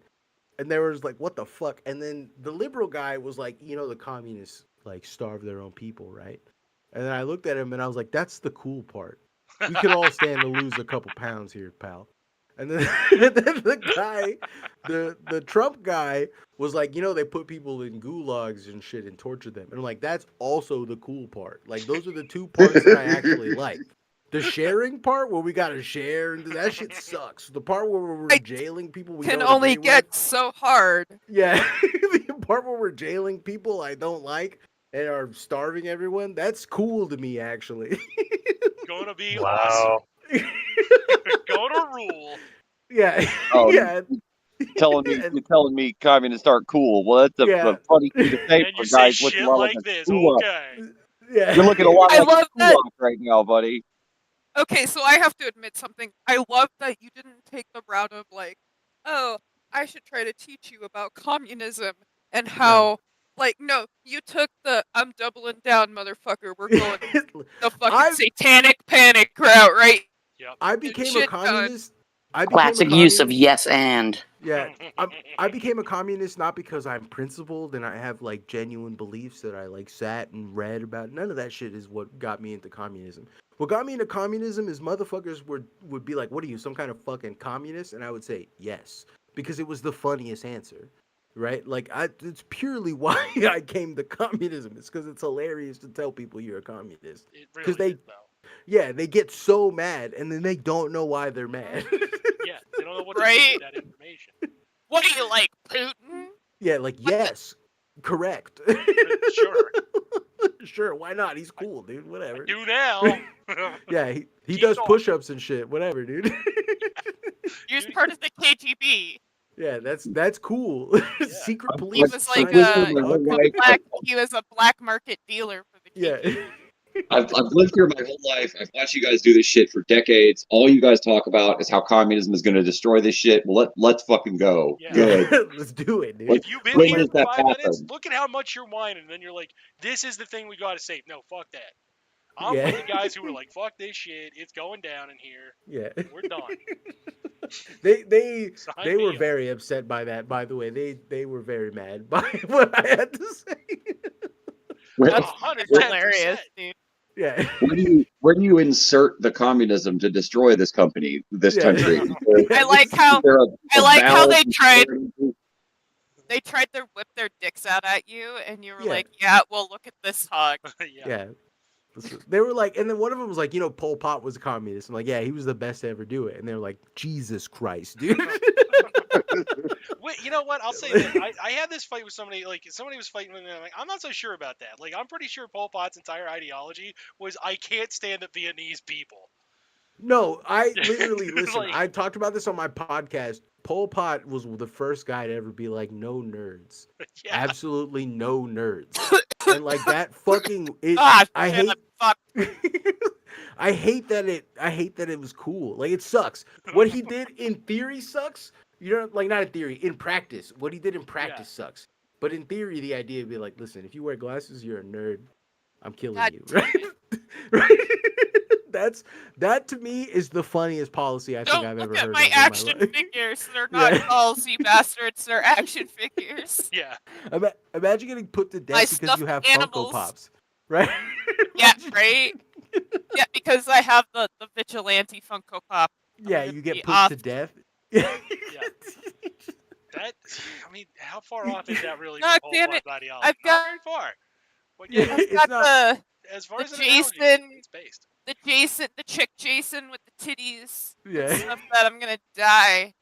And they were just like, what the fuck? And then the liberal guy was like, the communists like starve their own people, right? And then I looked at him and I was like, that's the cool part. We can all stand to lose a couple pounds here, pal. And then, the guy, the Trump guy was like, they put people in gulags and shit and torture them. And I'm like, that's also the cool part. Like, those are the two parts that I actually like. The sharing part where we gotta share, that shit sucks. The part where we're jailing people we can don't only agree get with, so hard. Yeah, the part where we're jailing people I don't like and are starving everyone, that's cool to me, actually. Gonna be awesome. Gonna rule. Yeah. Oh, yeah. You're telling me communists aren't cool. Well, that's a funny thing to say And for you say guys looking shit a lot like like this, a kulak. okay. Yeah. You're looking a lot I like love a that. kulak right now, buddy. Okay, so I have to admit something. I love that you didn't take the route of like, oh, I should try to teach you about communism and how, no, you took the I'm doubling down, motherfucker. We're going the fucking satanic panic route, right? Yep. I became a communist. Classic use of yes and. Yeah, I became a communist not because I'm principled and I have like genuine beliefs that I like sat and read about. None of that shit is what got me into communism. What got me into communism is motherfuckers would be like, "What are you, some kind of fucking communist?" And I would say yes because it was the funniest answer, right? Like it's purely why I came to communism. It's because it's hilarious to tell people you're a communist because they get so mad and then they don't know why they're mad. Yeah, they don't know what to do with that information. What do you like, Putin? Yeah, like yes, correct. Sure. Sure, why not? He's cool, dude. Whatever. I do now. Yeah, he does push-ups and shit. Whatever, dude. He was part of the KGB. Yeah, that's cool. Yeah. Secret police. He was like he was a black market dealer for the KGB. Yeah. I've lived here my whole life. I've watched you guys do this shit for decades. All you guys talk about is how communism is going to destroy this shit. Well, let's fucking go. Yeah. Good. Let's do it, dude. If you've been here for 5 minutes, look at how much you're whining, and then you're like, this is the thing we got to save. No, fuck that. I'm with the guys who are like, fuck this shit. It's going down in here. Yeah. We're done. They were very upset by that, by the way. They were very mad by what I had to say. That's hilarious, dude. Yeah. Where do you insert the communism to destroy this country? I like how they tried to whip their dicks out at you, and you were like, yeah, well, look at this hog. Yeah. They were like, and then one of them was like, Pol Pot was a communist. I'm like, yeah, he was the best to ever do it. And they were like, Jesus Christ, dude. Wait, you know what? I'll say this. I had this fight with somebody, like, somebody was fighting with me, and I'm like, I'm not so sure about that. Like, I'm pretty sure Pol Pot's entire ideology was, I can't stand the Vietnamese people. No, I literally, listen, I talked about this on my podcast. Pol Pot was the first guy to ever be like, no nerds. Yeah. Absolutely no nerds. And like that fucking I hate that it was cool. Like it sucks. What he did in theory sucks. Like not in theory, in practice. What he did in practice sucks. But in theory, the idea would be like, listen, if you wear glasses, you're a nerd. I'm killing you. Right? Right? That to me is the funniest policy I think I've ever heard. Don't look at my action figures. They're not dolls, you bastards. They're action figures. Yeah. Imagine getting put to death because you have Funko Pops. Right? Yeah, right? Yeah, because I have the vigilante Funko Pop. Yeah, you get put to death. Yeah. That, I mean, how far off is that really? God damn it! I've got very far. I've got as far as Jason, it's based. the chick Jason with the titties. Yeah. Stuff that I'm gonna die.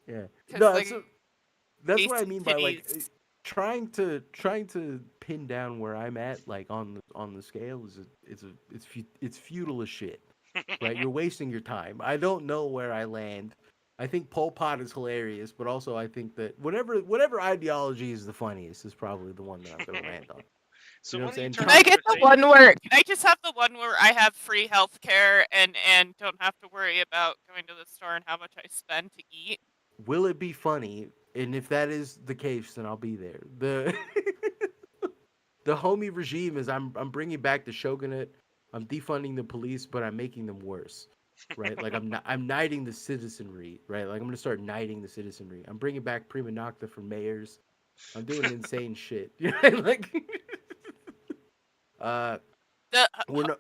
Yeah. 'Cause, No, like, that's what I Casey mean by like titties. trying to pin down where I'm at, like on the scale is it's futile as shit, right? You're wasting your time. I don't know where I land. I think Pol Pot is hilarious, but also I think that whatever ideology is the funniest is probably the one that I'm gonna land on. So You know when what are you I'm saying? Can turning I Trump, into get a the Satan? one where? Can I just have the one where I have free health care and don't have to worry about going to the store and how much I spend to eat? will it be funny? And if that is the case, then I'll be there. The the homie regime is I'm bringing back the shogunate. I'm defunding the police, but I'm making them worse, right? Like I'm knighting the citizenry, right? Like I'm gonna start knighting the citizenry. I'm bringing back prima nocta for mayors. I'm doing insane shit. You know, like uh, The we're not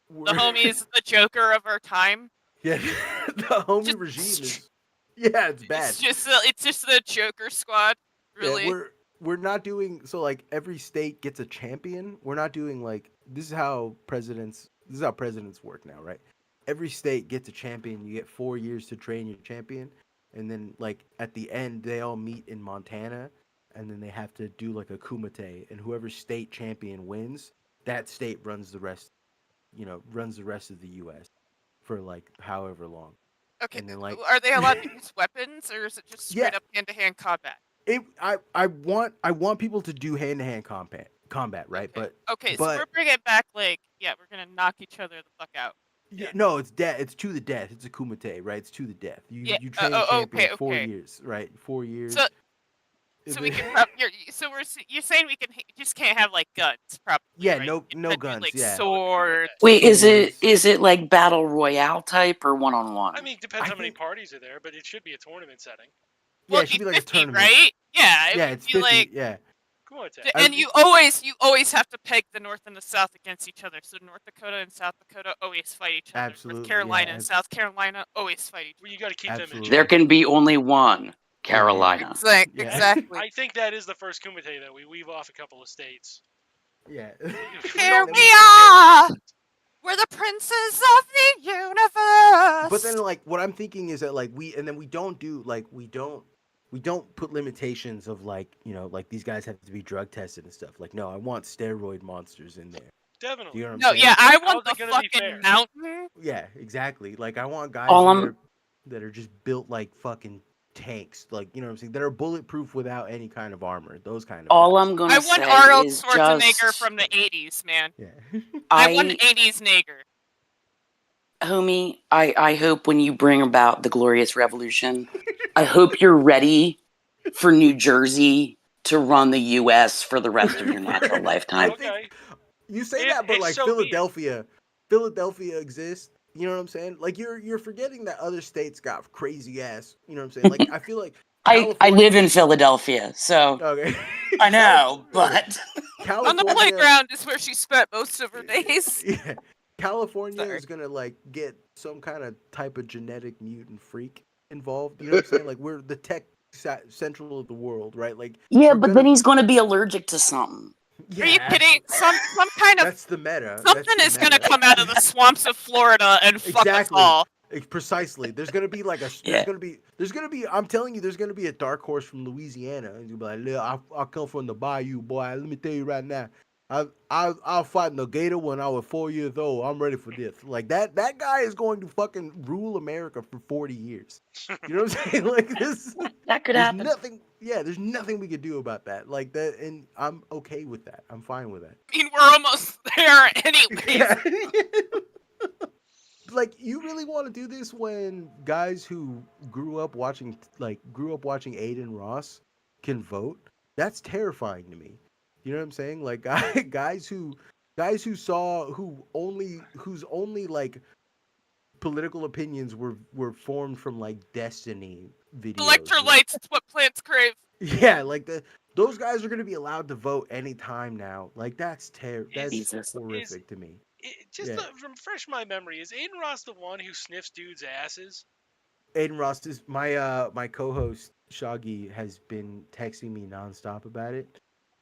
the we're homie is the Joker of our time. yeah. The homie regime Just, is yeah, it's bad. it's just the Joker squad, Yeah, really. we're not doing so like every state gets a champion. We're not doing like this is how presidents work now, right? Every state gets a champion. You get 4 years to train your champion, and then like at the end they all meet in Montana, and then they have to do like a kumite, and whoever state champion wins, that state runs the rest. Runs the rest of the U.S. for like however long, Okay, and then like are they allowed to use weapons, or is it just yeah, straight up hand-to-hand combat? I want people to do hand to hand combat, right? Okay, okay, so we're But bringing back like, yeah, we're gonna knock each other the fuck out. yeah, Yeah. no, it's death. It's to the death. It's a kumite, right? It's to the death. You Yeah. you train a champion Okay. 4 years, right? 4 years. So If we it- can you're saying we can just can't have like guns, probably, yeah, right? no We no can do, guns. like Yeah, swords. Wait, is it swords. is it like battle royale type or one on one? I mean, depends I how many think parties are there, but it should be a tournament setting. yeah, Well, it it'd should be be like a 50, tournament. right? Yeah, it Yeah, would it's be 50. like, Yeah, Come on, Ted. I- and you always have to peg the North and the South against each other. So North Dakota and South Dakota always fight each other. North absolutely. Carolina Yeah, and South Carolina always fight each Well, other. you got to keep them in absolutely. There check. can be only one Yeah, yeah. Carolina. Yeah. Exactly. I think that is the first kumite that we weave off a couple of states. yeah. We Here don't we need to are. We're the princes of the universe. But then like what I'm thinking is that like we don't do like we don't put limitations of like like these guys have to be drug tested and stuff. Like no, I want steroid monsters in there. Do Definitely. you know what I'm No, saying? yeah, I How's want the it gonna be fair? fucking mountain. Yeah, exactly. Like I want guys All that I'm are just built like fucking tanks. Like you know what I'm saying? That are bulletproof without any kind of armor. Those kind of all guys. I'm I gonna want say Arnold is Schwarzenegger just from the 80s, man. Yeah. I want I 80s Nager. homie, I hope when you bring about the glorious revolution, I hope you're ready for New Jersey to run the US for the rest of your natural I lifetime. think Okay. you say If that, but like so be it. Philadelphia exists. You know what I'm saying? Like you're forgetting that other states got crazy ass. You know what I'm saying? Like I feel like I live in Philadelphia, so Okay. I know, but On the California. playground is where she spent most of her days. Yeah. California Sorry. is gonna like get some kind of type of genetic mutant freak involved. You know what I'm saying? Like we're the tech central of the world, right? Like yeah, we're but gonna. then he's gonna be allergic to something. Are you Yeah, kidding? Some kind of that's the meta. something That's the is gonna meta. come out of the swamps of Florida and fuck us Exactly. all. Precisely. There's gonna be like there's Yeah. gonna be. I'm telling you, there's gonna be a dark horse from Louisiana, and you'll be like, "Look, I come from the bayou, boy. Let me tell you right now, I'll fight the gator when I was 4 years old. I'm ready for this. Like that guy is going to fucking rule America for 40 years. You know what I'm saying? Like this. That could There's happen. nothing. Yeah, there's nothing we could do about that. Like that, and I'm okay with that. I'm fine with that. I mean, we're almost there anyways. Yeah. Like you really want to do this when guys who grew up watching Aiden Ross can vote? That's terrifying to me. You know what I'm saying? Like guys whose only like political opinions were formed from like Destiny videos. Electrolytes, it's what plants crave. Yeah, like those guys are gonna be allowed to vote anytime now. Like that's that's Jesus. horrific to me. Just Yeah. to refresh my memory, is Aiden Ross the one who sniffs dudes' asses? Aiden Ross is my co-host Shaggy has been texting me nonstop about it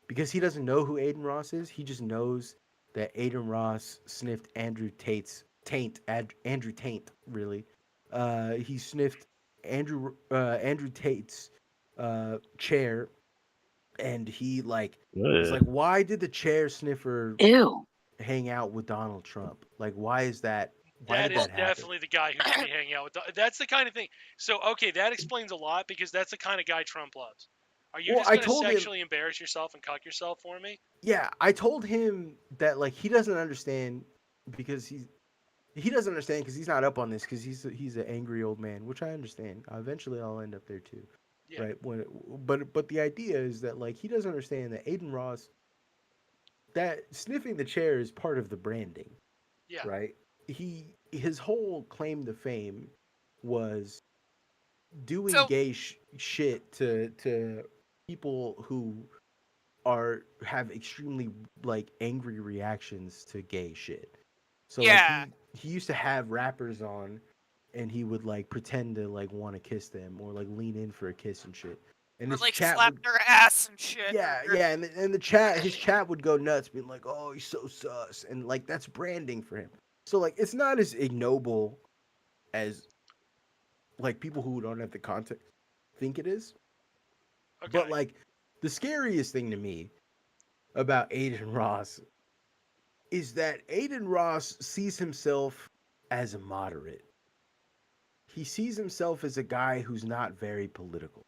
because he doesn't know who Aiden Ross is. He just knows that Aiden Ross sniffed Andrew Taint really. He sniffed Andrew Tate's chair, and he was Ugh. like, "Why did the chair sniffer Ew. hang out with Donald Trump? Like, why is that? Why That did is that happen?" definitely the guy who should be hanging out with. That's the kind of thing. So, okay, that explains a lot because that's the kind of guy Trump loves. Are you Well, just I going to told him, sexually embarrass yourself and cuck yourself for me? yeah, I told him that like he doesn't understand because he doesn't understand because he's not up on this because he's an angry old man, which I understand. Eventually, I'll end up there too, Yeah, right? But the idea is that like he doesn't understand that Aiden Ross, that sniffing the chair is part of the branding, yeah, right? His whole claim to fame was doing So gay shit to people who have extremely like angry reactions to gay shit. So like yeah, he used to have rappers on and he would like pretend to like want to kiss them or like lean in for a kiss and shit. And or his like chat slap would their ass and shit. yeah, and the chat his chat would go nuts being like, "Oh, he's so sus." And like that's branding for him. So like it's not as ignoble as like people who don't have the context think it is. But okay, like the scariest thing to me about Aiden Ross is that Aiden Ross sees himself as a moderate. He sees himself as a guy who's not very political.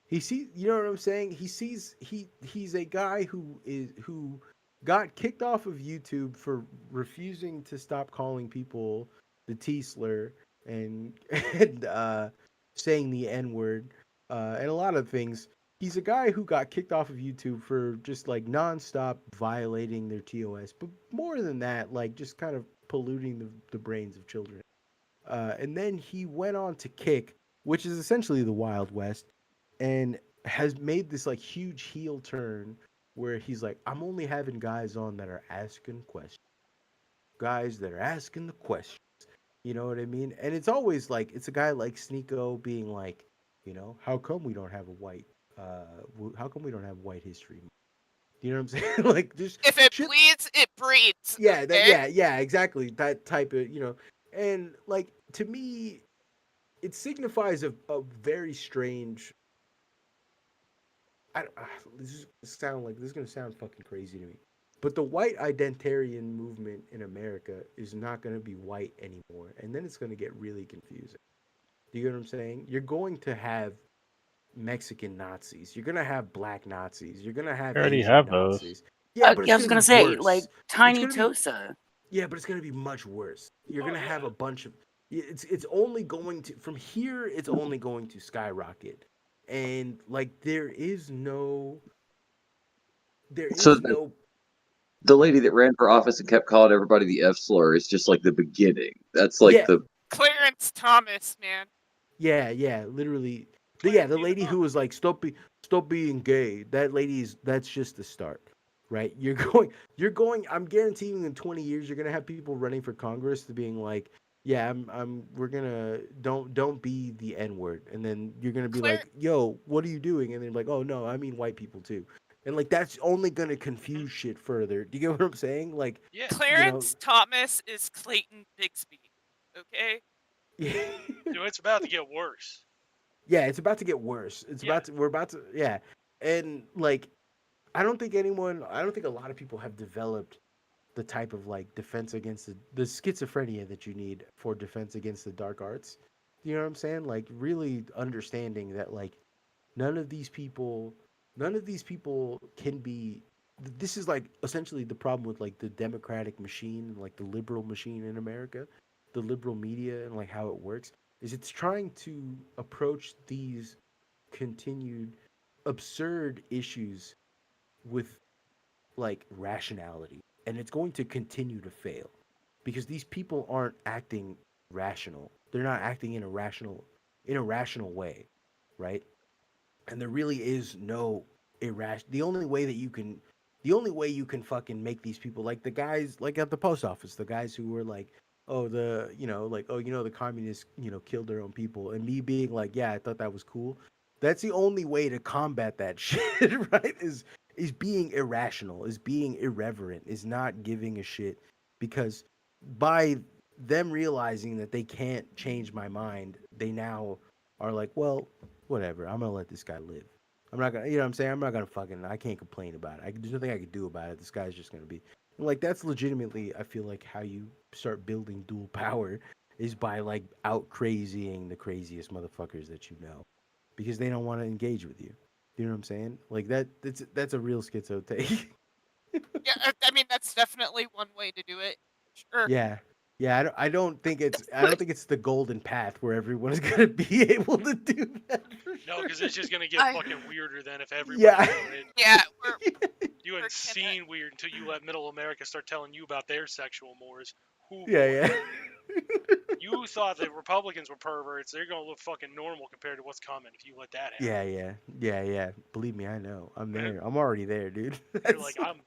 He sees, you know what I'm saying? He's a guy who got kicked off of YouTube for refusing to stop calling people the T slur and and saying the N word and a lot of things. He's a guy who got kicked off of YouTube for just like nonstop violating their TOS, but more than that, like just kind of polluting the brains of children. And then he went on to Kick, which is essentially the Wild West, and has made this like huge heel turn where he's like, I'm only having guys on that are asking questions, guys that are asking the questions. You know what I mean? And it's always like it's a guy like Sneeko being like, how come we don't have a white, how come we don't have white history? You know what I'm saying? Like just If it shit. bleeds, it breeds. Yeah, that Okay. yeah, exactly. That type of and like to me, it signifies a very strange. I, this is gonna sound fucking crazy to me, but the white identitarian movement in America is not gonna be white anymore, and then it's gonna get really confusing. Do you get what I'm saying? You're going to have Mexican Nazis. You're gonna have black Nazis. You're gonna have I already Asian have those. Nazis. Yeah, but Yeah, it's I was gonna be gonna say, like, worse. It's Tiny gonna be Tosa. Yeah, but it's gonna be much worse. You're oh gonna have yeah. a bunch of. It's only going to from here. It's only going to skyrocket, and like there So is no. the Go lady ahead. that ran for office and kept calling everybody the F slur is just like the beginning. That's like Yeah, the Clarence Thomas, man. yeah, literally. Clarence, The you lady know, who was like, stop being gay. That's just the start, right? you're going. I'm guaranteeing in 20 years you're gonna have people running for Congress to being like, yeah, we're gonna don't be the N word, and then you're gonna be Claire like, yo, what are you doing? And then like, oh no, I mean white people too, and like that's only gonna mhm, confuse shit further. Do you get what I'm saying? Like, yeah. you know, Clarence Thomas is Clayton Bigsby. Okay. So it's about to get worse. yeah, it's about to get worse. Yeah, We're about to, yeah. And like, I don't think a lot of people have developed the type of like defense against the schizophrenia that you need for defense against the dark arts. You know what I'm saying? Like, really understanding that, like, none of these people, none of these people can be. This is like essentially the problem with like the democratic machine and like the liberal machine in America, the liberal media and like how it works is it's trying to approach these continued absurd issues with like rationality, and it's going to continue to fail because these people aren't acting rational. They're not acting in a rational way, right? And there really is no irrational. The only way you can fucking make these people like the guys like at the post office, the guys who were like, oh the communists killed their own people, and me being like, yeah, I thought that was cool. That's the only way to combat that shit, right? Is being irrational, is being irreverent, is not giving a shit, because by them realizing that they can't change my mind, they now are like, well, whatever. I'm gonna let this guy live. I'm not gonna, you know what I'm saying? I'm not gonna fucking. I can't complain about it. There's nothing I can do about it. This guy's just gonna be. And like that's legitimately, I feel like how you start building dual power is by like out crazying the craziest motherfuckers that you know, because they don't want to engage with you. You know what I'm saying? Like that's a real schizo take. Yeah, I mean that's definitely one way to do it. Sure. Yeah. Yeah, I don't think it's the golden path where everyone is gonna be able to do that. For No, sure. because it's just gonna get I- fucking weirder then if everybody's Yeah. doing it. Yeah, we're You we're insane weird until you let Middle America start telling you about their sexual mores. Who boy? Yeah, yeah. You thought the Republicans were perverts. They're gonna look fucking normal compared to what's coming if you let that happen. Yeah, yeah. Yeah, yeah. Believe me, I know. I'm Man, there. I'm already there, dude. you're like That's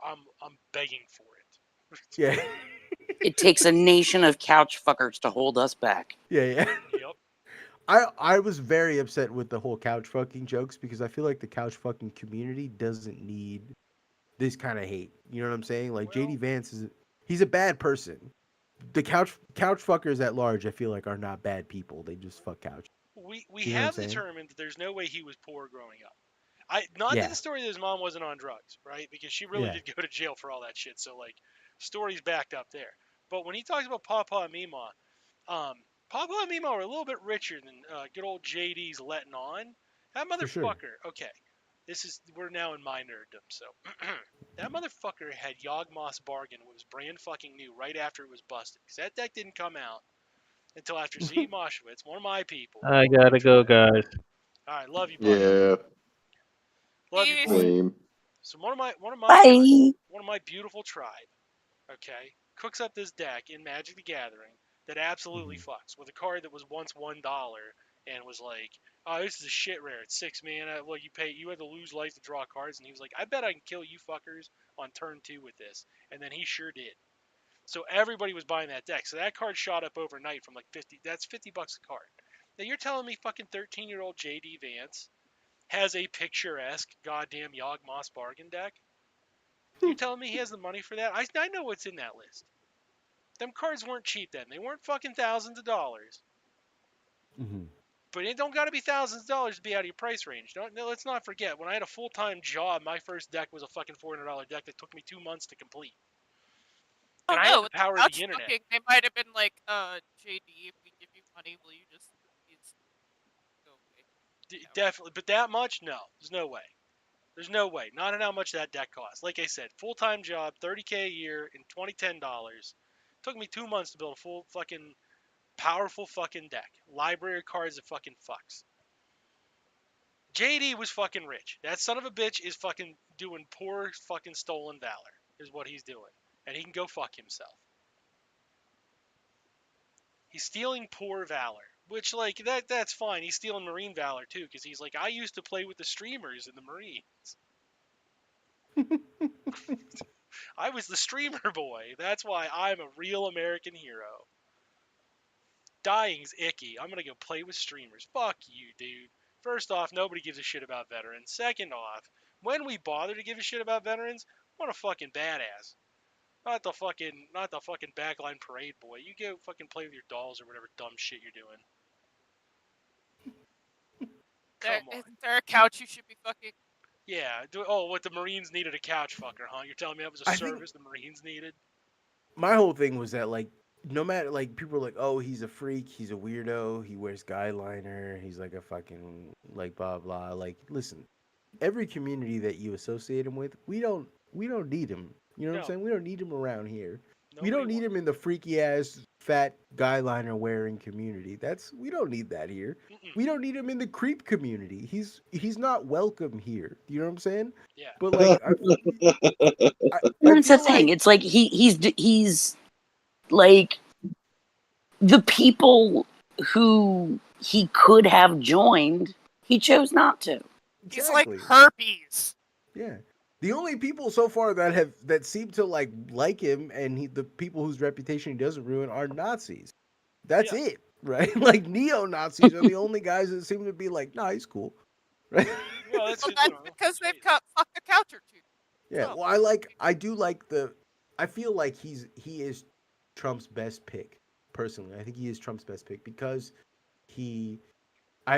I'm begging for it. yeah. It takes a nation of couch fuckers to hold us back. Yeah, yeah. Yep. I was very upset with the whole couch fucking jokes because I feel like the couch fucking community doesn't need this kind of hate. You know what I'm saying? Like Well, JD Vance he's a bad person. The couch fuckers at large, I feel like, are not bad people. They just fuck couch. we You know what I'm have saying? determined that there's no way he was poor growing up. Not that Yeah, the story that his mom wasn't on drugs, right? Because she really yeah, did go to jail for all that shit. So like, story's backed up there. But when he talks about Papa and Mima, um, Papa and Mima are a little bit richer than good old JD's letting on. That for sure. motherfucker. Okay, we're now in my nerddom. So that motherfucker had Yawgmoth's bargain. It was brand fucking new right after it was busted. Because that deck didn't come out until after Z Moshowitz, one of my people. I gotta go, guys. All right, love you, buddy. Yeah, Love you, Peace. boy. same. So one of Bye. my beautiful tribe, okay, cooks up this deck in Magic the Gathering that absolutely Mhm. fucks with a card that was once $1 and was like, oh, this is a shit rare. It's 6 mana. Well, you had to lose life to draw cards, and he was like, I bet I can kill you fuckers on turn 2 with this, and then he sure did. So everybody was buying that deck. So that card shot up overnight from like 50. That's $50 a card. Now you're telling me fucking 13-year-old JD Vance has a picturesque goddamn Yawgmoth bargain deck? You telling me he has the money for that? I know what's in that list. Them cards weren't cheap then. They weren't fucking thousands of dollars. Mhm. But it don't got to be thousands of dollars to be out of your price range. Let's not forget, when I had a full-time job, my first deck was a fucking $400 deck that took me 2 months to complete. Oh And I had no, the with the power of the couch internet. fucking, they might have been like, JD, if we give you money, will you just please go away? No. Definitely. But that much? No. There's no way. There's no way. Not in how much that deck costs. Like I said, full-time job, $30K a year, and $10. Took me 2 months to build a full fucking powerful fucking deck. Library cards that fucking fucks. JD was fucking rich. That son of a bitch is fucking doing poor fucking stolen valor, is what he's doing. And he can go fuck himself. He's stealing poor valor. Which, like, that's fine. He's stealing Marine valor, too, because he's like, I used to play with the streamers in the Marines. I was the streamer boy. That's why I'm a real American hero. Dying's icky. I'm gonna go play with streamers. Fuck you, dude. First off, nobody gives a shit about veterans. Second off, when we bother to give a shit about veterans, what a fucking badass. Not the fucking backline parade boy. You go fucking play with your dolls or whatever dumb shit you're doing. Come on. Isn't there a couch you should be fucking? Yeah. What the Marines needed a couch fucker, huh? You're telling me that was a I think service the Marines needed? my whole thing was that like no matter like people are like, oh, he's a freak, he's a weirdo, he wears guy liner, he's like a fucking like blah blah. Like, listen, every community that you associate him with, we don't need him. You know what I'm No. saying? We don't need him around here. We Nobody don't need wants. him in the freaky ass fat guy liner wearing community. We don't need that here. Mm-mm. We don't need him in the creep community. He's not welcome here. You know what I'm saying? Yeah. But like I That's the feel thing. like It's like he's like the people who he could have joined, he chose not to. He's like exactly. herpes. Yeah. The only people so far that seem to like him and the people whose reputation he doesn't ruin are Nazis. That's Yeah. it, right? Like neo Nazis are the only guys that seem to be like, nah, he's cool, right? Well, that's Well, just, that's because they've fucked a couch or two. Yeah. So, Well, I do like I feel like he is Trump's best pick personally. I think he is Trump's best pick because he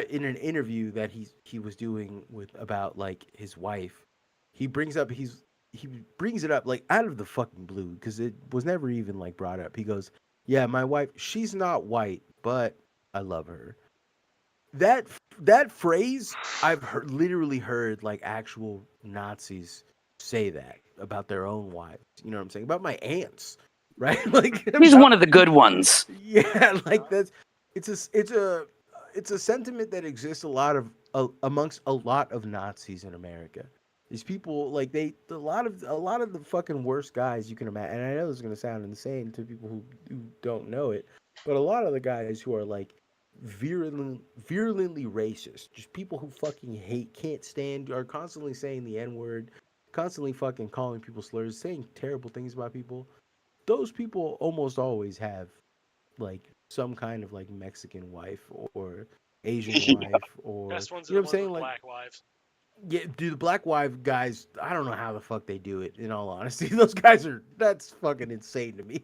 in an interview that he was doing with about like his wife, he brings up he brings it up like out of the fucking blue because it was never even like brought up. He goes, "Yeah, my wife, she's not white, but I love her." That that phrase literally heard like actual Nazis say that about their own wives. You know what I'm saying? About my aunts, right? Like He's about one of the good ones. yeah, like that's it's a sentiment that exists a lot of amongst a lot of Nazis in America. These people like a lot of the fucking worst guys you can imagine. And I know this is gonna sound insane to people who don't know it, but a lot of the guys who are like virulently racist, just people who fucking hate, can't stand, are constantly saying the N word, constantly fucking calling people slurs, saying terrible things about people. Those people almost always have like some kind of like Mexican wife or Asian wife or Best ones you are know the what I'm ones saying? with Like black wives. yeah, dude, the black wife guys, I don't know how the fuck they do it, in all honesty. Those guys are that's fucking insane to me.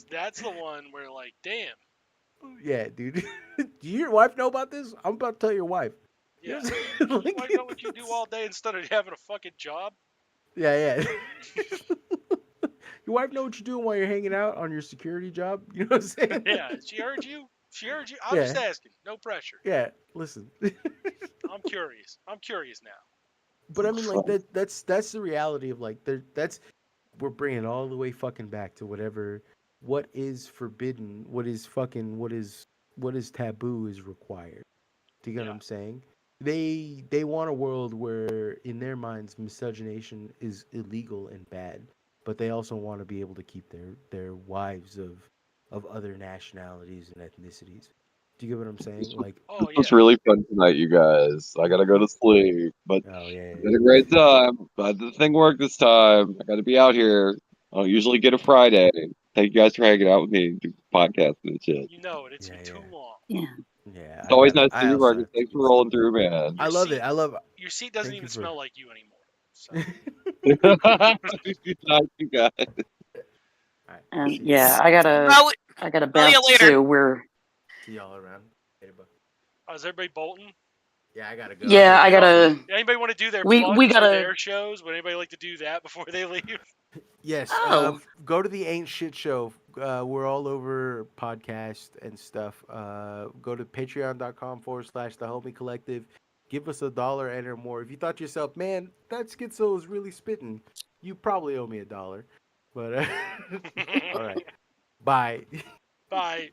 That's the one where like, damn. Yeah, dude. Do your wife know about this? I'm about to tell your wife. You know Yeah. what I'm saying? Does your Like, wife know what you do all day instead of having a fucking job? yeah, yeah. Your wife know what you're doing while you're hanging out on your security job? You know what I'm saying? Yeah, she heard you. She heard you. I'm just Yeah, asking. No pressure. yeah. Listen. I'm curious. I'm curious now. But I mean, like that's the reality of like that's we're bringing it all the way fucking back to whatever what is forbidden, what is taboo is required. Do you get what Yeah. I'm saying? They want a world where in their minds miscegenation is illegal and bad, but they also want to be able to keep their wives of other nationalities and ethnicities. Do you get what I'm saying? Like, Oh It was yeah. really fun tonight, you guys. I gotta go to sleep, but oh yeah, I had a great time. But the thing worked this time. I gotta be out here. I don't usually get a Friday. Thank you guys for hanging out with me, do podcasts and shit. You know it. It's yeah, been yeah, too long. Yeah. yeah. It's always nice to I be also working. have to Thanks get for rolling sleep. through, man. I Your love it. seat. I love. Your seat doesn't Thank you even for. smell like you anymore. So Nice, you guys. All right. And See you yeah, around. I gotta Tell you bounce later. too. We're See y'all around. Later, bud. is everybody bolting? Yeah, I gotta go. I yeah, gotta I get some sleep. gotta Anybody want to do their we plugs for gotta their shows? Would anybody like to do that before they leave? Yes. oh Go to the Ain't Shit Show. We're all over podcast and stuff. Go to patreon.com/the Homie Collective. Give us $1 and or more. If you thought to yourself, man, that schizo is really spitting, you probably owe me $1. But all right. Bye. Bye.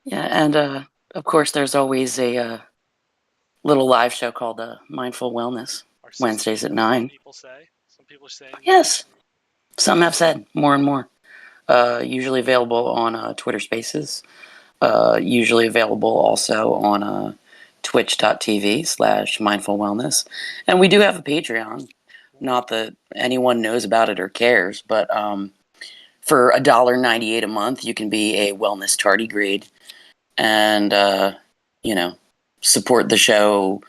yeah, and of course there's always a little live show called Mindful Wellness Our sister Wednesdays at show. Some 9. people say. Some people are saying that. Yes, some have said more and more. Usually available on Twitter Spaces. Usually available also on twitch.tv/mindful wellness. And we do have a Patreon. Not that anyone knows about it or cares, but for $1.98 a month, you can be a wellness tardigrade and, support the show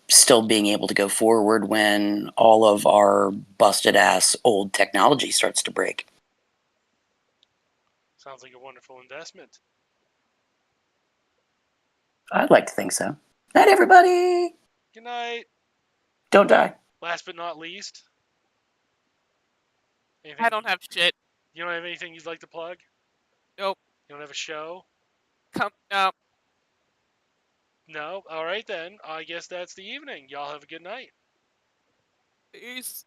still being able to go forward when all of our busted ass old technology starts to break. Sounds like a wonderful investment. I'd like to think so. Night, everybody. Good night. Don't die. Last but not least, anything I don't have shit. you don't have anything you'd like to plug? Nope. You don't have a show? No. No? All right then. I guess that's the evening. Y'all have a good night. Peace.